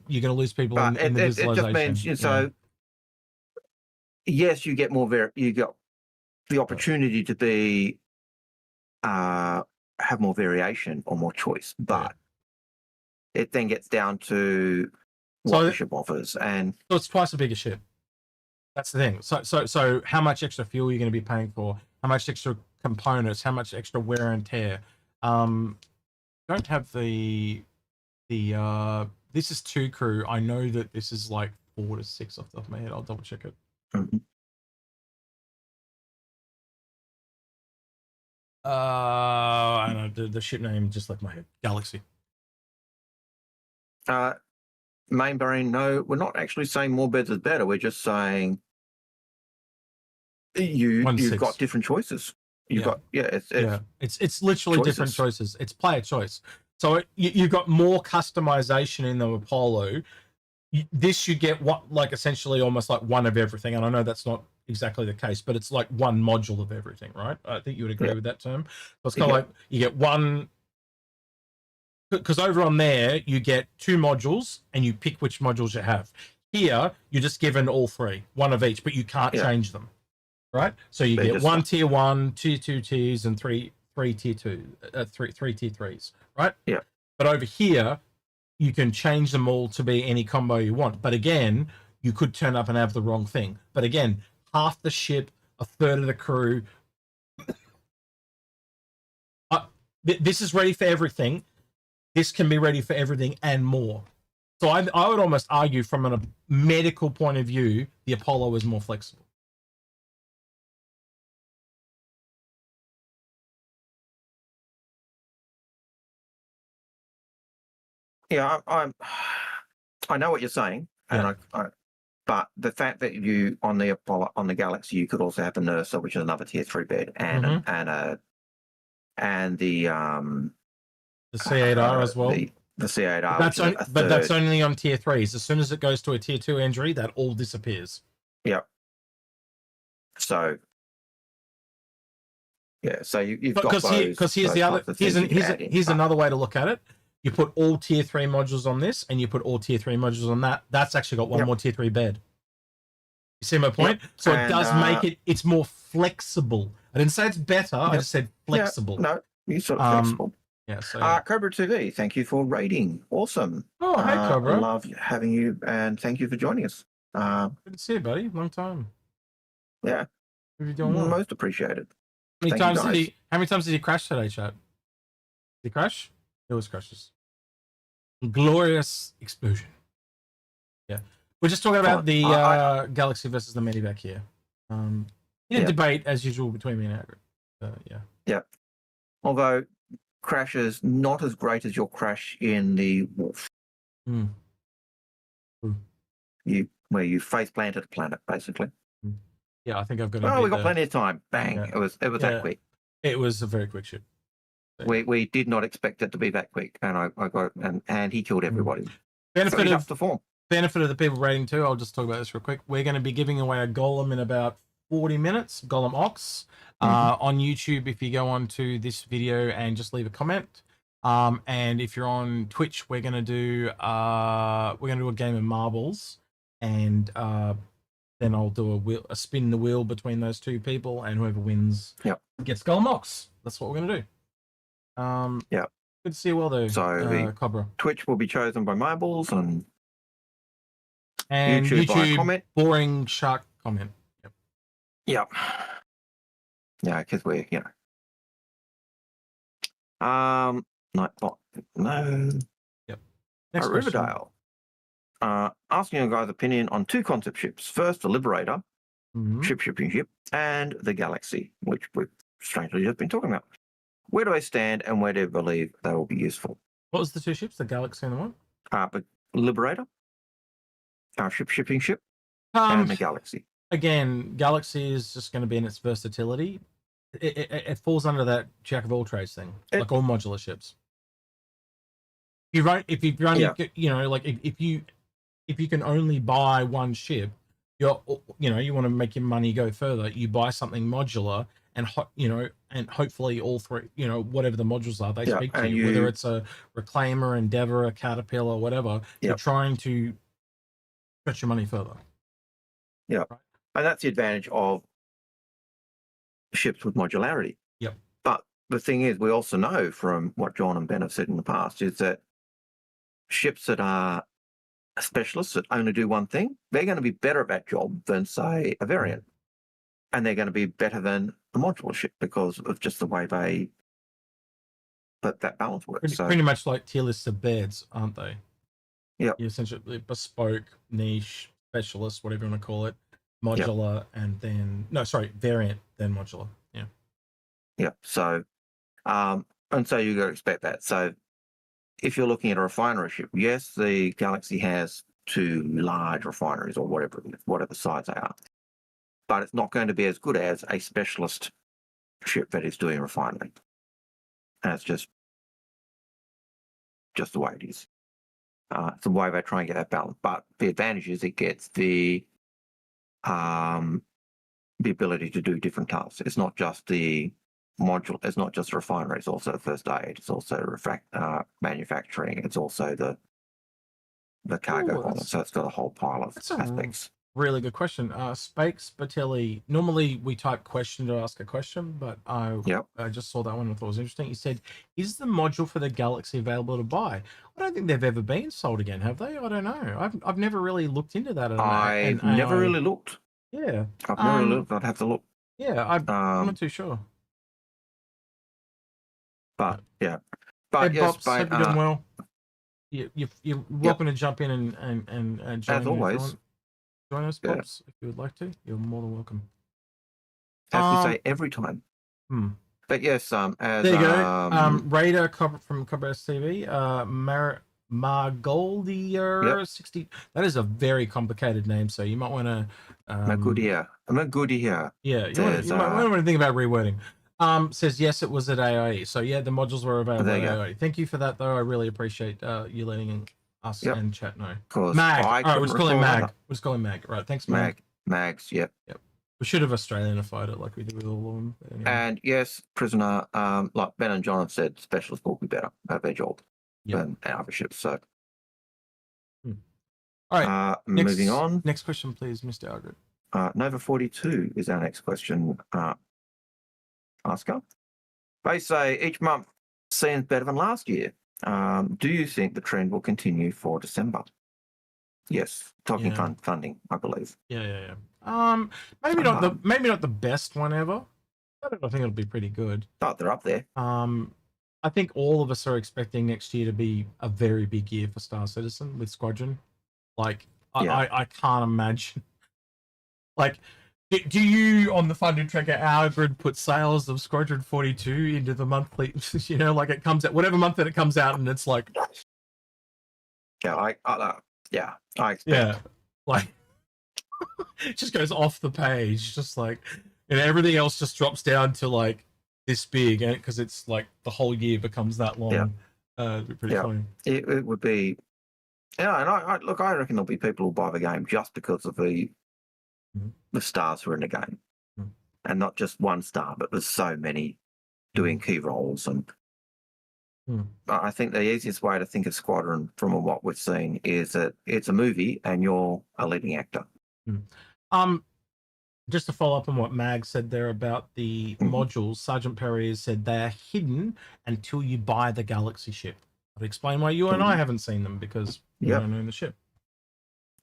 you're going to lose people in the visualization. It just means yes, you get more. You got the opportunity to be have more variation or more choice, but it then gets down to what the ship offers, and so it's twice a bigger ship. That's the thing. So how much extra fuel are you going to be paying for? How much extra components? How much extra wear and tear? Don't have the this is 2 crew. I know that this is like 4 to 6 off the top of my head. I'll double check it. Mm-hmm. I don't know the ship name just left my head. Galaxy. Main brain, no, we're not actually saying more beds is better. We're just saying you've got different choices. You've got it's literally different choices. It's player choice. So you've got more customization in the Apollo. This you get essentially almost like one of everything, and I know that's not exactly the case, but it's like one module of everything, right? I think you would agree with that term. So it's kind of like you get one, because over on there you get 2 modules and you pick which modules you have. Here you're just given all 3, one of each, but you can't change them, right? So you get 1 tier 1, 2 tiers, and 3 tier 2, 3 tier 3s, right? Yeah. But over here you can change them all to be any combo you want. But again, you could turn up and have the wrong thing. But again, half the ship, a third of the crew. This is ready for everything. This can be ready for everything and more. So I would almost argue from a medical point of view, the Apollo is more flexible. Yeah, I know what you're saying, and but the fact that you on the Apollo, on the Galaxy, you could also have the Nurser, which is another tier 3 bed, and the C8R as well. The C8R. But that's only on tier 3s. As soon as it goes to a tier 2 injury, that all disappears. Yep. So so you've got because here's the other here's another way to look at it. You put all tier 3 modules on this, and you put all tier 3 modules on that. That's actually got one more tier 3 bed. You see my point? So it does make it's more flexible. I didn't say it's better. I just said flexible. No, you sort of flexible. Yeah. So Cobra TV, thank you for rating. Awesome. Oh, hey Cobra. Love having you, and thank you for joining us. Good to see you, buddy. Long time. Yeah. What are you doing? Most appreciated. How many times did he crash today, chat? Did he crash? It was crashes. Glorious explosion. Yeah. We're just talking about the Galaxy versus the Medivac here. In a debate, as usual, between me and Algared. Yeah. Although crashes not as great as your crash in the Wolf. Where you face planted a planet, basically. Yeah, I think I've got. Oh, we got plenty of time. Bang! Yeah. It was that quick. It was a very quick ship. We did not expect it to be that quick, and I got and he killed everybody. Benefit of the form. Benefit of the people rating too. I'll just talk about this real quick. We're going to be giving away a Golem in about 40 minutes. Golem Ox on YouTube. If you go on to this video and just leave a comment. And if you're on Twitch, we're going to do a game of marbles, and then I'll do a spin the wheel between those 2 people, and whoever wins gets Golem Ox. That's what we're going to do. Good to see you well though. So Cobra. Twitch will be chosen by marbles, and YouTube by comment. Boring shark comment. Yep. Yeah, because we're Nightbot. No. Yep. Next Riverdale. Asking your guys' opinion on 2 concept ships. First, the Liberator, shipping ship, and the Galaxy, which we've strangely just been talking about. Where do I stand, and where do I believe they will be useful? What was the 2 ships? The Galaxy and the what? But Liberator, our shipping ship, and the Galaxy. Again, Galaxy is just going to be in its versatility. It falls under that jack of all trades thing, like all modular ships. If you can only buy one ship, you want to make your money go further. You buy something modular, and hopefully all 3, whatever the modules are, they speak to you. Whether it's a Reclaimer, Endeavor, a Caterpillar, whatever, you're trying to stretch your money further. Yeah, right? And that's the advantage of ships with modularity. Yep. But the thing is, we also know from what John and Ben have said in the past is that ships that are specialists that only do one thing, they're going to be better at that job than, say, a variant. And they're going to be better than a modular ship because of just the way that balance works. Pretty much like tier lists of beds, aren't they? Yeah. You're essentially bespoke, niche, specialist, whatever you want to call it, modular, and then variant, then modular. Yeah. Yeah. So, and so you got to expect that. So, if you're looking at a refinery ship, yes, the Galaxy has 2 large refineries or whatever size they are, but it's not going to be as good as a specialist ship that is doing refinery. And it's just the way it is. It's the way they try and get that balance. But the advantage is it gets the ability to do different tasks. It's not just the module. It's not just a refinery. It's also first aid. It's also manufacturing. It's also the cargo hauler. So it's got a whole pile of aspects. Really good question. Spakes Batelli. Normally we type question to ask a question, but I just saw that one and thought it was interesting. He said, "Is the module for the Galaxy available to buy?" I don't think they've ever been sold again, have they? I don't know. I've never really looked into that. I've never really looked. Yeah, I've never really looked. I'd have to look. Yeah, I'm not too sure. But yeah, but hey, yes, Bops, hope you're doing well. You're welcome to jump in and join as always. Join us, Pops, if you would like to. You're more than welcome. As we say every time. But yes, as there you go. Raider from Cobras TV, Margoldier 60. That is a very complicated name, so you might want to. Margoldier. Yeah, you might want to think about rewording. Says yes, it was at AIE. So yeah, the modules were available at AIE. Thank you for that, though. I really appreciate you letting us and chat know. Mag. All right, we'll just call him Mag. We'll just call him Mag. Right, thanks, Mag. Mags, yep. We should have Australianified it like we did with all of them. Anyway. And yes, prisoner, like Ben and John have said, specialists will be better at their job than other ships. So, all right, moving on. Next question, please, Mr. Algared. Nova 42 is our next question. Asker. They say each month seems better than last year. Do you think the trend will continue for December? Yes, talking funding, I believe. Yeah. Maybe not the best one ever. I think it'll be pretty good. But they're up there. I think all of us are expecting next year to be a very big year for Star Citizen with Squadron. Like, I can't imagine. Like, do you on the funding tracker Algared put sales of Squadron 42 into the monthly? You know, like it comes out whatever month that it comes out, and it's like, I expect. Like it just goes off the page, just like, and everything else just drops down to like this big, and because it's like the whole year becomes that long. It'd be pretty funny. It would be. Yeah, and I reckon there'll be people who buy the game just because of the stars who are in the game, and not just one star, but there's so many doing key roles. And I think the easiest way to think of Squadron from what we've seen is that it's a movie and you're a leading actor. Just to follow up on what Mag said there about the modules, Sergeant Perry has said they are hidden until you buy the Galaxy ship. I'd explain why you and I haven't seen them, because we don't own the ship.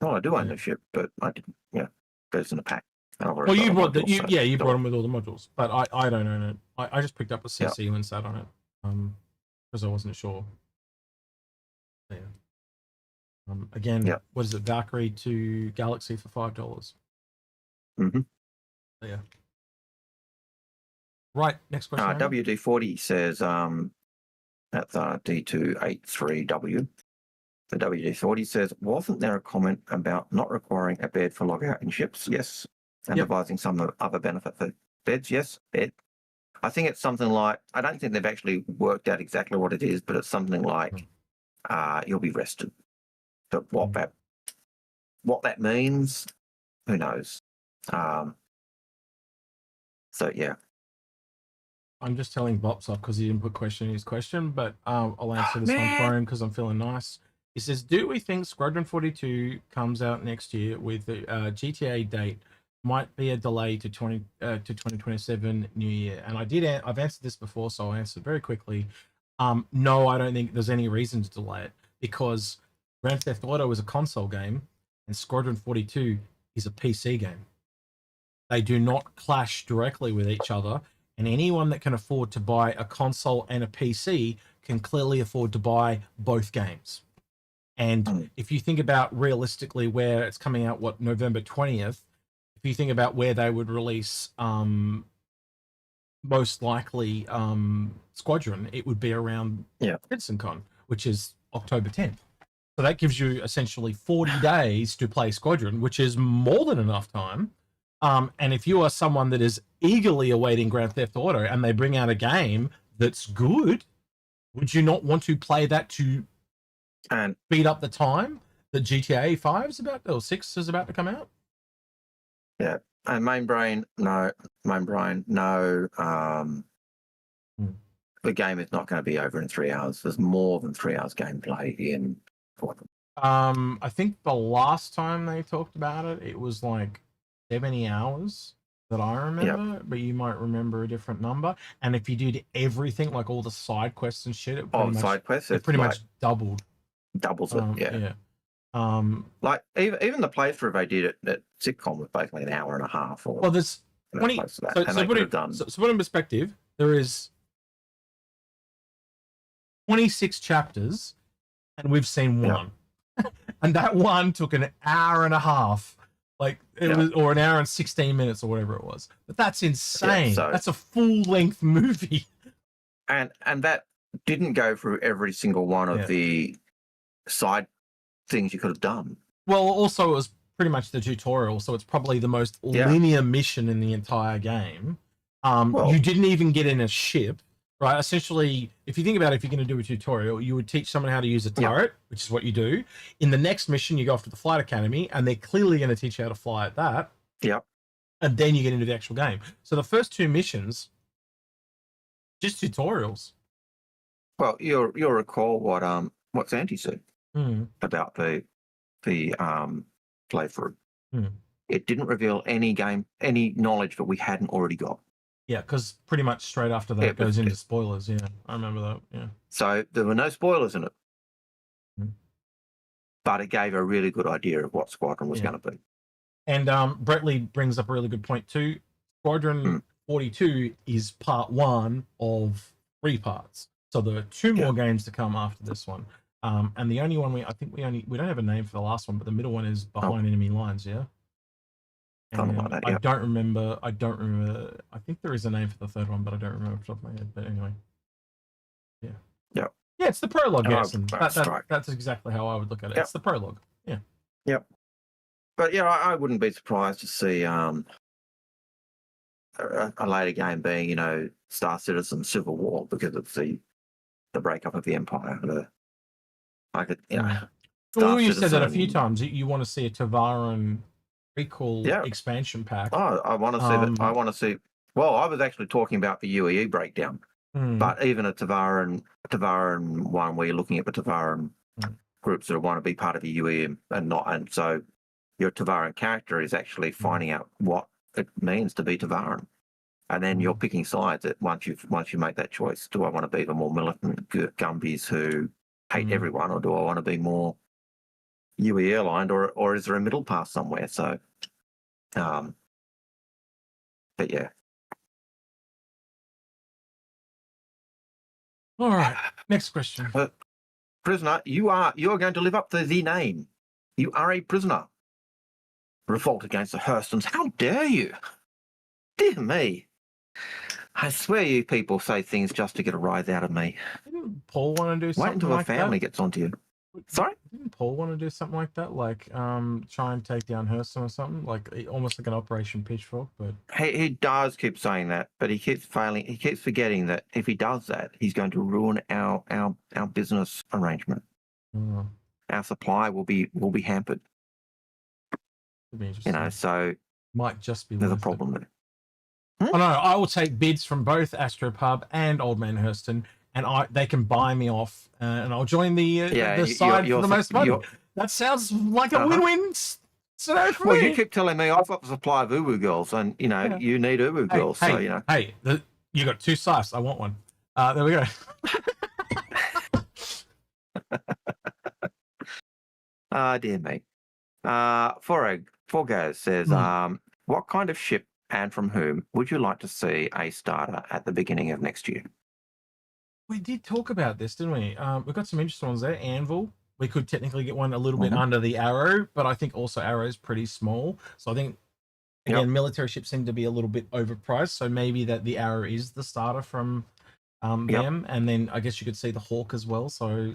Well, I do own the ship, but I didn't. Yeah, goes in a pack. Well, you brought you brought them with all the modules, but I don't own it. I just picked up a CC and sat on it because I wasn't sure. Yeah. Again, what is it? Valkyrie to Galaxy for $5. Yeah. Right. Next question. WD40 says that's D283W. The WD40 says, wasn't there a comment about not requiring a bed for logout in ships? Yes. And devising some other benefit for beds? Yes. Bed. I think it's something like, I don't think they've actually worked out exactly what it is, but it's something like you'll be rested. But what that means, who knows? So yeah. I'm just telling Bops off because he didn't put question in his question, but I'll answer this one for him because I'm feeling nice. He says, do we think Squadron 42 comes out next year with the GTA date might be a delay to 2027 New Year. And I've answered this before, so I'll answer very quickly. No, I don't think there's any reason to delay it, because Grand Theft Auto is a console game and Squadron 42 is a PC game. They do not clash directly with each other, and anyone that can afford to buy a console and a PC can clearly afford to buy both games. And if you think about realistically where it's coming out, November 20th, if you think about where they would release most likely Squadron, it would be around CitizenCon, which is October 10th. So that gives you essentially 40 days to play Squadron, which is more than enough time. And if you are someone that is eagerly awaiting Grand Theft Auto and they bring out a game that's good, would you not want to play that to speed up the time that GTA 5 is about, or 6 is about to come out? Yeah. And main brain, no. The game is not going to be over in 3 hours. There's more than 3 hours gameplay in Fortnite. I think the last time they talked about it, it was like 70 hours that I remember, but you might remember a different number. And if you did everything, like all the side quests and shit, it pretty much doubled. Doubles it, yeah. Like even the playthrough they did at Sitcom was basically an hour and a half. Or there's 20. So put in perspective, there is 26 chapters, and we've seen one, and that one took an hour and a half. Like it was, or an hour and 16 minutes, or whatever it was. But that's insane. That's a full-length movie, and that didn't go through every single one of the side things you could have done. Well, also it was pretty much the tutorial, so it's probably the most linear mission in the entire game. You didn't even get in a ship, right? Essentially, if you think about it, if you're going to do a tutorial, you would teach someone how to use a turret, which is what you do. In the next mission, you go off to the flight academy, and they're clearly going to teach you how to fly at that. Yep. And then you get into the actual game. So the first 2 missions, just tutorials. Well, you'll recall what Santi said about the playthrough. It didn't reveal any knowledge that we hadn't already got. Yeah, because pretty much straight after that it goes into spoilers. Yeah, I remember that. Yeah. So there were no spoilers in it, but it gave a really good idea of what Squadron was going to be. And Bretley brings up a really good point too. Squadron 42 is part 1 of 3 parts. So there are 2 more games to come after this one. And the only one we don't have a name for the last one, but the middle one is Behind Enemy Lines. Yeah. Like that, I don't remember. I think there is a name for the 3rd one, but I don't remember off the top of my head. But anyway, yeah, it's the prologue. That's exactly how I would look at it. It's the prologue. Yeah. But I wouldn't be surprised to see a later game being, Star Citizen Civil War, because it's the breakup of the Empire. Well, you said that a few times. You want to see a Tavaran prequel expansion pack. Oh, I want to see that. I want to see. Well, I was actually talking about the UEE breakdown, but even a Tavaran one where you're looking at the Tavaran groups that want to be part of the UEE and so your Tavaran character is actually finding out what it means to be Tavaran, and then you're picking sides. Once you make that choice, do I want to be the more militant Gumbies who hate everyone, or do I want to be more UE aligned, or is there a middle path somewhere? So, but yeah. All right. Next question. Prisoner, you are going to live up to the name. You are a prisoner. Revolt against the Hurstons. How dare you? Dear me. I swear you people say things just to get a rise out of me. Didn't Paul want to do something like that? Wait until the family gets onto you. Sorry? Didn't Paul want to do something like that? Like try and take down Hurston or something? Like almost like an Operation Pitchfork, but he does keep saying that, but he keeps failing. He keeps forgetting that if he does that, he's going to ruin our business arrangement. Our supply will be hampered. Be interesting. So might just be there's a problem there. Oh no, I will take bids from both Astropub and Old Man Hurston, and they can buy me off, and I'll join the side for the most money. That sounds like a win-win So well, you keep telling me I've got the supply of Uwu girls, and you know you need Uwu girls. Hey, so you know. Hey, you got 2 slices. I want one. There we go. Dear me. Forgo says, what kind of ship and from whom would you like to see a starter at the beginning of next year? We did talk about this, didn't we? We've got some interesting ones there. Anvil. We could technically get one a little bit under the Arrow, but I think also Arrow is pretty small. So I think, again, military ships seem to be a little bit overpriced. So maybe that the Arrow is the starter from them. And then I guess you could see the Hawk as well. So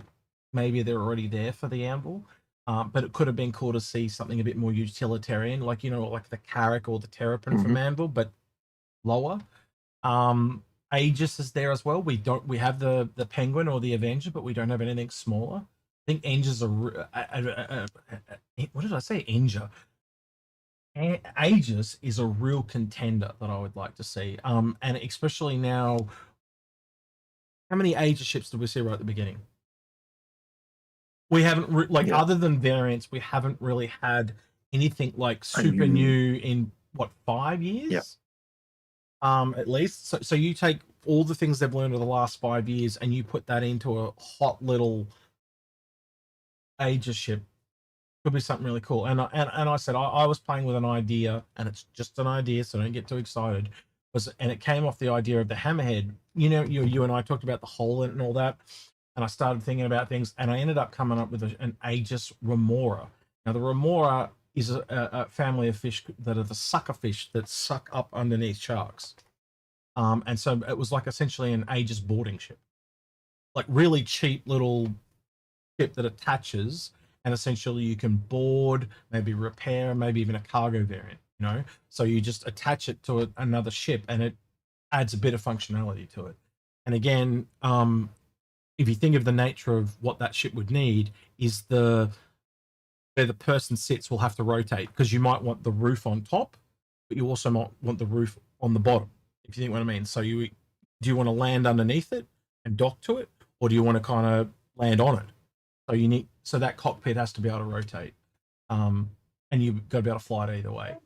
maybe they're already there for the Anvil. But it could have been cool to see something a bit more utilitarian, like, you know, like the Carrack or the Terrapin from Anvil, but lower. Aegis is there as well. We have the Penguin or the Avenger, but we don't have anything smaller. I think Aegis what did I say? Aegis is a real contender that I would like to see. And especially now, how many Aegis ships did we see right at the beginning? We haven't other than variants, we haven't really had anything like super new in what, 5 years? At least. So you take all the things they've learned over the last 5 years and you put that into a hot little Aegis ship. Could be something really cool. And I said I was playing with an idea, and it's just an idea, so don't get too excited. And it came off the idea of the Hammerhead. You know, you and I talked about the hole in it and all that. And I started thinking about things, and I ended up coming up with an Aegis Remora. Now, the Remora is a family of fish that are the sucker fish that suck up underneath sharks. And so it was like essentially an Aegis boarding ship. Like really cheap little ship that attaches, and essentially you can board, maybe repair, maybe even a cargo variant, you know? So you just attach it to another ship, and it adds a bit of functionality to it. And again, if you think of the nature of what that ship would need, is where the person sits will have to rotate, because you might want the roof on top, but you also might want the roof on the bottom, if you think what I mean. So do you want to land underneath it and dock to it, or do you want to kind of land on it? So that cockpit has to be able to rotate, and you've got to be able to fly it either way.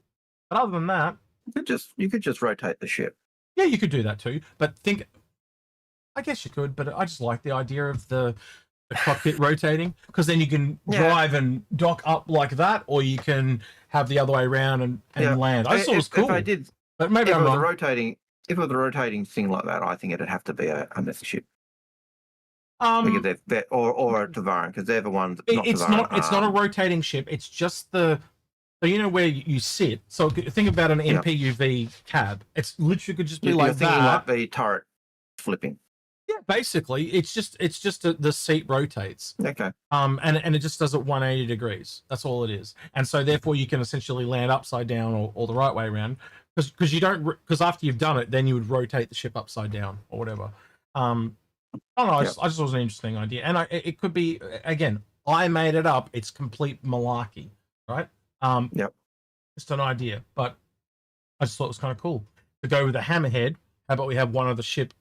But other than that, you could just rotate the ship. Yeah, you could do that too. But I guess you could, but I just like the idea of the cockpit rotating, because then you can drive and dock up like that, or you can have the other way around and land. I just thought it was cool. But maybe I'm not. If it was a rotating thing like that, I think it'd have to be a mythic ship. Because or a Tavaran, because they're the ones. It's not a rotating ship. It's just so you know where you sit. So think about an MPUV cab. It's literally could just be like that. Like the turret flipping. Yeah, basically, it's just the seat rotates. Okay. And it just does it 180 degrees. That's all it is. And so therefore you can essentially land upside down or the right way around, because after you've done it, then you would rotate the ship upside down or whatever. I don't know. I just was an interesting idea, and it could be, again, I made it up. It's complete malarkey, right? Just an idea, but I just thought it was kind of cool to go with a Hammerhead. How about we have one other ship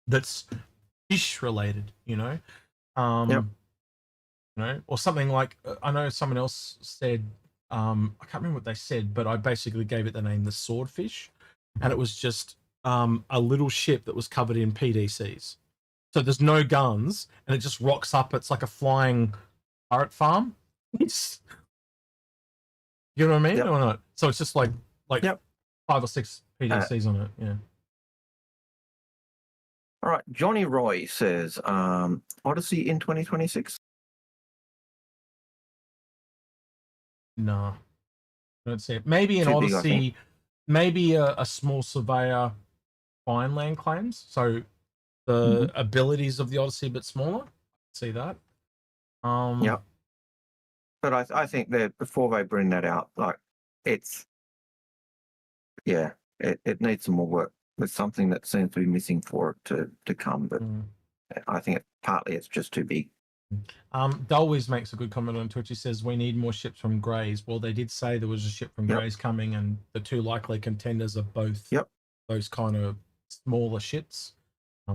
that's fish related, you know? You know, or something like, I know someone else said, I can't remember what they said, but I basically gave it the name the Swordfish, and it was just a little ship that was covered in PDCs. So there's no guns, and it just rocks up. It's like a flying pirate farm. You know what I mean, or not? So it's just like 5 or 6 PDCs on it. Yeah. All right. Johnny Roy says, Odyssey in 2026? No, I don't see it. Maybe an Odyssey, maybe a small surveyor fine land claims. So the abilities of the Odyssey a bit smaller. See that? But I think that before they bring that out, like it needs some more work. There's something that seems to be missing for it to come, but I think partly it's just too big. Dulwiz makes a good comment on Twitch. He says we need more ships from Greys. Well, they did say there was a ship from Greys coming, and the 2 likely contenders are both those kind of smaller ships.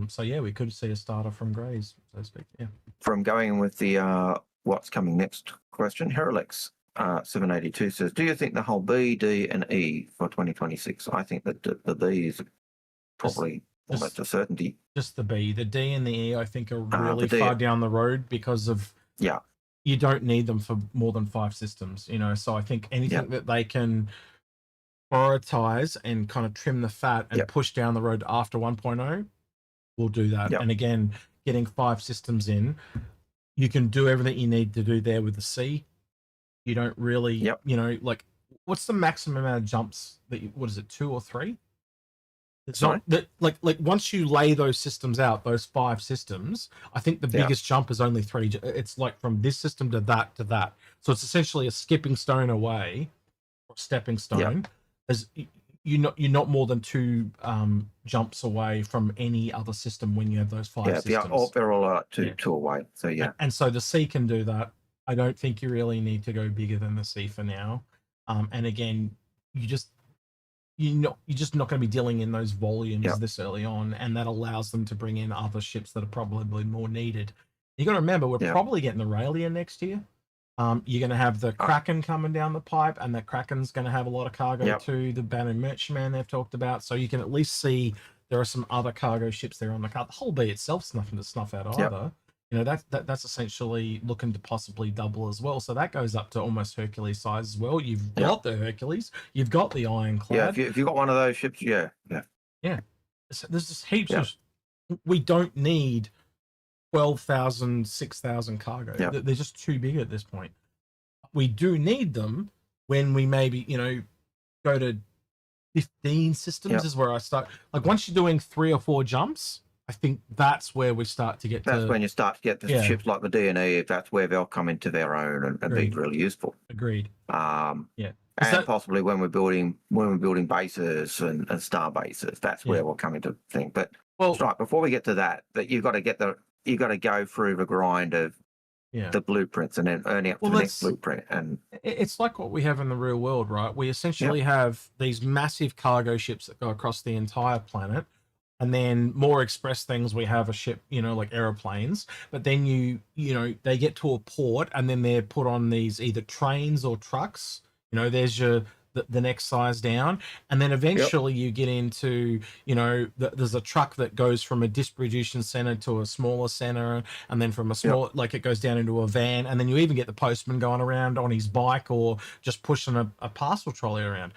So yeah, we could see a starter from Greys, so to speak. Yeah. From going with the what's coming next question, Heralex 782 says, do you think the whole B, D, and E for 2026? I think that the B is probably almost a certainty. Just the B. The D and the E, I think, are really far down the road because of you don't need them for more than 5 systems, you know. So I think anything that they can prioritize and kind of trim the fat and push down the road after 1.0 will do that. And again, getting 5 systems in, you can do everything you need to do there with the C. You don't really, you know, like, what's the maximum amount of jumps that you, what is it, 2 or 3? It's not that, like once you lay those systems out, those 5 systems, I think the biggest jump is only 3. It's like from this system to that to that. So it's essentially a skipping stone away, or stepping stone. As you're not more than 2 jumps away from any other system when you have those 5 systems. Yeah, they're all 2 away. So and so the C can do that. I don't think you really need to go bigger than the C for now. And again, you're just not going to be dealing in those volumes this early on, and that allows them to bring in other ships that are probably more needed. You got to remember, we're probably getting the Raelia next year. You're going to have the Kraken coming down the pipe, and the Kraken's going to have a lot of cargo too. The Banner Merchantman they've talked about, so you can at least see there are some other cargo ships there on the card. The whole B itself's nothing to snuff at either. You know, that's essentially looking to possibly double as well. So that goes up to almost Hercules size as well. You've got the Hercules, you've got the Ironclad. Yeah, if you've got one of those ships, yeah. So there's just heaps of. We don't need 12,000, 6,000 cargo. They're just too big at this point. We do need them when we maybe, you know, go to 15 systems is where I start. Like once you're doing 3 or 4 jumps, I think that's where we start to get when you start to get the ships like the D and E, that's where they'll come into their own and be really useful. Agreed. And possibly when we're building bases and star bases, that's where we'll come into thing. But before we get to that you've got to go through the grind of the blueprints and then earning up to the next blueprint. And it's like what we have in the real world, right? We essentially have these massive cargo ships that go across the entire planet. And then more express things, we have a ship, you know, like aeroplanes. But then you know, they get to a port and then they're put on these either trains or trucks. You know, there's the next size down. And then eventually you get into, you know, there's a truck that goes from a distribution center to a smaller center. And then from a small, like it goes down into a van. And then you even get the postman going around on his bike or just pushing a parcel trolley around.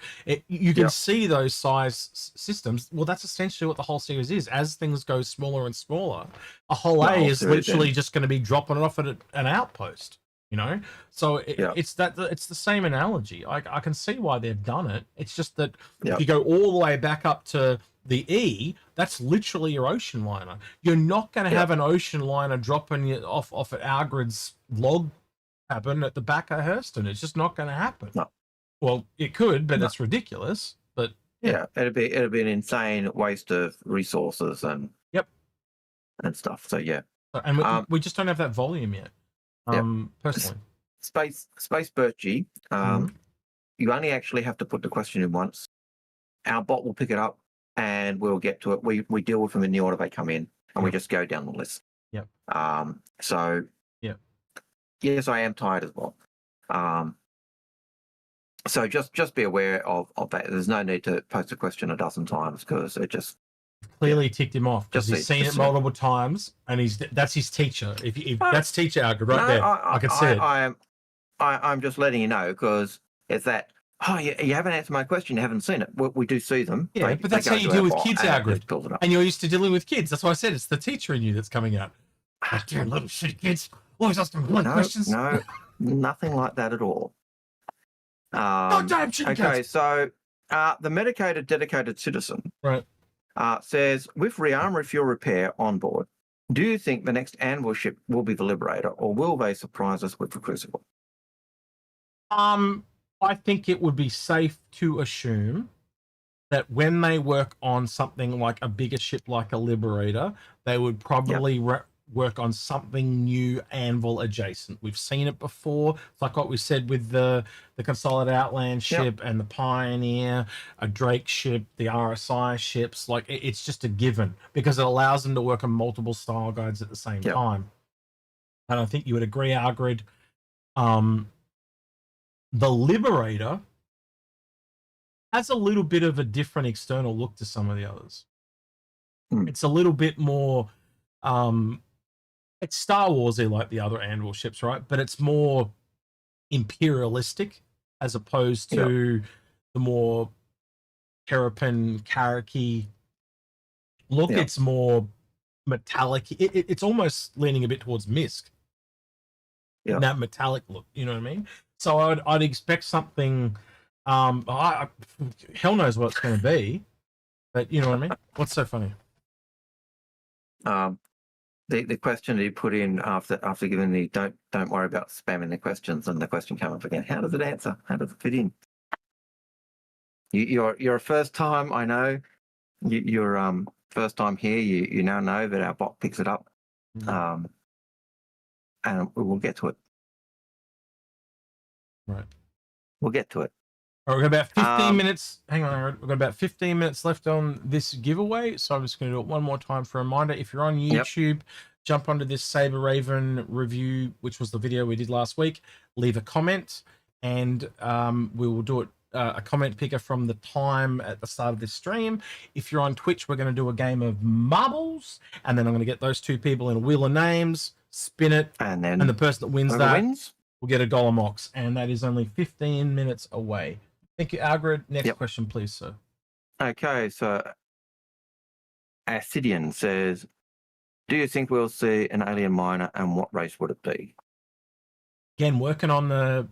You can see those size systems. Well, that's essentially what the whole series is. As things go smaller and smaller, a whole A is literally just going to be dropping it off at an outpost. You know, so it's the same analogy. I can see why they've done it. It's just that if you go all the way back up to the E, that's literally your ocean liner. You're not going to have an ocean liner dropping you off at Algared's log cabin at the back of Hurston. It's just not going to happen. No. Well, it could, but it's ridiculous. But it'd be an insane waste of resources and stuff. So and we just don't have that volume yet. Personally, Space Birchie, you only actually have to put the question in once. Our bot will pick it up and we'll get to it. We deal with them in the order they come in and we just go down the list. Yes, I am tired as well. So just be aware of that. There's no need to post a question a dozen times because it just clearly ticked him off because he's seen it multiple times, and that's his teacher. If that's teacher Algared right there, I can see it. I'm just letting you know because it's that. Oh, you haven't answered my question. You haven't seen it. We do see them. Yeah, but that's how you deal with kids, Algared. And you're used to dealing with kids. That's why I said it's the teacher in you that's coming out. Dear little shit kids, always asking questions. No, nothing like that at all. Okay, so the medicated dedicated citizen, right? Says, with rearmory fuel repair on board, do you think the next Anvil ship will be the Liberator, or will they surprise us with the Crucible? I think it would be safe to assume that when they work on something like a bigger ship like a Liberator, they would probably work on something new Anvil adjacent. We've seen it before. It's like what we said with the Consolidated Outland ship and the Pioneer, a Drake ship, the RSI ships. Like it's just a given because it allows them to work on multiple style guides at the same time. And I think you would agree, Algared. the Liberator has a little bit of a different external look to some of the others. It's a little bit more, it's Star Warsy like the other Anvil ships, right? But it's more imperialistic as opposed to the more Terrapin, Karaki look. It's more metallic. It's almost leaning a bit towards Misk. That metallic look, you know what I mean? So I'd expect something. Hell knows what it's going to be, but you know what I mean. What's so funny? The question that you put in after giving the don't worry about spamming the questions, and the question came up again. How does it answer? How does it fit in? You're a first time. I know you're first time here. You now know that our bot picks it up, and we'll get to it. Right. We'll get to it. All right, we've got about 15 minutes. Hang on, Aaron. We've got about 15 minutes left on this giveaway. So I'm just going to do it one more time for a reminder. If you're on YouTube, jump onto this Saber Raven review, which was the video we did last week. Leave a comment, and we will do it. A comment picker from the time at the start of this stream. If you're on Twitch, we're going to do a game of marbles, and then I'm going to get those two people in a wheel of names, spin it, and the person that wins will get a Golem Ox, and that is only 15 minutes away. Thank you, Algared. Next question, please, sir. Okay, so Acidian says, do you think we'll see an alien miner, and what race would it be? Again, working on the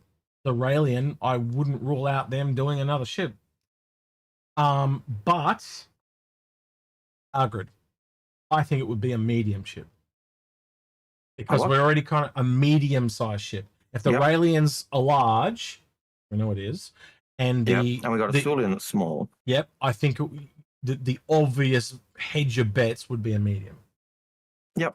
Raelian, I wouldn't rule out them doing another ship. But Algared, I think it would be a medium ship. Because we're already kind of a medium-sized ship. If the Raelians are large, we know it is, and and we got a Sulian that's small. Yep, I think the obvious hedge of bets would be a medium. Yep.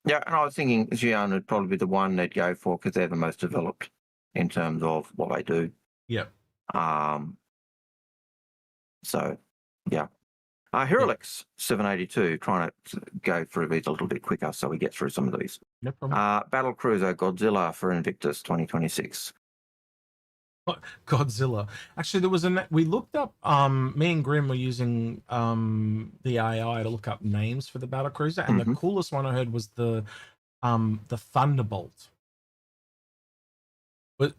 Yeah, and I was thinking Xi'an would probably be the one they'd go for because they're the most developed in terms of what they do. Yep. So, yeah. Herolix 782, trying to go through these a little bit quicker so we get through some of these. No problem. Battle Cruiser Godzilla for Invictus 2026. Godzilla. Actually, there was we looked up. Me and Grim were using the AI to look up names for the battle cruiser, and the coolest one I heard was the Thunderbolt.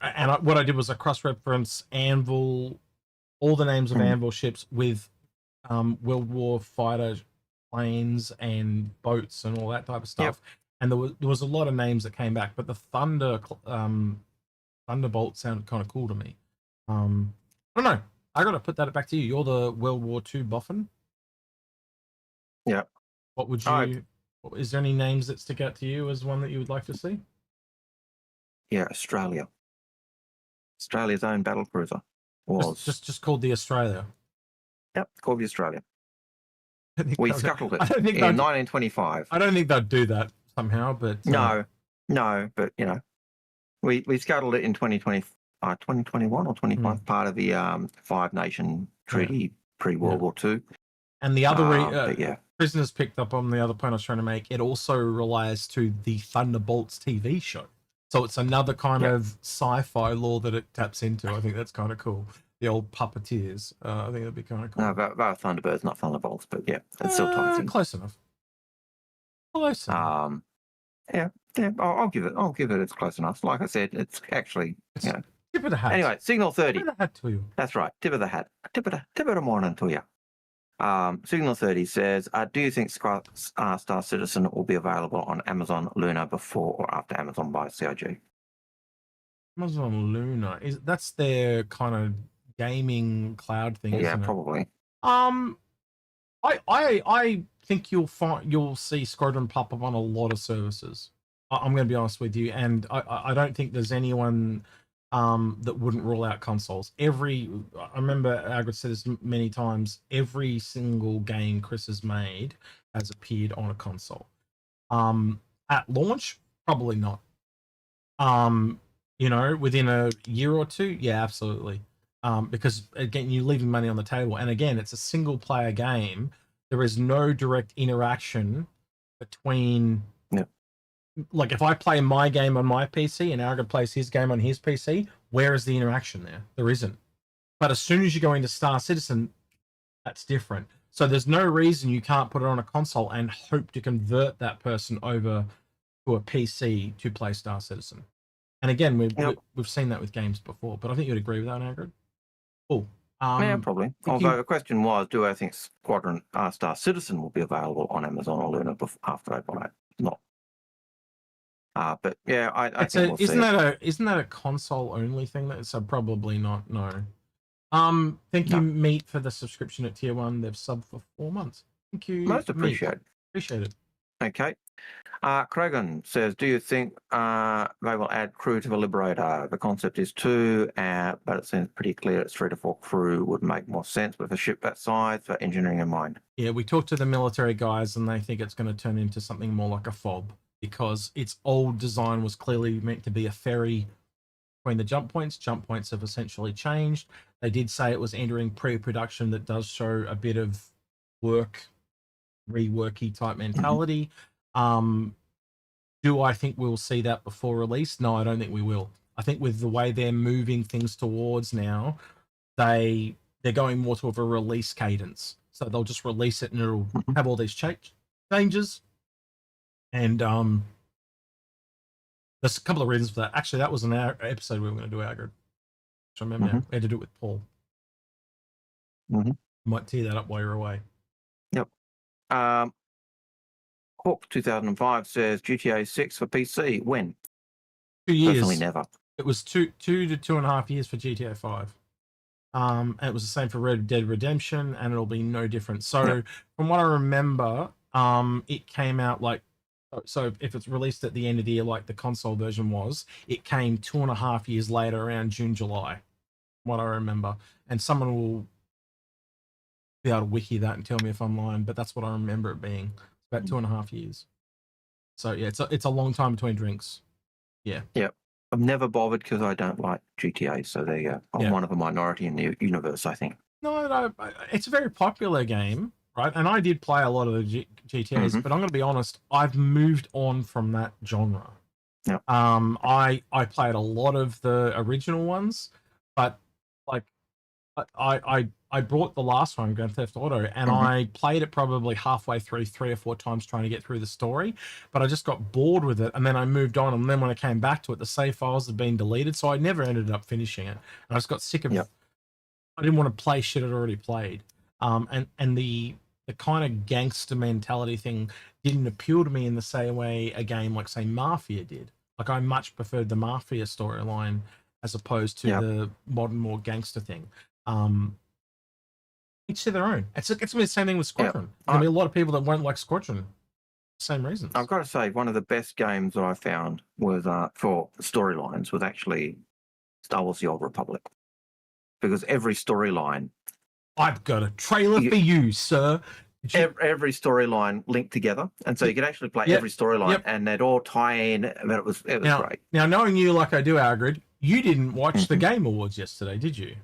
And what I did was I cross-reference Anvil, all the names of Anvil ships with World War fighter planes and boats and all that type of stuff. And there was a lot of names that came back, but the Thunderbolt sounded kind of cool to me. I don't know. I got to put that back to you. You're the World War II boffin. Yeah. What would you? Is there any names that stick out to you as one that you would like to see? Yeah, Australia. Australia's own battle cruiser was just called the Australia. Yep, called the Australia. We scuttled it in 1925. I don't think they'd do that somehow, but no, but you know. We scuttled it in 2021 or 25, part of the Five Nation Treaty pre-World War II. And the other prisoners picked up on the other point I was trying to make, it also relies to the Thunderbolts TV show. So it's another kind of sci-fi lore that it taps into. I think that's kind of cool. The old puppeteers. I think that'd be kind of cool. No, about Thunderbirds, not Thunderbolts, but yeah, it still ties in. Close enough. Close enough. Yeah, I'll give it. It's close enough. Like I said, it's actually, you know. Tip of the hat. Anyway, Signal 30. Tip of the hat to you. That's right. Tip of the hat. Tip of the morning to you. Signal 30 says, do you think Star Citizen will be available on Amazon Luna before or after Amazon buys CIG? Amazon Luna, that's their kind of gaming cloud thing, isn't it? Yeah, probably. I think you'll see Squadron pop up on a lot of services. I'm going to be honest with you, and I don't think there's anyone that wouldn't rule out consoles. I remember Algared said this many times. Every single game Chris has made has appeared on a console. At launch, probably not. You know, within a year or two, yeah, absolutely. Because again, you're leaving money on the table, and again, it's a single player game. There is no direct interaction between. Like if I play my game on my PC and Algared plays his game on his PC, where is the interaction there? There isn't. But as soon as you go into Star Citizen, that's different. So there's no reason you can't put it on a console and hope to convert that person over to a PC to play Star Citizen. And again, we've seen that with games before, but I think you'd agree with that, Algared. Cool. Yeah, probably. Although the question was, do I think Squadron Star Citizen will be available on Amazon or Luna after I buy it? Not. But yeah, I think we'll see. Isn't that a console only thing? So probably not. No. Thank you, Meat, for the subscription at Tier 1. They've subbed for 4 months. Thank you. Most appreciated. Appreciate it. Okay. Kragan says, do you think they will add crew to the Liberator? The concept is 2, but it seems pretty clear it's 3 to 4 crew would make more sense with a ship that size for engineering in mind. Yeah, we talked to the military guys and they think it's going to turn into something more like a FOB because its old design was clearly meant to be a ferry between the jump points. Jump points have essentially changed. They did say it was entering pre-production that does show a bit of reworky type mentality. Do I think we'll see that before release? No, I don't think we will. I think with the way they're moving things towards now, they're going more to a release cadence. So they'll just release it and it'll have all these changes. And there's a couple of reasons for that. Actually, that was an episode we were going to do, Algared. I remember now. We had to do it with Paul. Might tee that up while you're away. Yep. Hawk 2005 says GTA 6 for PC. When? 2 years. Definitely never. It was 2 to 2.5 years for GTA 5. And it was the same for Red Dead Redemption, and it'll be no different. So from what I remember, it came out like, so if it's released at the end of the year, like the console version was, it came 2.5 years later, around June, July, what I remember. And someone will be able to wiki that and tell me if I'm lying, but that's what I remember it being. About 2.5 years. So yeah, it's a long time between drinks. Yeah. Yeah. I've never bothered because I don't like GTA. So there you go. I'm one of a minority in the universe, I think. No, it's a very popular game, right? And I did play a lot of the GTAs, but I'm going to be honest, I've moved on from that genre. Yeah. I played a lot of the original ones, but like I bought the last one, Grand Theft Auto, and I played it probably halfway through 3 or 4 times trying to get through the story, but I just got bored with it, and then I moved on, and then when I came back to it, the save files had been deleted, so I never ended up finishing it. And I just got sick of it. I didn't want to play shit I'd already played. And the kind of gangster mentality thing didn't appeal to me in the same way a game like, say, Mafia did. Like, I much preferred the Mafia storyline as opposed to the modern, more gangster thing. Each to their own. It's going to be the same thing with Squadron. There'll be a lot of people that won't like Squadron. Same reasons. I've got to say, one of the best games that I found was for storylines was actually Star Wars: The Old Republic, because every storyline. I've got a trailer for you, sir. Every storyline linked together, and so you could actually play every storyline, and they'd all tie in. But it was great. Now, knowing you like I do, Algared, you didn't watch the Game Awards yesterday, did you?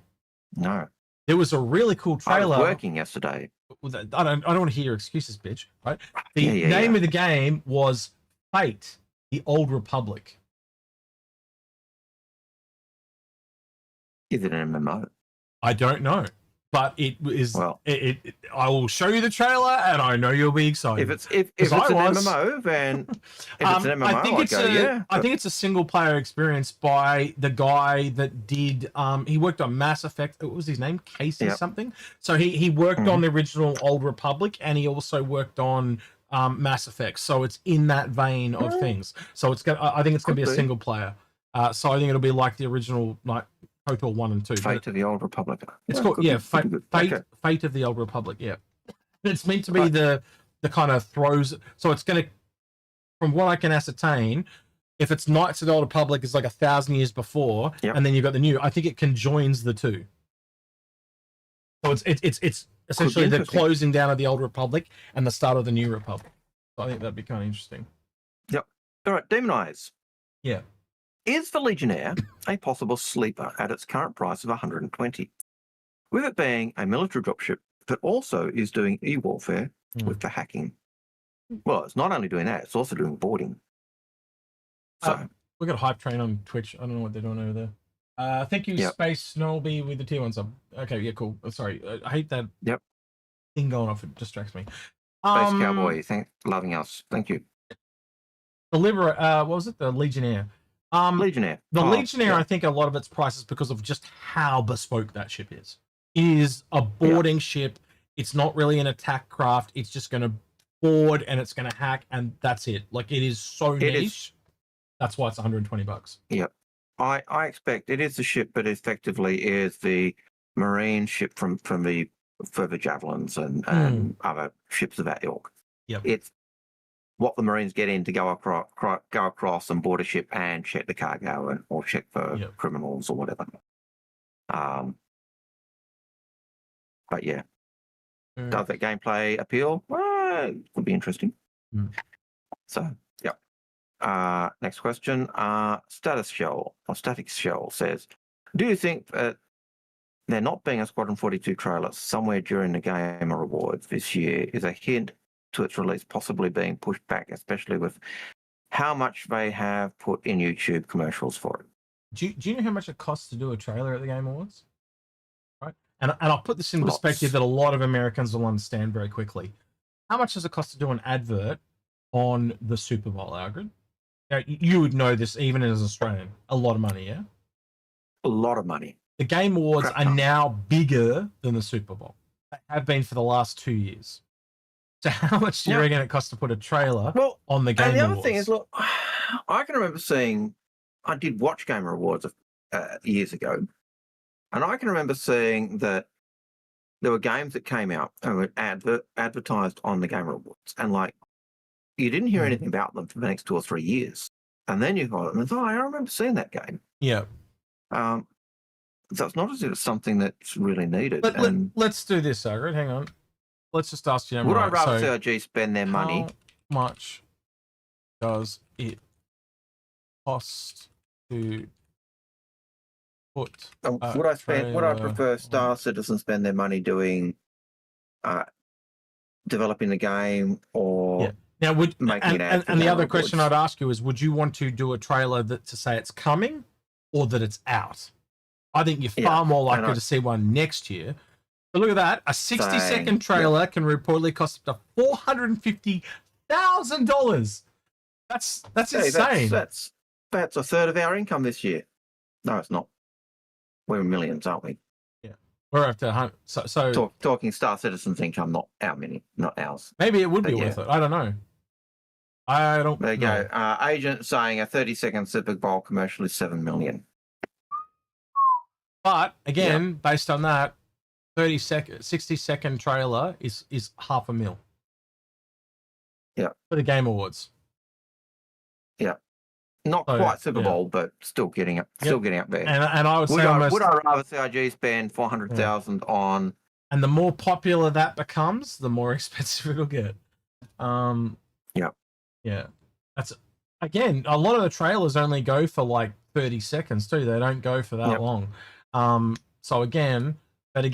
No. There was a really cool trailer. I was working yesterday. I don't want to hear your excuses, bitch. Right? The name of the game was Fate: The Old Republic. Is it an MMO? I don't know, but it is. Well, I will show you the trailer, and I know you'll be excited. If it's an MMO, then if it's an MMO, I think it's a single player experience by the guy that did. He worked on Mass Effect. What was his name? Casey something. So he worked on the original Old Republic, and he also worked on Mass Effect. So it's in that vein of things. So it's I think it's going to be a single player. So I think it'll be like the original, like Total 1 and 2. Fate of the Old Republic. It's called Fate of the Old Republic. Yeah, it's meant to be the kind of throws. So it's going to, from what I can ascertain, if it's Knights of the Old Republic is like 1,000 years before, and then you've got the new. I think it conjoins the two. So it's essentially the closing down of the Old Republic and the start of the New Republic. So I think that'd be kind of interesting. Yep. All right, Demon Eyes. Yeah. Is the Legionnaire a possible sleeper at its current price of 120? With it being a military dropship that also is doing e-warfare with the hacking. Well, it's not only doing that, it's also doing boarding. So we've got a hype train on Twitch. I don't know what they're doing over there. Thank you, Space Snowbee with the tier 1 sub. Okay, yeah, cool. Sorry, I hate that thing going off. It distracts me. Space Cowboy, loving us. Thank you. The what was it? The Legionnaire. Legionnaire. The Legionnaire, I think a lot of its price is because of just how bespoke that ship is. It is a boarding ship. It's not really an attack craft. It's just going to board and it's going to hack, and that's it. Like, it is so niche. That's why it's $120. Yep. I expect it is the ship, but effectively is the marine ship from the further javelins and other ships of that ilk. Yep. It's what the Marines get in to go across and board a ship and check the cargo or check for criminals or whatever. But yeah, does that gameplay appeal? Well, it could be interesting. So yeah. Next question. Static Shell says, do you think that there not being a Squadron 42 trailer somewhere during the Game Awards this year is a hint to its release possibly being pushed back, especially with how much they have put in YouTube commercials for it? Do you know how much it costs to do a trailer at the Game Awards? Right, and I'll put this in perspective that a lot of Americans will understand very quickly. How much does it cost to do an advert on the Super Bowl, Algared? Now, you would know this even as an Australian. A lot of money, yeah? A lot of money. The Game Awards are now bigger than the Super Bowl. They have been for the last 2 years. So how much do you reckon it costs to put a trailer on the Game Awards? And the other thing is, look, I can remember I did watch Game Awards years ago, and I can remember seeing that there were games that came out and were advertised on the Game Awards, and like, you didn't hear anything about them for the next 2 or 3 years. And then you got them and thought, I remember seeing that game. Yeah. So it's not as if it's something that's really needed. Let's do this, Algared. Hang on. Let's just ask you. Would I rather CRG spend their money? How much does it cost to put? Would I prefer Star Citizen spend their money doing, developing the game or now making an ad? And the other question I'd ask you is, would you want to do a trailer to say it's coming or that it's out? I think you're far more likely to see one next year. But look at that. A 60-second trailer can reportedly cost up to $450,000. That's insane. That's a third of our income this year. No, it's not. We're in millions, aren't we? Yeah. We're up to talking Star Citizen's income, not ours. Maybe it would be worth it. I don't know. There you go. Agent saying a 30-second Super Bowl commercial is $7 million. But again, based on that, 60-second trailer is $500,000. Yeah. For the Game Awards. Yeah. Not quite Super Bowl, but still getting up there. And I would say would I rather CIG spend $400,000 on? And the more popular that becomes, the more expensive it'll get. Yeah. That's again, a lot of the trailers only go for like 30 seconds too. They don't go for that long. So again, I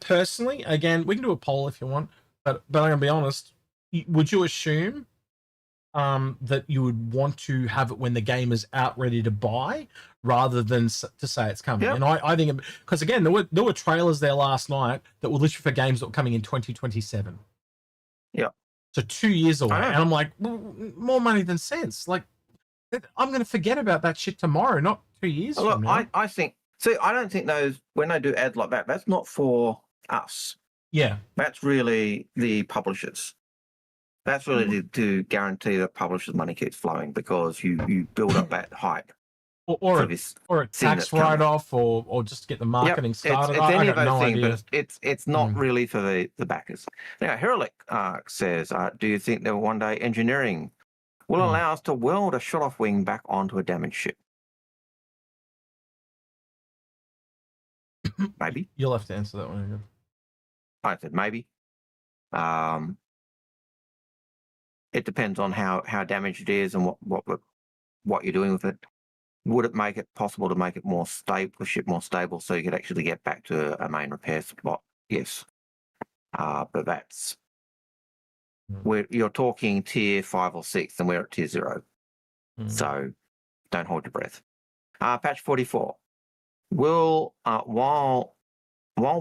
personally, again, we can do a poll if you want, but I'm gonna be honest. Would you assume that you would want to have it when the game is out ready to buy rather than to say it's coming? And I think, because again, there were trailers there last night that were literally for games that were coming in 2027. Yeah. So 2 years away. And I'm like, more money than sense. Like, I'm going to forget about that shit tomorrow, not 2 years from now. I think, I don't think when they do ads like that, that's not for us. Yeah. That's really the publishers. That's really to guarantee that publishers' money keeps flowing, because you build up that hype. Or a tax write-off, or just get the marketing started. It's any of those things, but it's not really for the backers. Now, Heroic says, do you think that one day engineering will allow us to weld a shot-off wing back onto a damaged ship? Maybe. You'll have to answer that one again. I said maybe. It depends on how damaged it is and what you're doing with it. Would it make it possible to make it more stable, the ship more stable, so you could actually get back to a main repair spot? Yes. But that's you're talking tier 5 or 6, and we're at tier 0. So don't hold your breath. Patch 44. Will while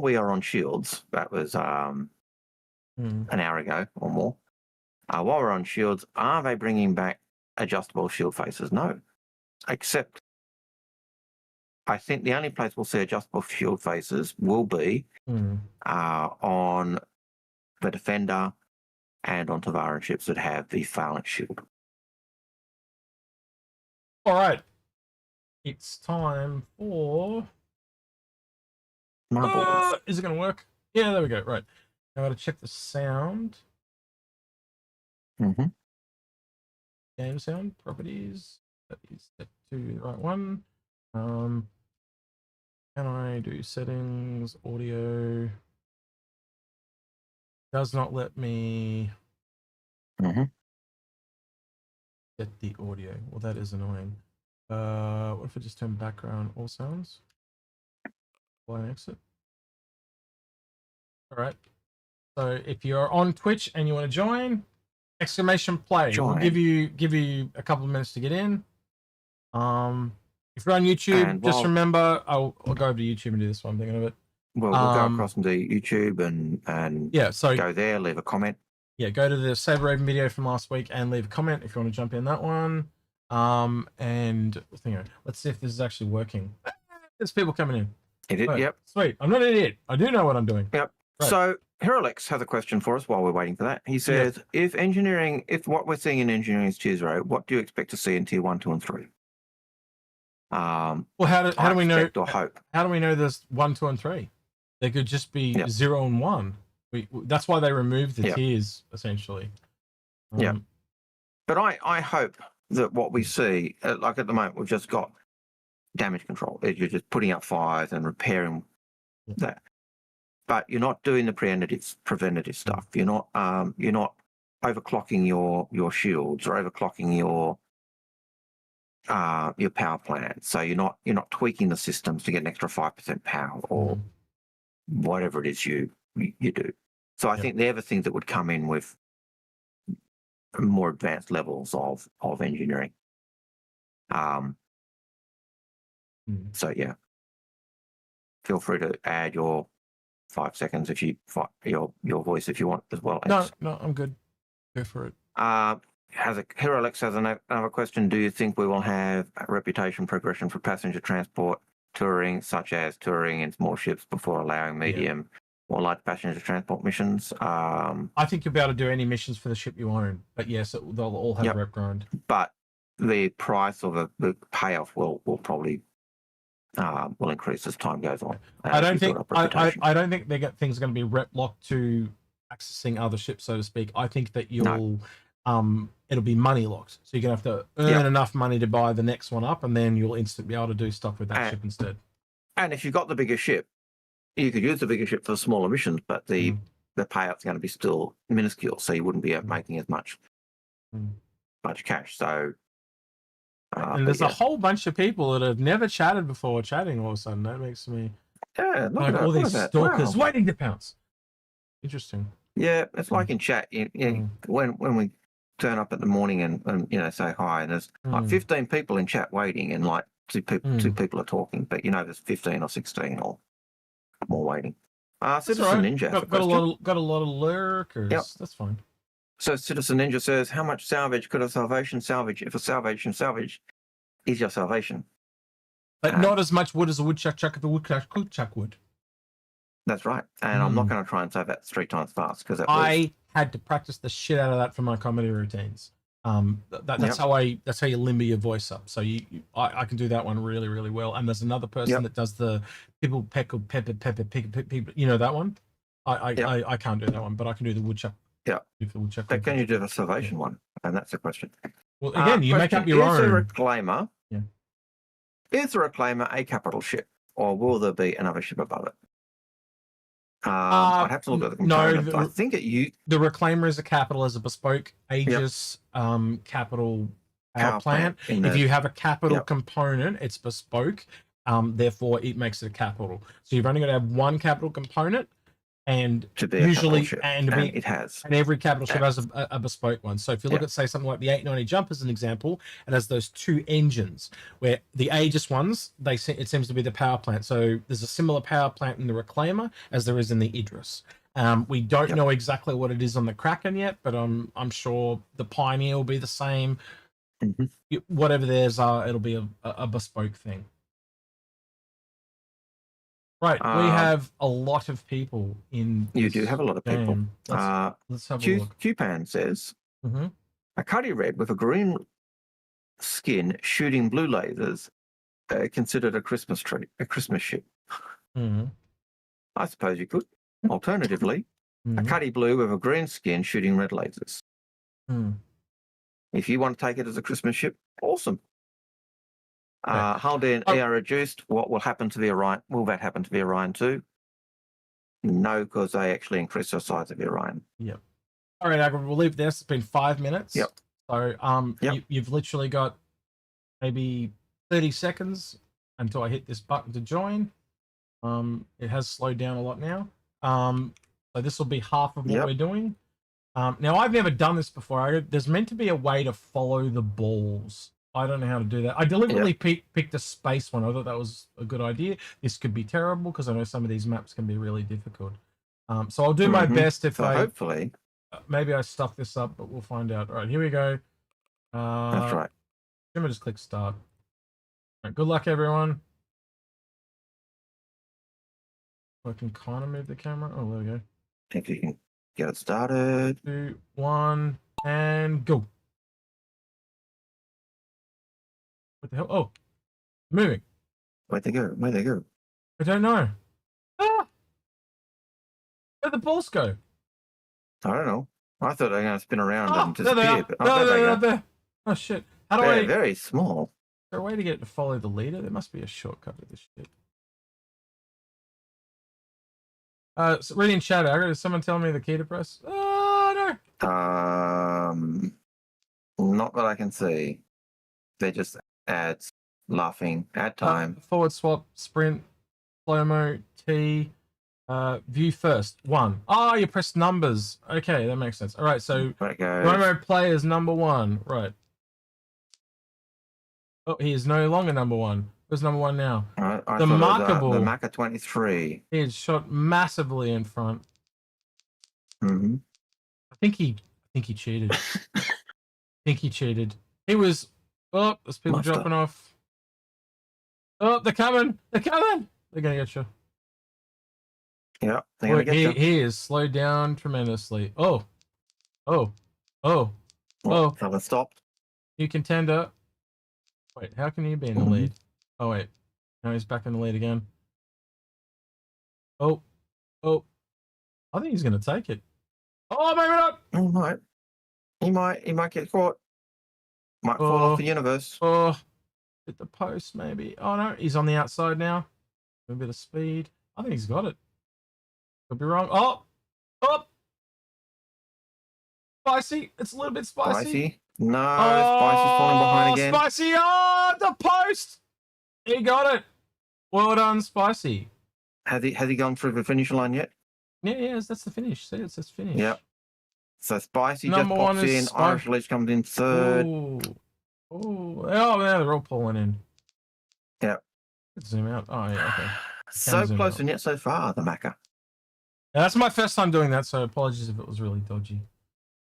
we are on shields, that was an hour ago or more. While we're on shields, are they bringing back adjustable shield faces? No, except I think the only place we'll see adjustable shield faces will be on the Defender and on Tavaran ships that have the Phalanx shield. All right, it's time for. Is it going to work? Yeah, there we go. Right, I got to check the sound. Game sound properties. That is set to the right one. Can I do settings? Audio does not let me set the audio. Well, that is annoying. What if I just turn background all sounds? Line exit. All right. So if you're on Twitch and you want to join, exclamation play. Join. We'll give you a couple of minutes to get in. If you're on YouTube, just remember, I'll go over to YouTube and do this one. I'm thinking of it. Well, we'll go across into YouTube and yeah, so go there, leave a comment. Yeah, go to the Saber Raven video from last week and leave a comment if you want to jump in that one. And let's see if this is actually working. There's people coming in. Yep. Sweet. I'm not an idiot. I do know what I'm doing. Yep. Right. So Heralex has a question for us while we're waiting for that. He says, if what we're seeing in engineering is tier 0, what do you expect to see in tier 1, 2, and 3? Well, how do we know? Or hope. How do we know there's 1, 2, and 3? They could just be 0 and 1. That's why they removed the tiers essentially. Yeah. But I hope that what we see, like at the moment, we've just got damage control. You're just putting up fires and repairing that. But you're not doing the preventative stuff. You're not overclocking your shields or overclocking your power plant. So you're not tweaking the systems to get an extra 5% power or whatever it is you do. So I think they're the things that would come in with more advanced levels of engineering. So yeah, feel free to add your 5 seconds if you your voice if you want as well. No, I'm good. Go for it. Heralex has another question. Do you think we will have a reputation progression for passenger transport touring, such as touring in small ships before allowing medium or light passenger transport missions? I think you'll be able to do any missions for the ship you own, but yes, they'll all have rep grind. But the price or the payoff will probably will increase as time goes on. I don't think things are going to be rep locked to accessing other ships, so to speak. I think that you'll it'll be money locked, so you're gonna have to earn enough money to buy the next one up, and then you'll instantly be able to do stuff with that ship instead. And if you've got the bigger ship, you could use the bigger ship for smaller missions, but the payout's going to be still minuscule, so you wouldn't be making as much cash. So and there's a whole bunch of people that have never chatted before chatting all of a sudden. That makes me like all these stalkers waiting to pounce. Interesting. Yeah, it's like in chat. When we turn up in the morning and say hi, and there's like 15 people in chat waiting, and like two people are talking, but there's 15 or 16 or more waiting. Citizen Ninja got a lot of lurkers. Yep. That's fine. So Citizen Ninja says, how much salvage could a salvation salvage if a salvation salvage is your salvation? But not as much wood as a woodchuck chuck if a woodchuck would. That's right. And I'm not going to try and say that 3 times fast because I had to practice the shit out of that for my comedy routines. That's how you limber your voice up. So I can do that one really, really well. And there's another person that does the people pepper, you know that one? I can't do that one, but I can do the woodchuck. Yeah. But can you do the salvation one? And that's the question. Well, again, you make up your own. Is the Reclaimer a capital ship, or will there be another ship above it? I'd have to look at the component. I think the Reclaimer is a capital, as a bespoke Aegis capital power plant. If you have a capital component, it's bespoke. Therefore, it makes it a capital. So you've only got to have one capital component. and to be usually, and it has, and every capital ship has a bespoke one. So if you look at, say, something like the 890 Jump as an example, it has those two engines, where the Aegis ones, it seems to be the power plant. So there's a similar power plant in the Reclaimer as there is in the Idris. We don't know exactly what it is on the Kraken yet, but I'm sure the Pioneer will be the same. Whatever theirs are, it'll be a bespoke thing. Right, we have a lot of people in. You do have a lot of people. Let's have a look. Qpan says, a Cuddy Red with a green skin shooting blue lasers considered a Christmas tree, a Christmas ship. I suppose you could. Alternatively, a Cuddy Blue with a green skin shooting red lasers. If you want to take it as a Christmas ship, awesome. Haldan ER reduced. What will happen to the Orion? Will that happen to the Orion too? No, because they actually increased the size of the Orion. Yep. All right, Algared, we'll leave this. It's been 5 minutes. Yep. So you've literally got maybe 30 seconds until I hit this button to join. It has slowed down a lot now. So this will be half of what we're doing. Now, I've never done this before. There's meant to be a way to follow the balls. I don't know how to do that. I deliberately picked a space one. I thought that was a good idea. This could be terrible because I know some of these maps can be really difficult. So I'll do my best if hopefully. Maybe I stuff this up, but we'll find out. All right, here we go. That's right. Let me just click start. All right, good luck, everyone. I can kind of move the camera. Oh, there we go. If you can get it started. 2, 1, and go. What the hell? Oh, moving. Where'd they go? Where'd they go? I don't know. Ah! Where'd the balls go? I don't know. I thought they were going to spin around and disappear. They're there. Oh, shit. How do They're very small. Is there a way to get it to follow the leader? There must be a shortcut to this shit. So reading chat, is someone telling me the key to press? Oh, no. Not that I can see. They're just ads, laughing, ad time. Forward swap, sprint, slow-mo, T, view first, 1. Oh, you press numbers. Okay, that makes sense. All right, so Romo players number 1. Right. Oh, he is no longer number 1. Who's number 1 now? The Maka 23. He is shot massively in front. I think he cheated. He was. Oh, there's people dropping off. Oh, they're coming. They're coming. They're gonna get you. Yeah, they're gonna get you. He is slowed down tremendously. Oh. Fella stopped. You contender. Wait, how can you be in the lead? Oh wait, now he's back in the lead again. Oh, I think he's gonna take it. Oh, maybe not. He might get caught. Might fall off the universe. Oh, hit the post maybe. Oh no, he's on the outside now. A bit of speed. I think he's got it. Could be wrong. Oh, spicy. It's a little bit spicy. No, Spicy's falling behind again. Spicy! Oh, the post! He got it. Well done, Spicy. Has he gone through the finish line yet? Yeah, that's the finish. See, it says finish. Yep. So Spicy just pops in. Irish Leech comes in 3rd. Oh, yeah, they're all pulling in. Yep. Let's zoom out. Oh, yeah, okay. So close and yet so far, the Maka. Yeah, that's my first time doing that, so apologies if it was really dodgy.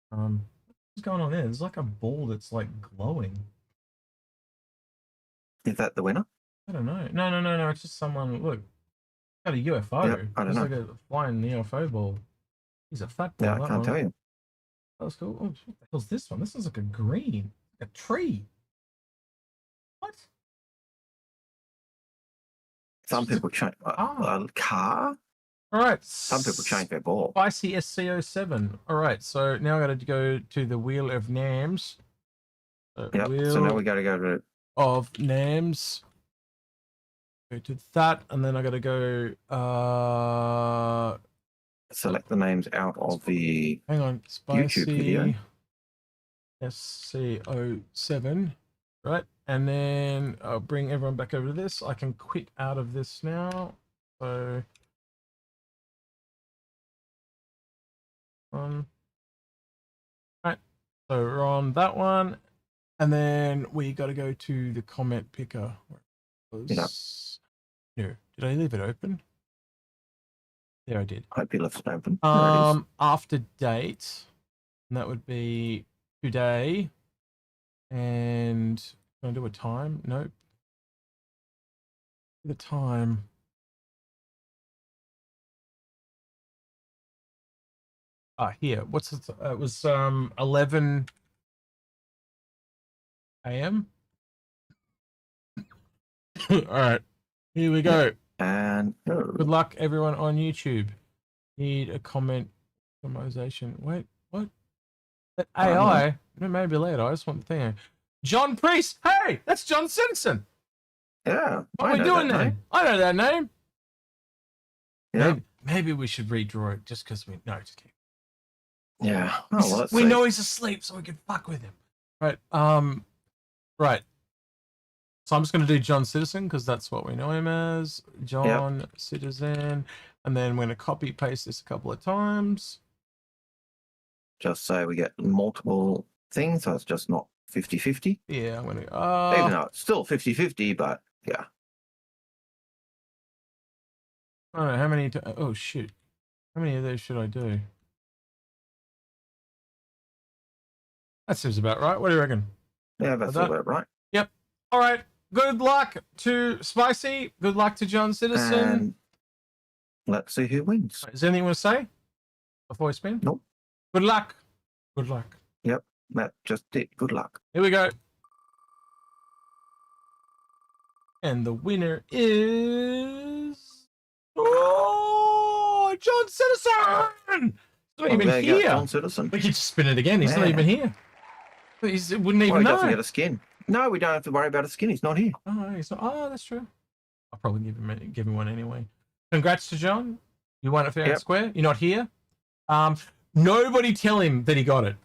What's going on there? There's like a ball that's like glowing. Is that the winner? I don't know. No. It's just someone. Look, got a UFO. Yep, I don't know. Like a flying UFO ball. He's a fat ball. Yeah, I can't tell you. That was cool. Oh, what the hell's this one? This one's like a green, like a tree. What? Some people change a car. All right. Some people change their ball. Spicy SC07. All right. So now I got to go to the Wheel of Names. So now we got to go to of names. Go to that, and then I got to go. Select the names out of the Spicy YouTube video. SC07, right? And then I'll bring everyone back over to this. I can quit out of this now. So Right. So we're on that one. And then we got to go to the comment picker. No, did I leave it open? There I did. I hope you left it open. There it is. After date, and that would be today. And can I do a time? Nope. The time. Here. What's it? It was 11 a.m. All right. Here we go. And good luck, everyone on YouTube. Need a comment optimization. Wait, what? That AI? No, maybe later. I just want the thing. John Priest. Hey, that's John Citizen. Yeah. What are we doing there? I know that name. Yeah. Maybe we should redraw it just because we. No, just kidding. Yeah. Oh, well, we know he's asleep, so we can fuck with him. Right. Right. So I'm just going to do John Citizen because that's what we know him as. John Citizen. And then we're going to copy paste this a couple of times. Just so we get multiple things, so it's just not 50-50. Yeah, I'm going to. Even though it's still 50-50, but yeah. I don't know how many. Oh shit! How many of those should I do? That seems about right. What do you reckon? Yeah, that's about right. Yep. All right. Good luck to Spicy. Good luck to John Citizen. And let's see who wins. Is there anything you want to say before we spin? Nope. Good luck. Good luck. Yep. That just did. Good luck. Here we go. And the winner is John Citizen. He's not even here. John Citizen. We could just spin it again. He's not even here. He wouldn't even know. He doesn't get a skin. No, we don't have to worry about a skin. He's not here. Oh, he's not. Oh, that's true. I'll probably give him one anyway. Congrats to John. You won it fair and square. You're not here. Nobody tell him that he got it.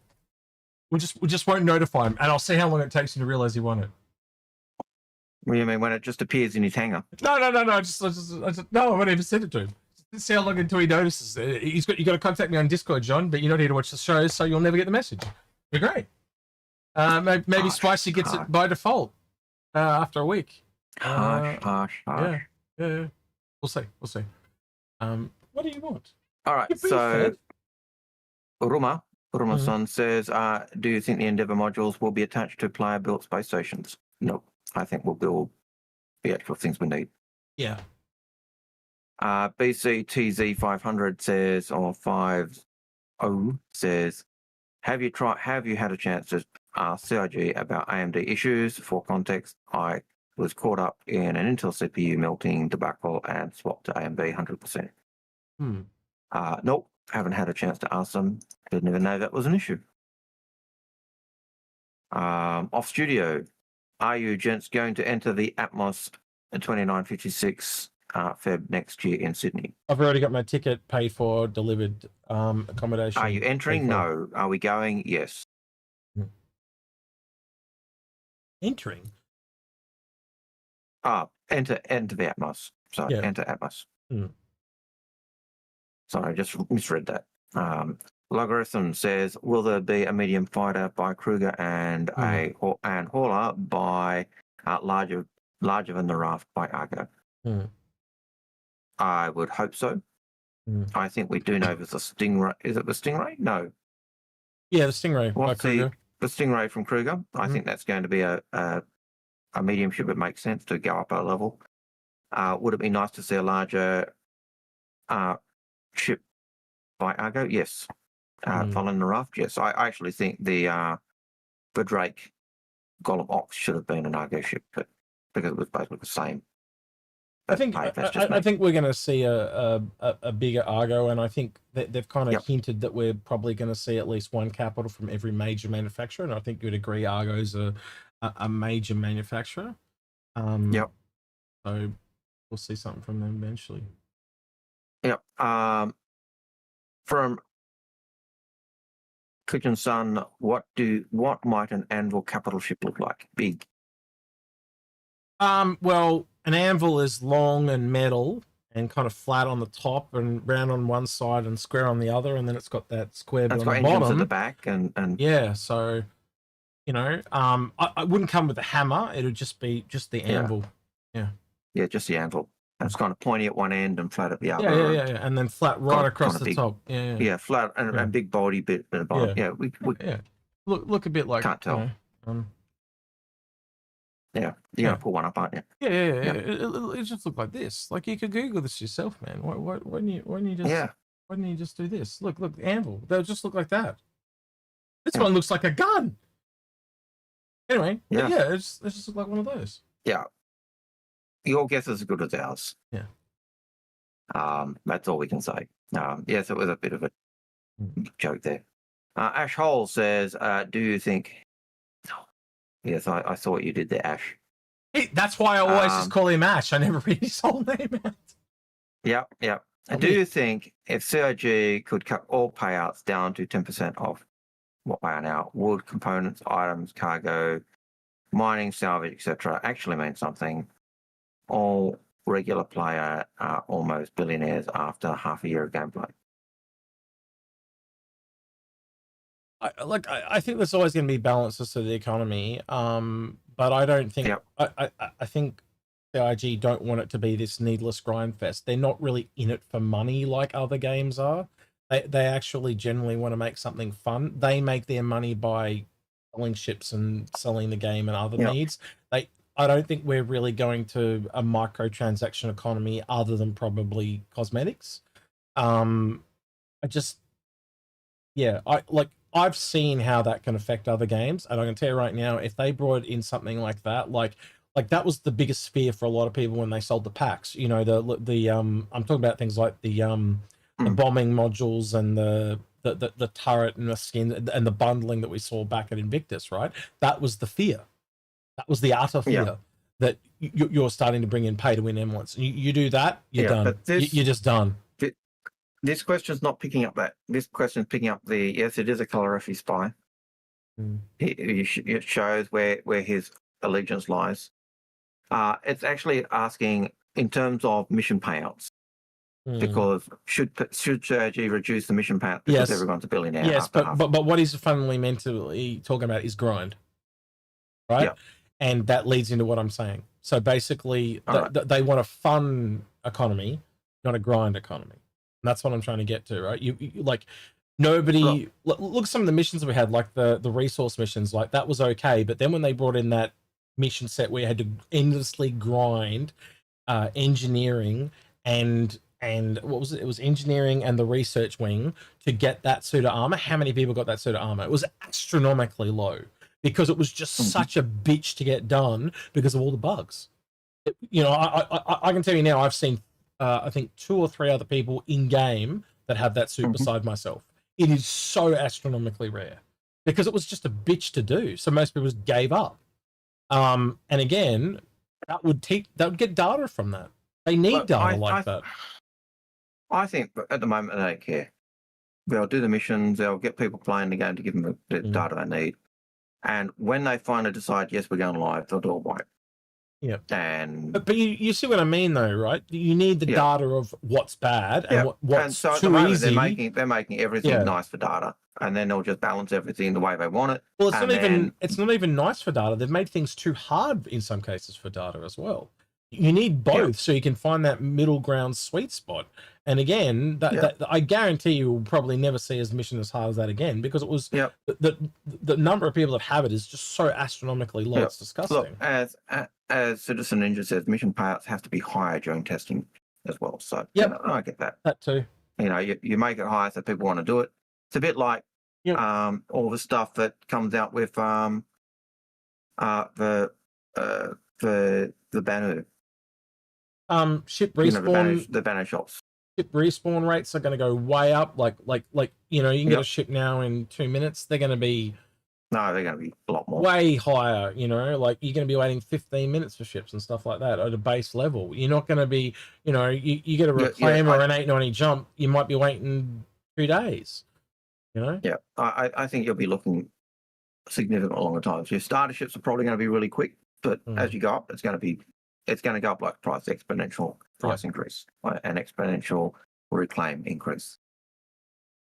We just won't notify him, and I'll see how long it takes him to realize he won it. What do you mean when it just appears in his hanger? No. I just no. I won't even send it to him. Just see how long until he notices. You got to contact me on Discord, John. But you're not here to watch the show, so you'll never get the message. You're great. Maybe Spicy gets it by default after a week. Harsh. Yeah. We'll see. What do you want? All right. So, Uruma-san says, do you think the Endeavour modules will be attached to player-built space stations? No. I think we'll build the actual things we need. Yeah. BCTZ500 says, or 50 says, have you had a chance to ask CIG about AMD issues? For context, I was caught up in an Intel CPU melting debacle and swapped to AMD 100%. Nope, haven't had a chance to ask them. Didn't even know that was an issue. Off studio, are you gents going to enter the Atmos 2956 Feb next year in Sydney? I've already got my ticket paid for, delivered, accommodation. Are you entering? No. Are we going? Yes. Entering? Enter the Atmos. Sorry, enter Atmos. Sorry, I just misread that. Logarithm says, will there be a medium fighter by Kruger and and hauler by larger than the raft by Argo? I would hope so. I think we do know there's a Stingray. Is it the Stingray? No. Yeah, the Stingray. What's the Stingray from Kruger? I think that's going to be a medium ship. It makes sense to go up a level. Would it be nice to see a larger ship by Argo? Yes. Following the raft? Yes. I actually think the Drake Golem Ox should have been an Argo ship, but because it was basically the same. I think we're going to see a bigger Argo, and I think that they've kind of hinted that we're probably going to see at least one capital from every major manufacturer, and I think you'd agree Argo's a major manufacturer. So we'll see something from them eventually. Yep. From Kitchen Sun, what might an anvil capital ship look like? Big. Well, an anvil is long and metal, and kind of flat on the top and round on one side and square on the other, and then it's got that square bit on the bottom at the back, and yeah. So you know, I wouldn't come with a hammer. It would just be the anvil. Yeah, just the anvil. And it's kind of pointy at one end and flat at the other. Yeah, and then flat right across the top. Yeah, flat and big body bit at the bottom. Yeah, we look a bit like, can't tell. You're gonna pull one up, aren't you? Yeah. It just looked like this. Like, you could Google this yourself, man. Why don't you just do this? Look, anvil. They'll just look like that. This one looks like a gun. Anyway, it just look like one of those. Yeah. Your guess is as good as ours. Yeah. That's all we can say. Yes, it was a bit of a joke there. Ash Hole says, do you think... Yes, I saw what you did there, Ash. Hey, that's why I always just call him Ash. I never read his whole name out. Yep. Okay. Do you think if CIG could cut all payouts down to 10% of what they are now, wood, components, items, cargo, mining, salvage, etc., actually mean something? All regular player are almost billionaires after half a year of gameplay. I think there's always going to be balances to the economy, but I don't think I think CIG don't want it to be this needless grind fest. They're not really in it for money like other games are. They actually generally want to make something fun. They make their money by selling ships and selling the game and other needs. I don't think we're really going to a microtransaction economy other than probably cosmetics. I've seen how that can affect other games, and I can tell you right now, if they brought in something like that, like that was the biggest fear for a lot of people when they sold the packs. You know, I'm talking about things like the bombing modules and the turret and the skin and the bundling that we saw back at Invictus, right? That was the fear. That was the utter fear that you're starting to bring in pay to win emblems. You do that, you're done. You're just done. This question's not picking up that. This question's picking up yes, it is a colorific spy. It shows where his allegiance lies. It's actually asking in terms of mission payouts. Because should CIG reduce the mission payout because everyone's a billionaire? Yes, but what he's fundamentally talking about is grind, right? Yep. And that leads into what I'm saying. So basically, they want a fun economy, not a grind economy. And that's what I'm trying to get to, right? You like nobody look at some of the missions that we had, like the resource missions, like that was okay. But then when they brought in that mission set where you had to endlessly grind engineering and what was it? It was engineering and the research wing to get that suit of armor. How many people got that suit of armor? It was astronomically low because it was just such a bitch to get done because of all the bugs. I can tell you now, I've seen I think 2 or 3 other people in game that have that suit beside myself. It is so astronomically rare because it was just a bitch to do. So most people just gave up. And again, that would get data from that. They need data like that. I think at the moment they don't care. They'll do the missions. They'll get people playing the game to give them the data they need. And when they finally decide, yes, we're going live, they'll do it right. Yeah. But you see what I mean, though, right? You need the data of what's bad and what's and so at too the moment, easy. They're making everything nice for data, and then they'll just balance everything the way they want it. Well, it's not even nice for data. They've made things too hard in some cases for data as well. You need both so you can find that middle ground sweet spot. And again, that I guarantee you will probably never see a mission as hard as that again because it was the number of people that have it is just so astronomically low. It's disgusting. Look, as Citizen Ninja says, mission payouts have to be higher during testing as well. So I get that. That too. You make it higher so people want to do it. It's a bit like all the stuff that comes out with the Banu. Ship respawn. The Banner shops. Ship respawn rates are going to go way up. Like you can get a ship now in 2 minutes. They're going to be they're going to be a lot more, way higher. Like you're going to be waiting 15 minutes for ships and stuff like that at a base level. You're not going to be, you get a reclaim or an 890 jump. You might be waiting 2 days. Yeah, I think you'll be looking significantly longer times. Your starter ships are probably going to be really quick, but as you go up, it's going to be it's going to go up like exponential price increase, an exponential reclaim increase.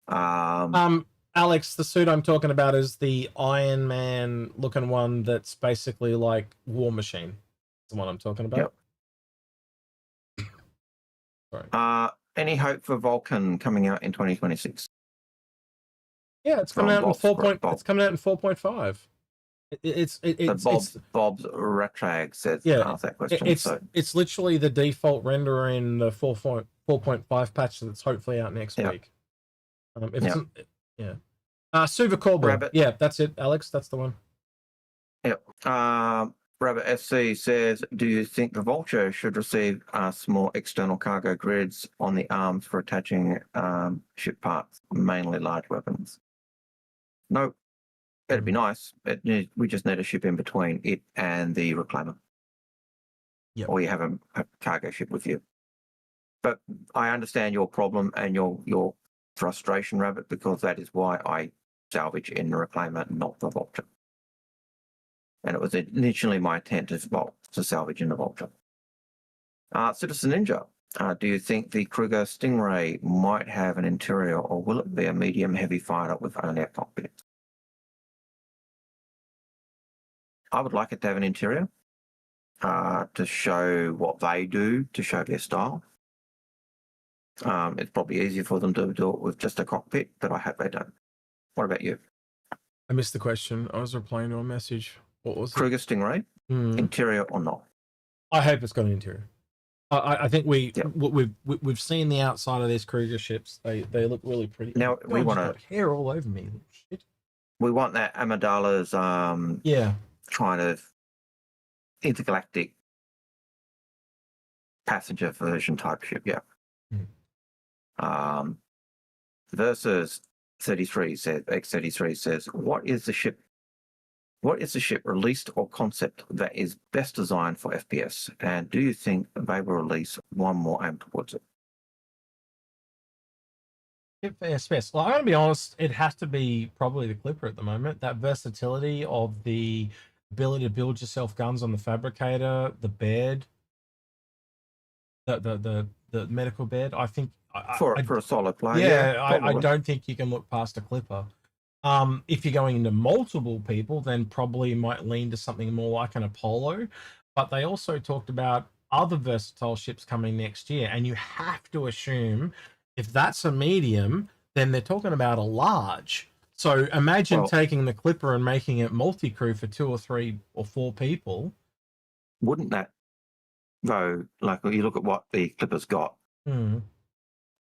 Alex, the suit I'm talking about is the Iron Man looking one that's basically like War Machine. That's the one I'm talking about. Yep. Sorry. Any hope for Vulcan coming out in 2026? Yeah, it's coming out in 4. It's coming out in 4.5. Bob's Ratrag says ask that question. It's literally the default render in the 4.5 patch that's hopefully out next week. Suva Corbo. Rabbit. Yeah, that's it, Alex. That's the one. Yep. Rabbit SC says, do you think the Vulture should receive small external cargo grids on the arms for attaching ship parts, mainly large weapons? No. It'd be nice. We just need a ship in between it and the reclaimer. Yep. Or you have a cargo ship with you. But I understand your problem and your frustration, Rabbit, because that is why I salvage in the reclaimer, not the Vulture. And it was initially my intent to salvage in the Vulture. Citizen Ninja, do you think the Kruger Stingray might have an interior, or will it be a medium heavy fighter with only a cockpit? I would like it to have an interior to show what they do, to show their style. It's probably easier for them to do it with just a cockpit, but I hope they don't. What about you? I missed the question. I was replying to a message. What was Kruger Stingray? Interior or not? I hope it's got an interior. I think we've seen the outside of these Kruger ships. They look really pretty. Now we want to hair all over me. Shit. We want that Amidala's kind of intergalactic passenger version type ship, Versus 33 says X33 says, what is the ship released or concept that is best designed for FPS? And do you think they will release one more aimed towards it? FPS. Well, I'm going to be honest, it has to be probably the Clipper at the moment. That versatility of the ability to build yourself guns on the fabricator, the bed, the medical bed. I think for a solo player. I don't think you can look past a Clipper. If you're going into multiple people, then probably might lean to something more like an Apollo. But they also talked about other versatile ships coming next year, and you have to assume if that's a medium, then they're talking about a large. So imagine taking the Clipper and making it multi-crew for 2 or 3 or 4 people. Wouldn't that, though, like you look at what the Clipper's got, the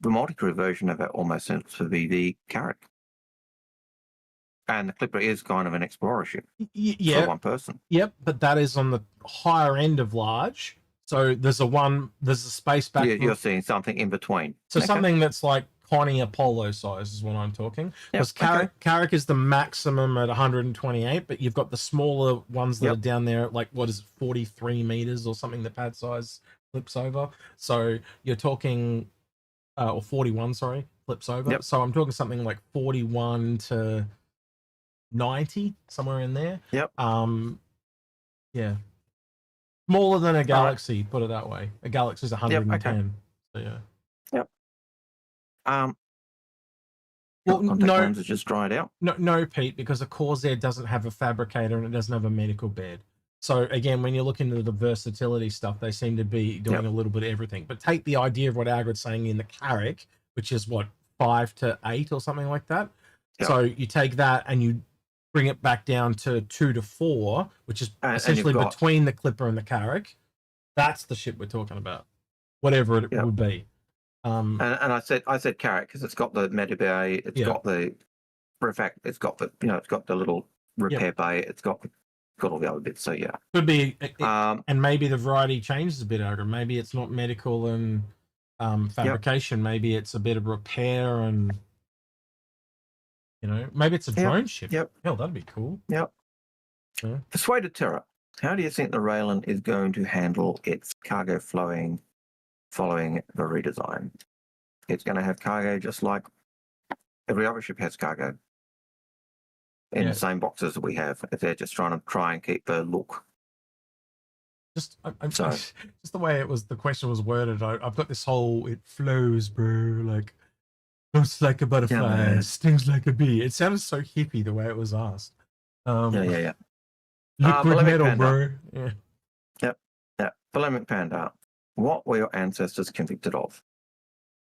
multi-crew version of it almost seems to be the Carrack. And the Clipper is kind of an explorer ship for one person. Yep, but that is on the higher end of large. So there's a space back. You're seeing something in between. So something that's like Connie Apollo size is what I'm talking. Because Carrack is the maximum at 128, but you've got the smaller ones that are down there at like, what is it, 43 meters or something that pad size flips over. So you're talking, or 41, sorry, flips over. Yep. So I'm talking something like 41 to 90, somewhere in there. Yep. Yeah. Smaller than a Galaxy, put it that way. A Galaxy's 110. Okay. So yeah. Yep. Well, no, it's just dried out. No, Pete, because the Corsair doesn't have a fabricator and it doesn't have a medical bed. So again, when you look into the versatility stuff, they seem to be doing a little bit of everything. But take the idea of what Algared's saying in the Carrack, which is what, 5 to 8 or something like that. Yep. So you take that and you bring it back down to 2 to 4, which is essentially between the Clipper and the Carrack. That's the ship we're talking about, whatever it would be. And I said Carrack because it's got the medibay, it's got the, for a fact, it's got the, it's got the little repair bay, it's got all the other bits. So yeah, could be, and maybe the variety changes a bit. Maybe it's not medical and fabrication. Maybe it's a bit of repair and. Maybe it's a drone ship. Yep. Hell, that'd be cool. Yep. Yeah. Persuaded Terror, how do you think the Raylan is going to handle its cargo following the redesign? It's going to have cargo just like every other ship has cargo in the same boxes that we have. If they're just trying to keep the look. Just the way the question was worded. I've got this whole it flows, bro. Like floats like a butterfly, stings like a bee. It sounded so hippie the way it was asked. Yeah. Liquid metal, bro. Yeah. Yep. Polemic Panda. What were your ancestors convicted of?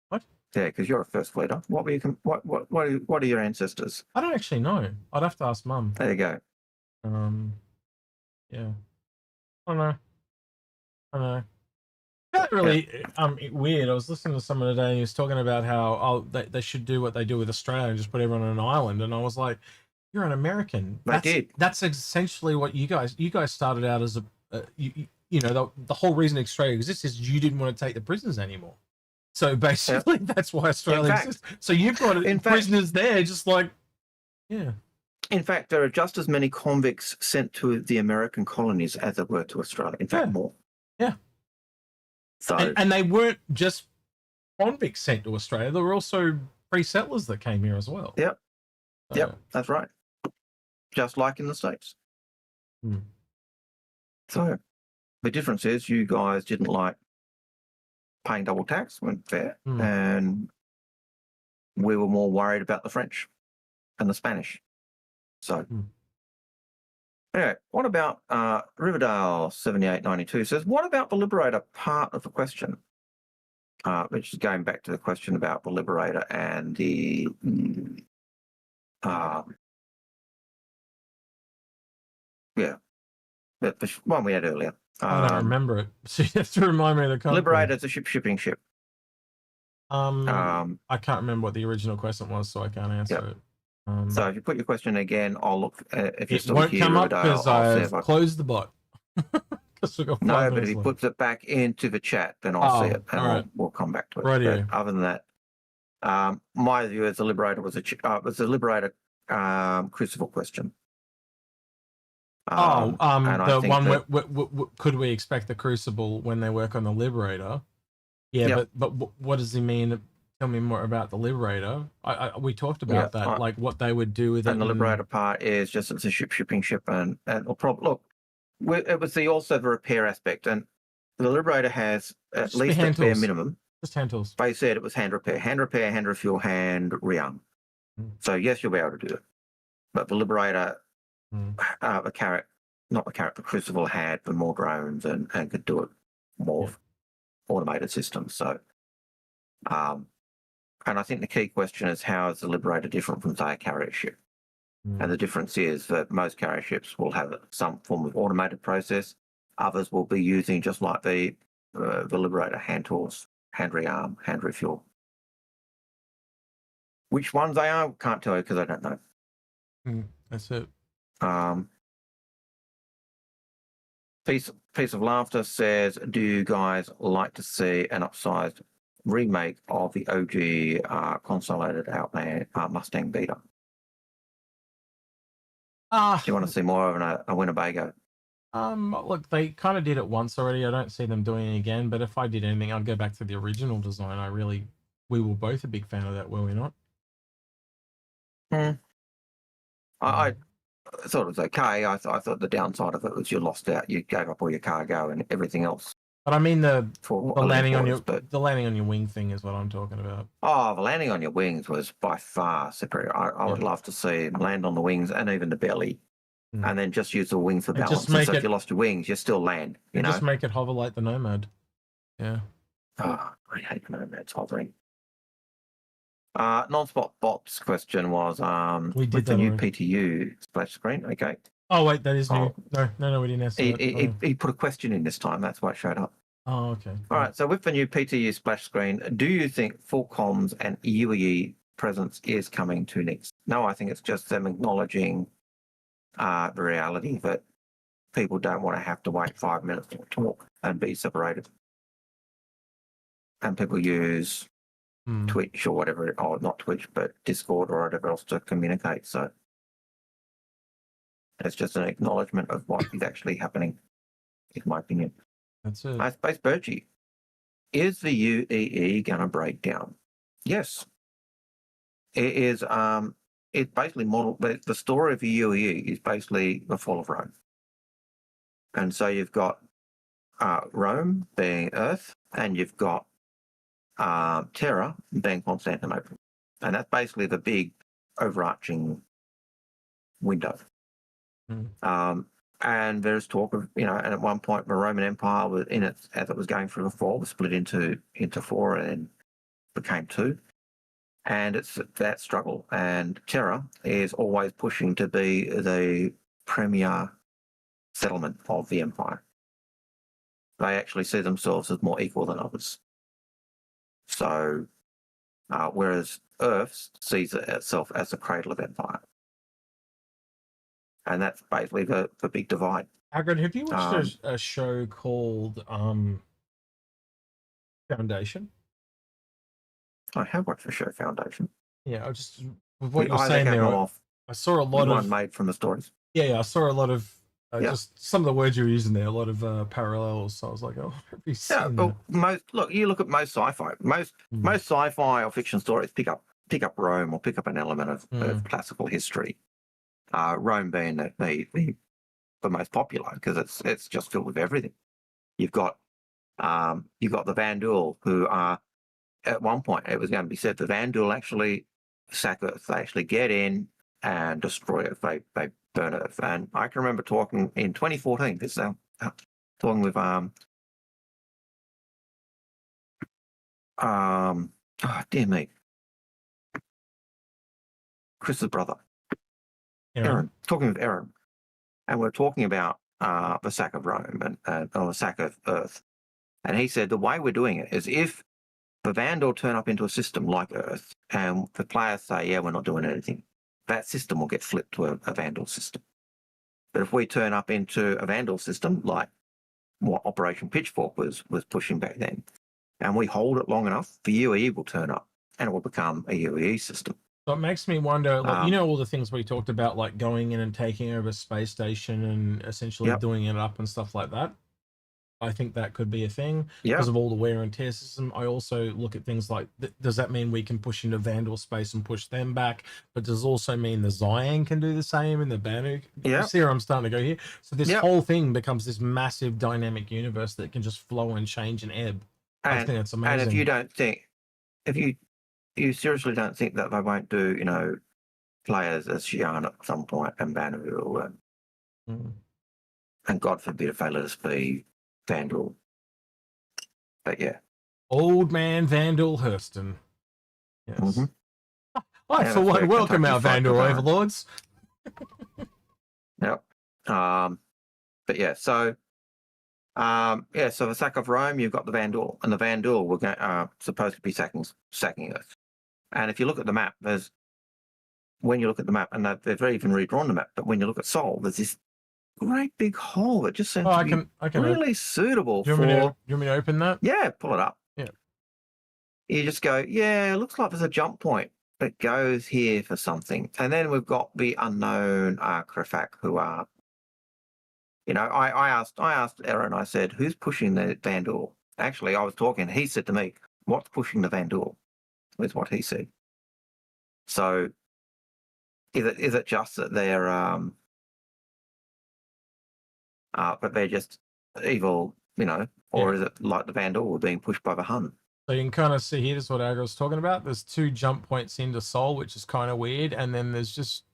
What? Yeah, because you're a first fleeter. What were you? What are your ancestors? I don't actually know. I'd have to ask Mum. There you go. Yeah. I don't know. That's really weird. I was listening to someone today and he was talking about how they should do what they do with Australia and just put everyone on an island. And I was like, you're an American. That's essentially what you guys started out as the whole reason Australia exists is you didn't want to take the prisoners anymore. So basically that's why Australia exists. So you've got prisoners there just like, yeah. In fact, there are just as many convicts sent to the American colonies as there were to Australia. In fact, more. Yeah. So, and they weren't just convicts sent to Australia. There were also pre-settlers that came here as well. Yep. Yep, that's right. Just like in the States. So the difference is you guys didn't like paying double tax, weren't fair, and we were more worried about the French and the Spanish. So anyway, what about Riverdale 7892 says, what about the Liberator part of the question? Which is going back to the question about the Liberator and the the one we had earlier. I don't remember it. So you have to remind me of the company. Liberator is a shipping ship. I can't remember what the original question was, so I can't answer it. So if you put your question again, I'll look. If you're still won't here, come up because I've closed the bot. No, but if he puts it back into the chat, then I'll see it, and we'll come back to it. But other than that, my view is the Liberator was a Liberator crucible question. The one could we expect the Crucible when they work on the Liberator? Yeah, but what does he mean? Tell me more about the Liberator. We talked about that, like what they would do with it. And the Liberator part is just it's a shipping ship, and look, it was also the repair aspect, and the Liberator has at least a bare minimum. Just hand tools. They said it was hand repair, hand refuel, hand rearm. So yes, you'll be able to do it, but the Liberator, the Crucible had the more drones and could do it more automated systems. So, and I think the key question is how is the Liberator different from, say, a carrier ship? And the difference is that most carrier ships will have some form of automated process. Others will be using, just like the Liberator, hand tools, hand rearm, hand refuel. Which ones they are, can't tell you because I don't know. That's it. Piece of Laughter says, do you guys like to see an upsized remake of the OG consolidated Outland Mustang Beater? Do you want to see more of a Winnebago? Look, they kind of did it once already. I don't see them doing it again, but if I did anything, I'd go back to the original design. We were both a big fan of that, were we not? I thought it was okay. I thought the downside of it was you lost out. You gave up all your cargo and everything else. But I mean the landing on your wing thing is what I'm talking about. Oh, the landing on your wings was by far superior. I would love to see land on the wings and even the belly, and then just use the wings for balance. So if you lost your wings, you still land. You know, just make it hover like the Nomad. Yeah. Oh, I hate Nomads hovering. Non-spot bots question was with the new PTU splash screen. Okay. Oh wait, that is new. No, we didn't answer he put a question in this time. That's why it showed up. Oh, okay. All right. So with the new PTU splash screen, do you think full comms and UEE presence is coming to Nix? No, I think it's just them acknowledging the reality that people don't want to have to wait 5 minutes to talk and be separated. And people use Twitch or whatever, or not Twitch, but Discord or whatever else to communicate. So it's just an acknowledgement of what is actually happening, in my opinion. That's it. Space Birchie, is the UEE going to break down? Yes. It is. It's basically modeled. The story of the UEE is basically the fall of Rome. And so you've got Rome being Earth, and you've got Terra being Constantinople. And that's basically the big overarching window. And there's talk of, and at one point the Roman Empire was in it, as it was going through the fall, was split into four and became two. And it's that struggle. And Terra is always pushing to be the premier settlement of the empire. They actually see themselves as more equal than others. So, whereas Earth sees itself as the cradle of empire. And that's basically the big divide. Algared, have you watched a show called Foundation? I have watched the show Foundation. Yeah, I just with what you're saying there, I saw a lot of made from the stories. Yeah, I saw a lot of just some of the words you were using there, a lot of parallels. So I was like, oh, have you seen that? You look at most sci-fi, most sci-fi or fiction stories pick up Rome or pick up an element of classical history. Rome being the most popular because it's just filled with everything. You've got the Vandal, who are at one point it was going to be said the Vandal actually sack Earth. They actually get in and destroy Earth. They burn Earth. And I can remember talking in 2014. This talking with dear me, Chris's brother. Aaron, talking with Aaron, and we're talking about the sack of Rome and the sack of Earth. And he said the way we're doing it is if the Vandal turn up into a system like Earth and the players say, yeah, we're not doing anything, that system will get flipped to a Vandal system. But if we turn up into a Vandal system like what Operation Pitchfork was pushing back then, and we hold it long enough, the UE will turn up and it will become a UE system. So it makes me wonder, like, all the things we talked about, like going in and taking over a space station and essentially doing it up and stuff like that. I think that could be a thing because of all the wear and tear system. I also look at things like, does that mean we can push into Vandal space and push them back? But does it also mean the Xian can do the same in the Banu? You see where I'm starting to go here? So this whole thing becomes this massive dynamic universe that can just flow and change and ebb. I think that's amazing. And if you don't think, if you seriously don't think that they won't do, players as Xian at some point and Banu and God forbid if they let us be Vandal. But yeah. Old man Vandal Hurston. Yes. I for one welcome our Vandal overlords. Yep. But yeah, so so the sack of Rome, you've got the Vandal, and the Vandal were supposed to be sacking Earth. And if you look at the map, when you look at the map, and they've even redrawn the map, but when you look at Sol, there's this great big hole that just seems to be really suitable for... You want me to open that? Yeah, pull it up. Yeah. You just go, it looks like there's a jump point that goes here for something. And then we've got the unknown Krafak who are, I asked Aaron, I said, who's pushing the Vandal? Actually, I was talking, he said to me, what's pushing the Vandal? Is what he said. So is it just that they're but they're just evil, or is it like the Vandal were being pushed by the Hun? So you can kind of see here, this is what Algared was talking about. There's 2 jump points into Sol, which is kind of weird, and then there's just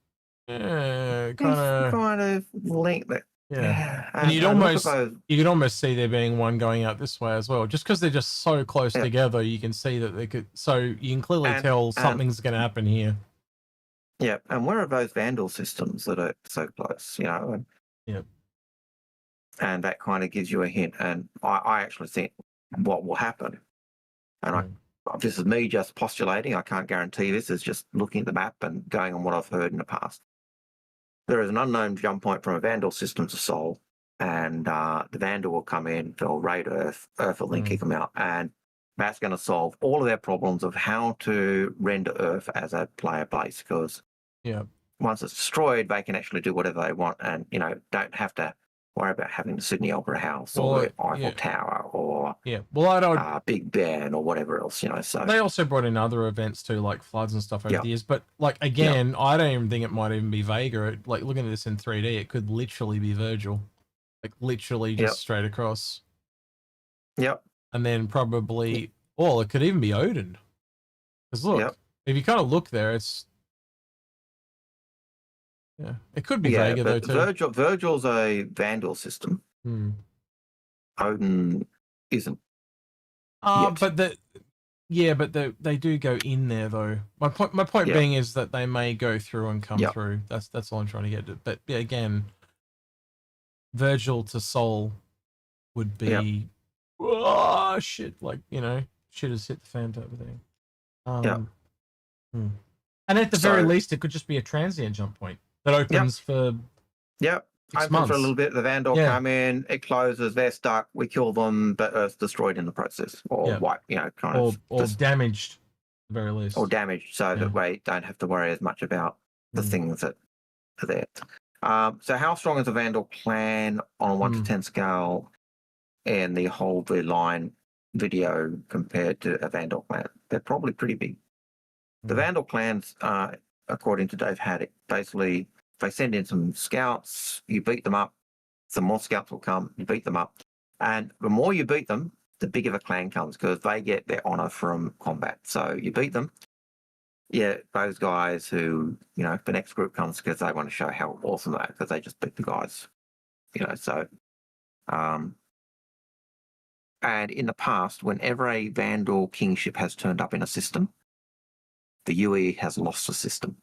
kind of link that. Yeah, and you could almost see there being one going out this way as well, just because they're just so close together. You can see that they could, so you can clearly tell something's going to happen here. Yeah, and where are those Vandal systems that are so close? And that kind of gives you a hint. And I actually think what will happen, and this is me just postulating, I can't guarantee this, is just looking at the map and going on what I've heard in the past. There is an unknown jump point from a Vandal system to Sol, and the Vandal will come in, they'll raid Earth will then kick them out, and that's going to solve all of their problems of how to render Earth as a player base, because once it's destroyed, they can actually do whatever they want and, don't have to worry about having the Sydney Opera House or Eiffel Tower or Big Ben or whatever else, So they also brought in other events too, like floods and stuff over the years. But like again, I don't even think it might even be Vega. Like looking at this in 3D, it could literally be Virgil, like literally just straight across. Yep. And then probably, well, it could even be Odin. Because look, if you kind of look there, it's, yeah, it could be Vega though too. Virgil's a Vandal system. Odin isn't. But they do go in there though. My point being is that they may go through and come through. That's all I'm trying to get to. But yeah, again, Virgil to Sol would be oh shit, like, you know, shit has hit the fan type of thing. And at the very least, it could just be a transient jump point that opens for 6 months. For a little bit. The Vandal come in, it closes, they're stuck, we kill them, but Earth's destroyed in the process, or wipe, you know, or damaged, at the very least, or damaged, so that we don't have to worry as much about the things that are there. So how strong is a Vandal clan on a 1 to 10 scale in the whole line video compared to a Vandal clan? They're probably pretty big. The Vandal clans, according to Dave Haddock, basically they send in some scouts, you beat them up, some more scouts will come, you beat them up, and the more you beat them, the bigger the clan comes because they get their honor from combat. So you beat them, those guys who, you know, the next group comes because they want to show how awesome they are because they just beat the guys, you know. So, and in the past, whenever a Vandal kingship has turned up in a system, the UE has lost the system.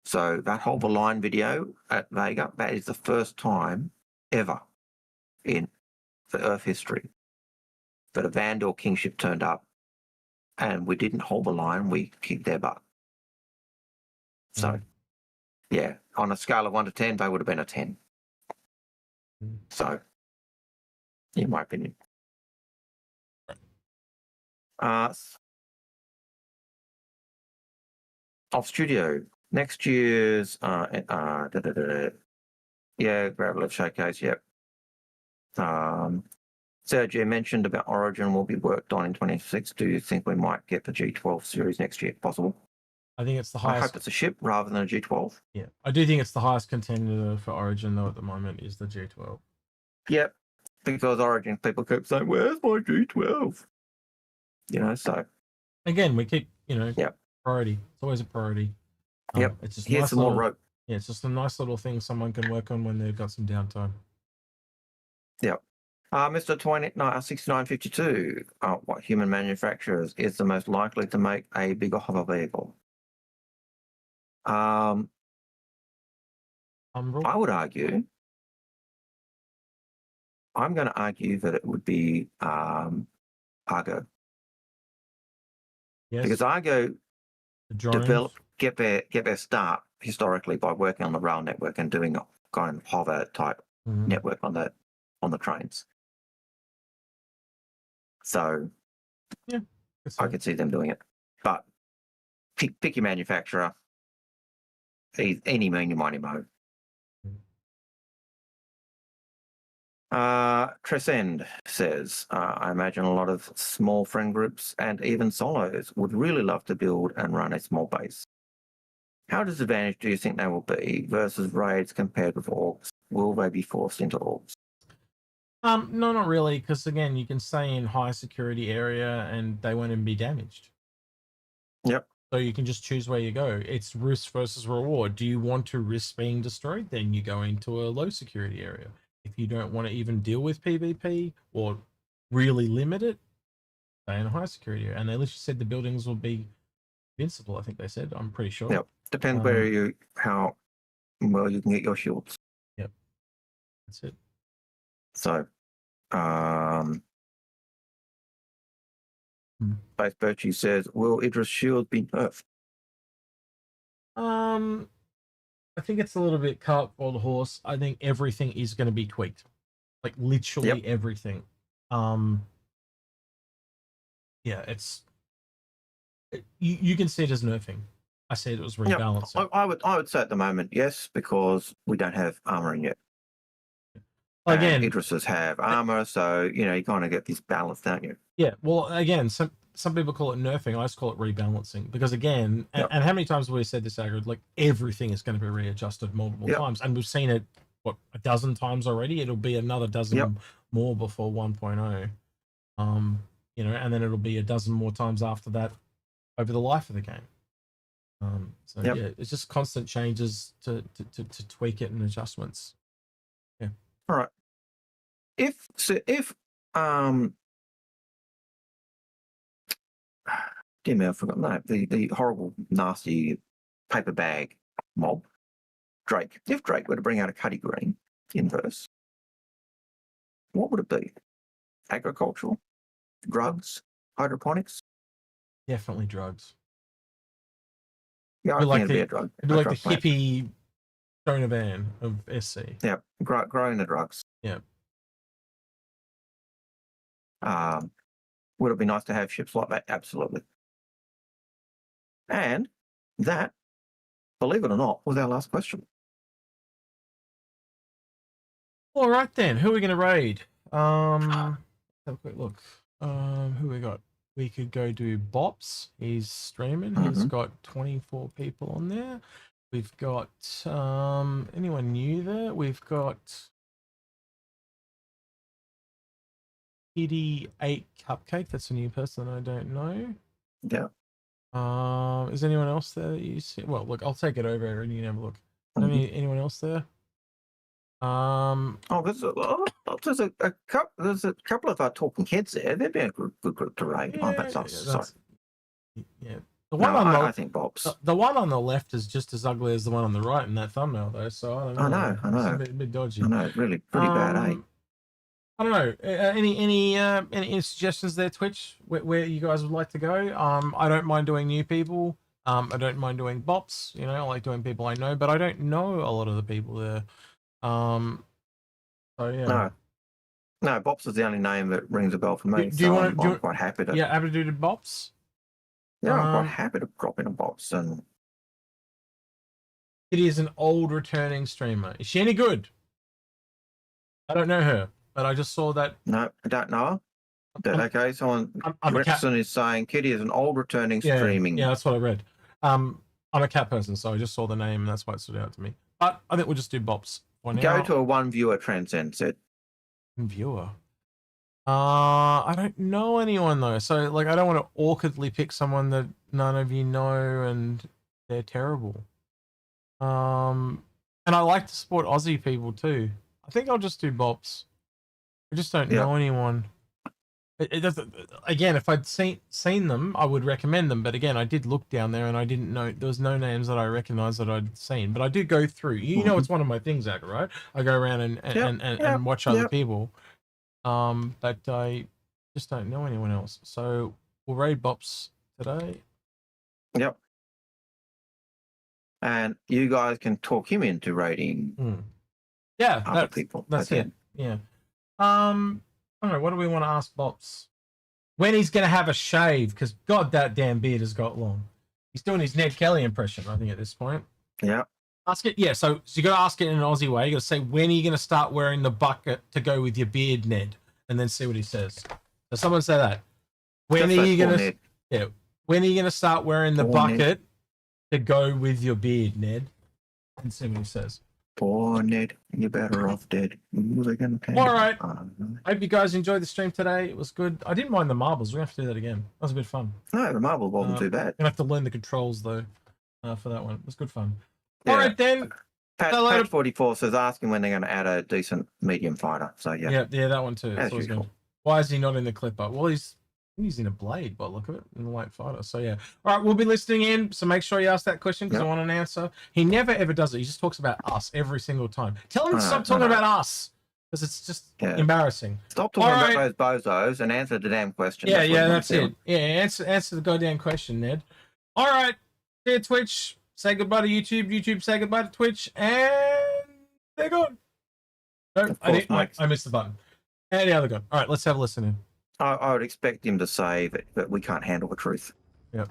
So that whole line video at Vega, that is the first time ever in the Earth history that a Vandal kingship turned up and we didn't hold the line, we kicked their butt. So, on a scale of 1 to 10, they would have been a 10. So, in my opinion. Off studio. Next year's Gravelet Showcase, Sergio mentioned about Origin will be worked on in 26. Do you think we might get the G12 series next year? Possible? I think it's the highest. I hope it's a ship rather than a G12. Yeah, I do think it's the highest contender for Origin though at the moment is the G12. Yep, because Origin people keep saying, "Where's my G12?" You know, so again, we keep, you know, priority. It's always a priority. It's just here's some more rope. Yeah, it's just a nice little thing someone can work on when they've got some downtime. Yep. Mr. 6952, what human manufacturers is the most likely to make a bigger hover vehicle? I would argue. I'm going to argue that it would be Argo. Yes. Because Argo get their start historically by working on the rail network and doing a kind of hover type network on the trains. So I could see them doing it. But pick your manufacturer. Any, meeny, miny, mo. Trescend says, I imagine a lot of small friend groups and even solos would really love to build and run a small base. How disadvantaged do you think they will be versus raids compared with orgs? Will they be forced into orgs? No, not really, because again, you can stay in high security area and they won't even be damaged. Yep. So you can just choose where you go. It's risk versus reward. Do you want to risk being destroyed? Then you go into a low security area. If you don't want to even deal with PvP or really limit it, stay in a high security area. And they literally said the buildings will be invincible, I think they said. I'm pretty sure. Yep. Depends how well you can get your shields. Yep. That's it. So, Base Birchie says, will Idra's shield be nerfed? I think it's a little bit cart or the horse. I think everything is going to be tweaked, like literally everything. You can see it as nerfing. I said it was rebalancing. I would say at the moment yes, because we don't have armoring yet. Again, Idrises have armor, so you know you kind of get this balance, don't you? Yeah. Well, again, some people call it nerfing. I just call it rebalancing because again, and how many times have we said this, Algared? Like everything is going to be readjusted multiple times, and we've seen it a dozen times already. It'll be another dozen more before 1.0. You know, and then it'll be a dozen more times after that over the life of the game. So Yep. yeah, it's just constant changes to tweak it and adjustments. Yeah. All right. If damn it, I forgot no, the horrible, nasty paper bag mob, Drake. If Drake were to bring out a Cuddy Green inverse, what would it be? Agricultural, drugs, hydroponics? Definitely drugs. Yeah, I think it'd be a drug. It'd be like the hippie Donovan of SC. Yeah, growing the drugs. Yeah. Would it be nice to have ships like that? Absolutely. And that, believe it or not, was our last question. All right then, who are we going to raid? Have a quick look. Who we got? We could go do Bops. He's streaming. He's got 24 people on there. We've got anyone new there? We've got Kitty 8 Cupcake. That's a new person I don't know. Yeah. Is anyone else there that you see? Well, look, I'll take it over and you can have a look. Anyone else there? There's a couple of our talking heads there. They'd be a good group to raid. Yeah. The one I think Bob's. The one on the left is just as ugly as the one on the right in that thumbnail, though. So I don't know. I know. It's a bit dodgy. I know, really pretty bad, eh? I don't know. Any suggestions there, Twitch, where you guys would like to go? I don't mind doing new people. I don't mind doing bops. You know, I like doing people I know, but I don't know a lot of the people there. So yeah. No, Bops is the only name that rings a bell for me. I'm quite happy to. Yeah, happy to do Bops. Yeah, I'm quite happy to drop in a Bops and. It is an old returning streamer. Is she any good? I don't know her, but I just saw that. No, I don't know her. Okay, someone Richardson is saying Kitty is an old returning streaming. Yeah, that's what I read. I'm a cat person, so I just saw the name and that's why it stood out to me. But I think we'll just do Bops. Go to a one viewer transcends it. Viewer. I don't know anyone though, so like I don't want to awkwardly pick someone that none of you know and they're terrible. And I like to support Aussie people too. I think I'll just do Bops. I just don't know anyone. It doesn't. Again, if I'd seen them, I would recommend them. But again, I did look down there and I didn't know there was no names that I recognized that I'd seen. But I did go through. You know, it's one of my things, Zach, right? I go around and watch other people. But I just don't know anyone else. So we'll raid Bops today. Yep. And you guys can talk him into raiding. Yeah, other people. That's it. Yeah. I don't know, what do we want to ask Bops? When he's going to have a shave, because God, that damn beard has got long. He's doing his Ned Kelly impression, I think, at this point. Yeah. Ask it, yeah, so you got to ask it in an Aussie way. You got to say, when are you going to start wearing the bucket to go with your beard, Ned? And then see what he says. So someone say that. When are you going to... Yeah. When are you going to start wearing the bucket to go with your beard, Ned? And see what he says. Poor Ned, you're better off dead. All right. Hope you guys enjoyed the stream today. It was good. I didn't mind the marbles. We're going to have to do that again. That was a bit of fun. No, the marble wasn't too bad. We're going to have to learn the controls, though, for that one. It was good fun. Yeah. All right, then. Pat 44 says asking when they're going to add a decent medium fighter. So, yeah. Yeah, that one, too. As usual. Why is he not in the Clipper? Well, he's in a blade by the look of it, in the light fighter. So, yeah. All right, we'll be listening in. So make sure you ask that question because I want an answer. He never, ever does it. He just talks about us every single time. Tell him to stop talking about us because it's just embarrassing. Stop talking about those bozos and answer the damn question. Yeah, that's it. Yeah, answer the goddamn question, Ned. All right. See you, Twitch. Say goodbye to YouTube. YouTube, say goodbye to Twitch. And they're gone. No, I missed the button. And the other gone. All right, let's have a listen in. I would expect him to say that we can't handle the truth. Yep.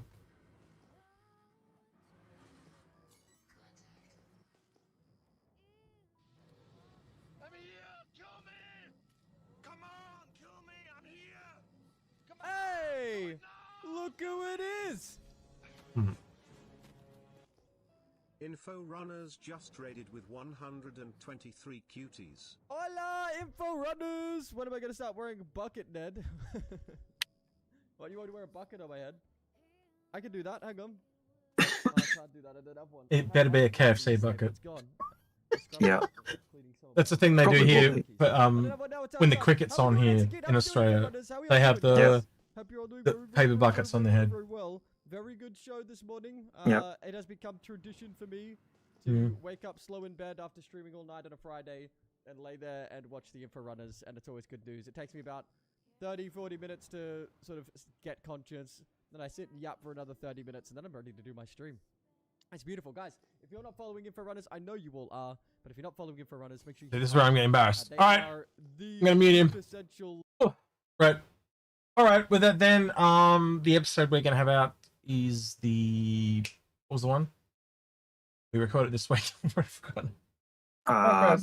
I'm here! Kill me! Come on, kill me! I'm here! Come on! Hey! No! Look who it is! Inforunners just raided with 123 cuties. Hola, Inforunners! When am I going to start wearing a bucket, Ned? Why do you want to wear a bucket on my head? I can do that, hang on. Oh, I can't do that, I don't have one. It better be a KFC bucket. It's gone. Yeah. That's the thing they do here. But when the cricket's on here in Australia, they have the paper buckets on their head. Very well. Very good show this morning. Yeah. It has become tradition for me to wake up slow in bed after streaming all night on a Friday and lay there and watch the Inforunners, and it's always good news. It takes me about 30-40 minutes to sort of get conscious. Then I sit and yap for another 30 minutes, and then I'm ready to do my stream. It's beautiful. Guys, if you're not following Inforunners, I know you all are, but if you're not following Inforunners, make sure you... This is where I'm getting embarrassed. All right. I'm going to mute him. Oh, right. All right. With that then, the episode we're going to have out is the... What was the one? We recorded this week. I've forgotten.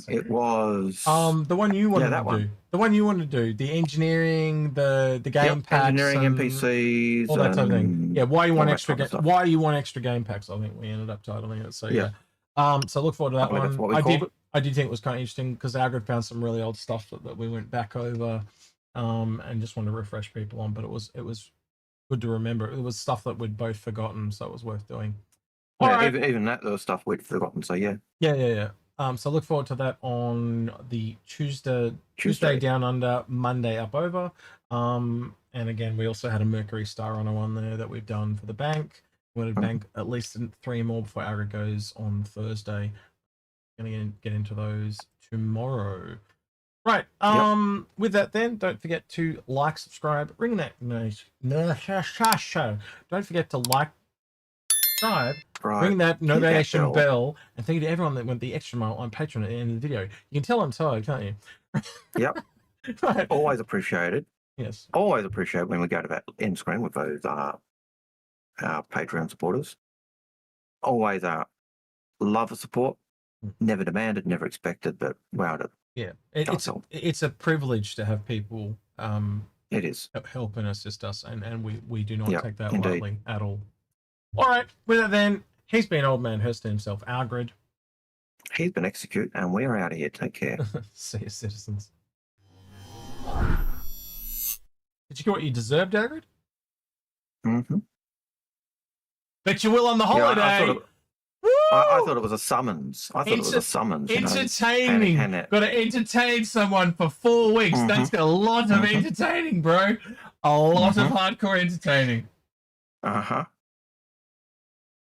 It was the one you wanted that to one. do. The one you wanted to do. The engineering, the game packs, engineering, NPCs, all that type of thing. Yeah, why you want extra stuff. why you want extra game packs, I think we ended up titling it. So yeah. So look forward to that That's what we one. called it. I did think it was kind of interesting because Algared found some really old stuff that we went back over and just wanted to refresh people on, but it was good to remember. It was stuff that we'd both forgotten, so it was worth doing. Even that little stuff we'd forgotten, so yeah. Yeah. So look forward to that on the Tuesday down under, Monday up over. And again, we also had a Mercury Star on one there that we've done for the bank. We're going to bank at least 3 more before Algared goes on Thursday. Going to get into those tomorrow. Right. With that then, don't forget to like, subscribe, ring that don't forget to like, subscribe, ring that notification bell, and thank you to everyone that went the extra mile on Patreon at the end of the video. You can tell I'm tired, can't you? Yep. Right. Always appreciated. Yes. Always appreciate when we go to that end screen with those our Patreon supporters. Always love the support. Never demanded, never expected, but wow. Yeah. It's a privilege to have people it is help and assist us, and we do not take that indeed. lightly at all. All right, with that then, he's been Old Man Hurston himself, Algared. He's been Execute, and we're out of here. Take care. See you, citizens. Did you get what you deserved, Algared? Mm-hmm. Bet you will on the holiday. I thought it was a summons. Entertaining. Got to entertain someone for 4 weeks. That's a lot of entertaining, bro. A lot of hardcore entertaining. Uh-huh.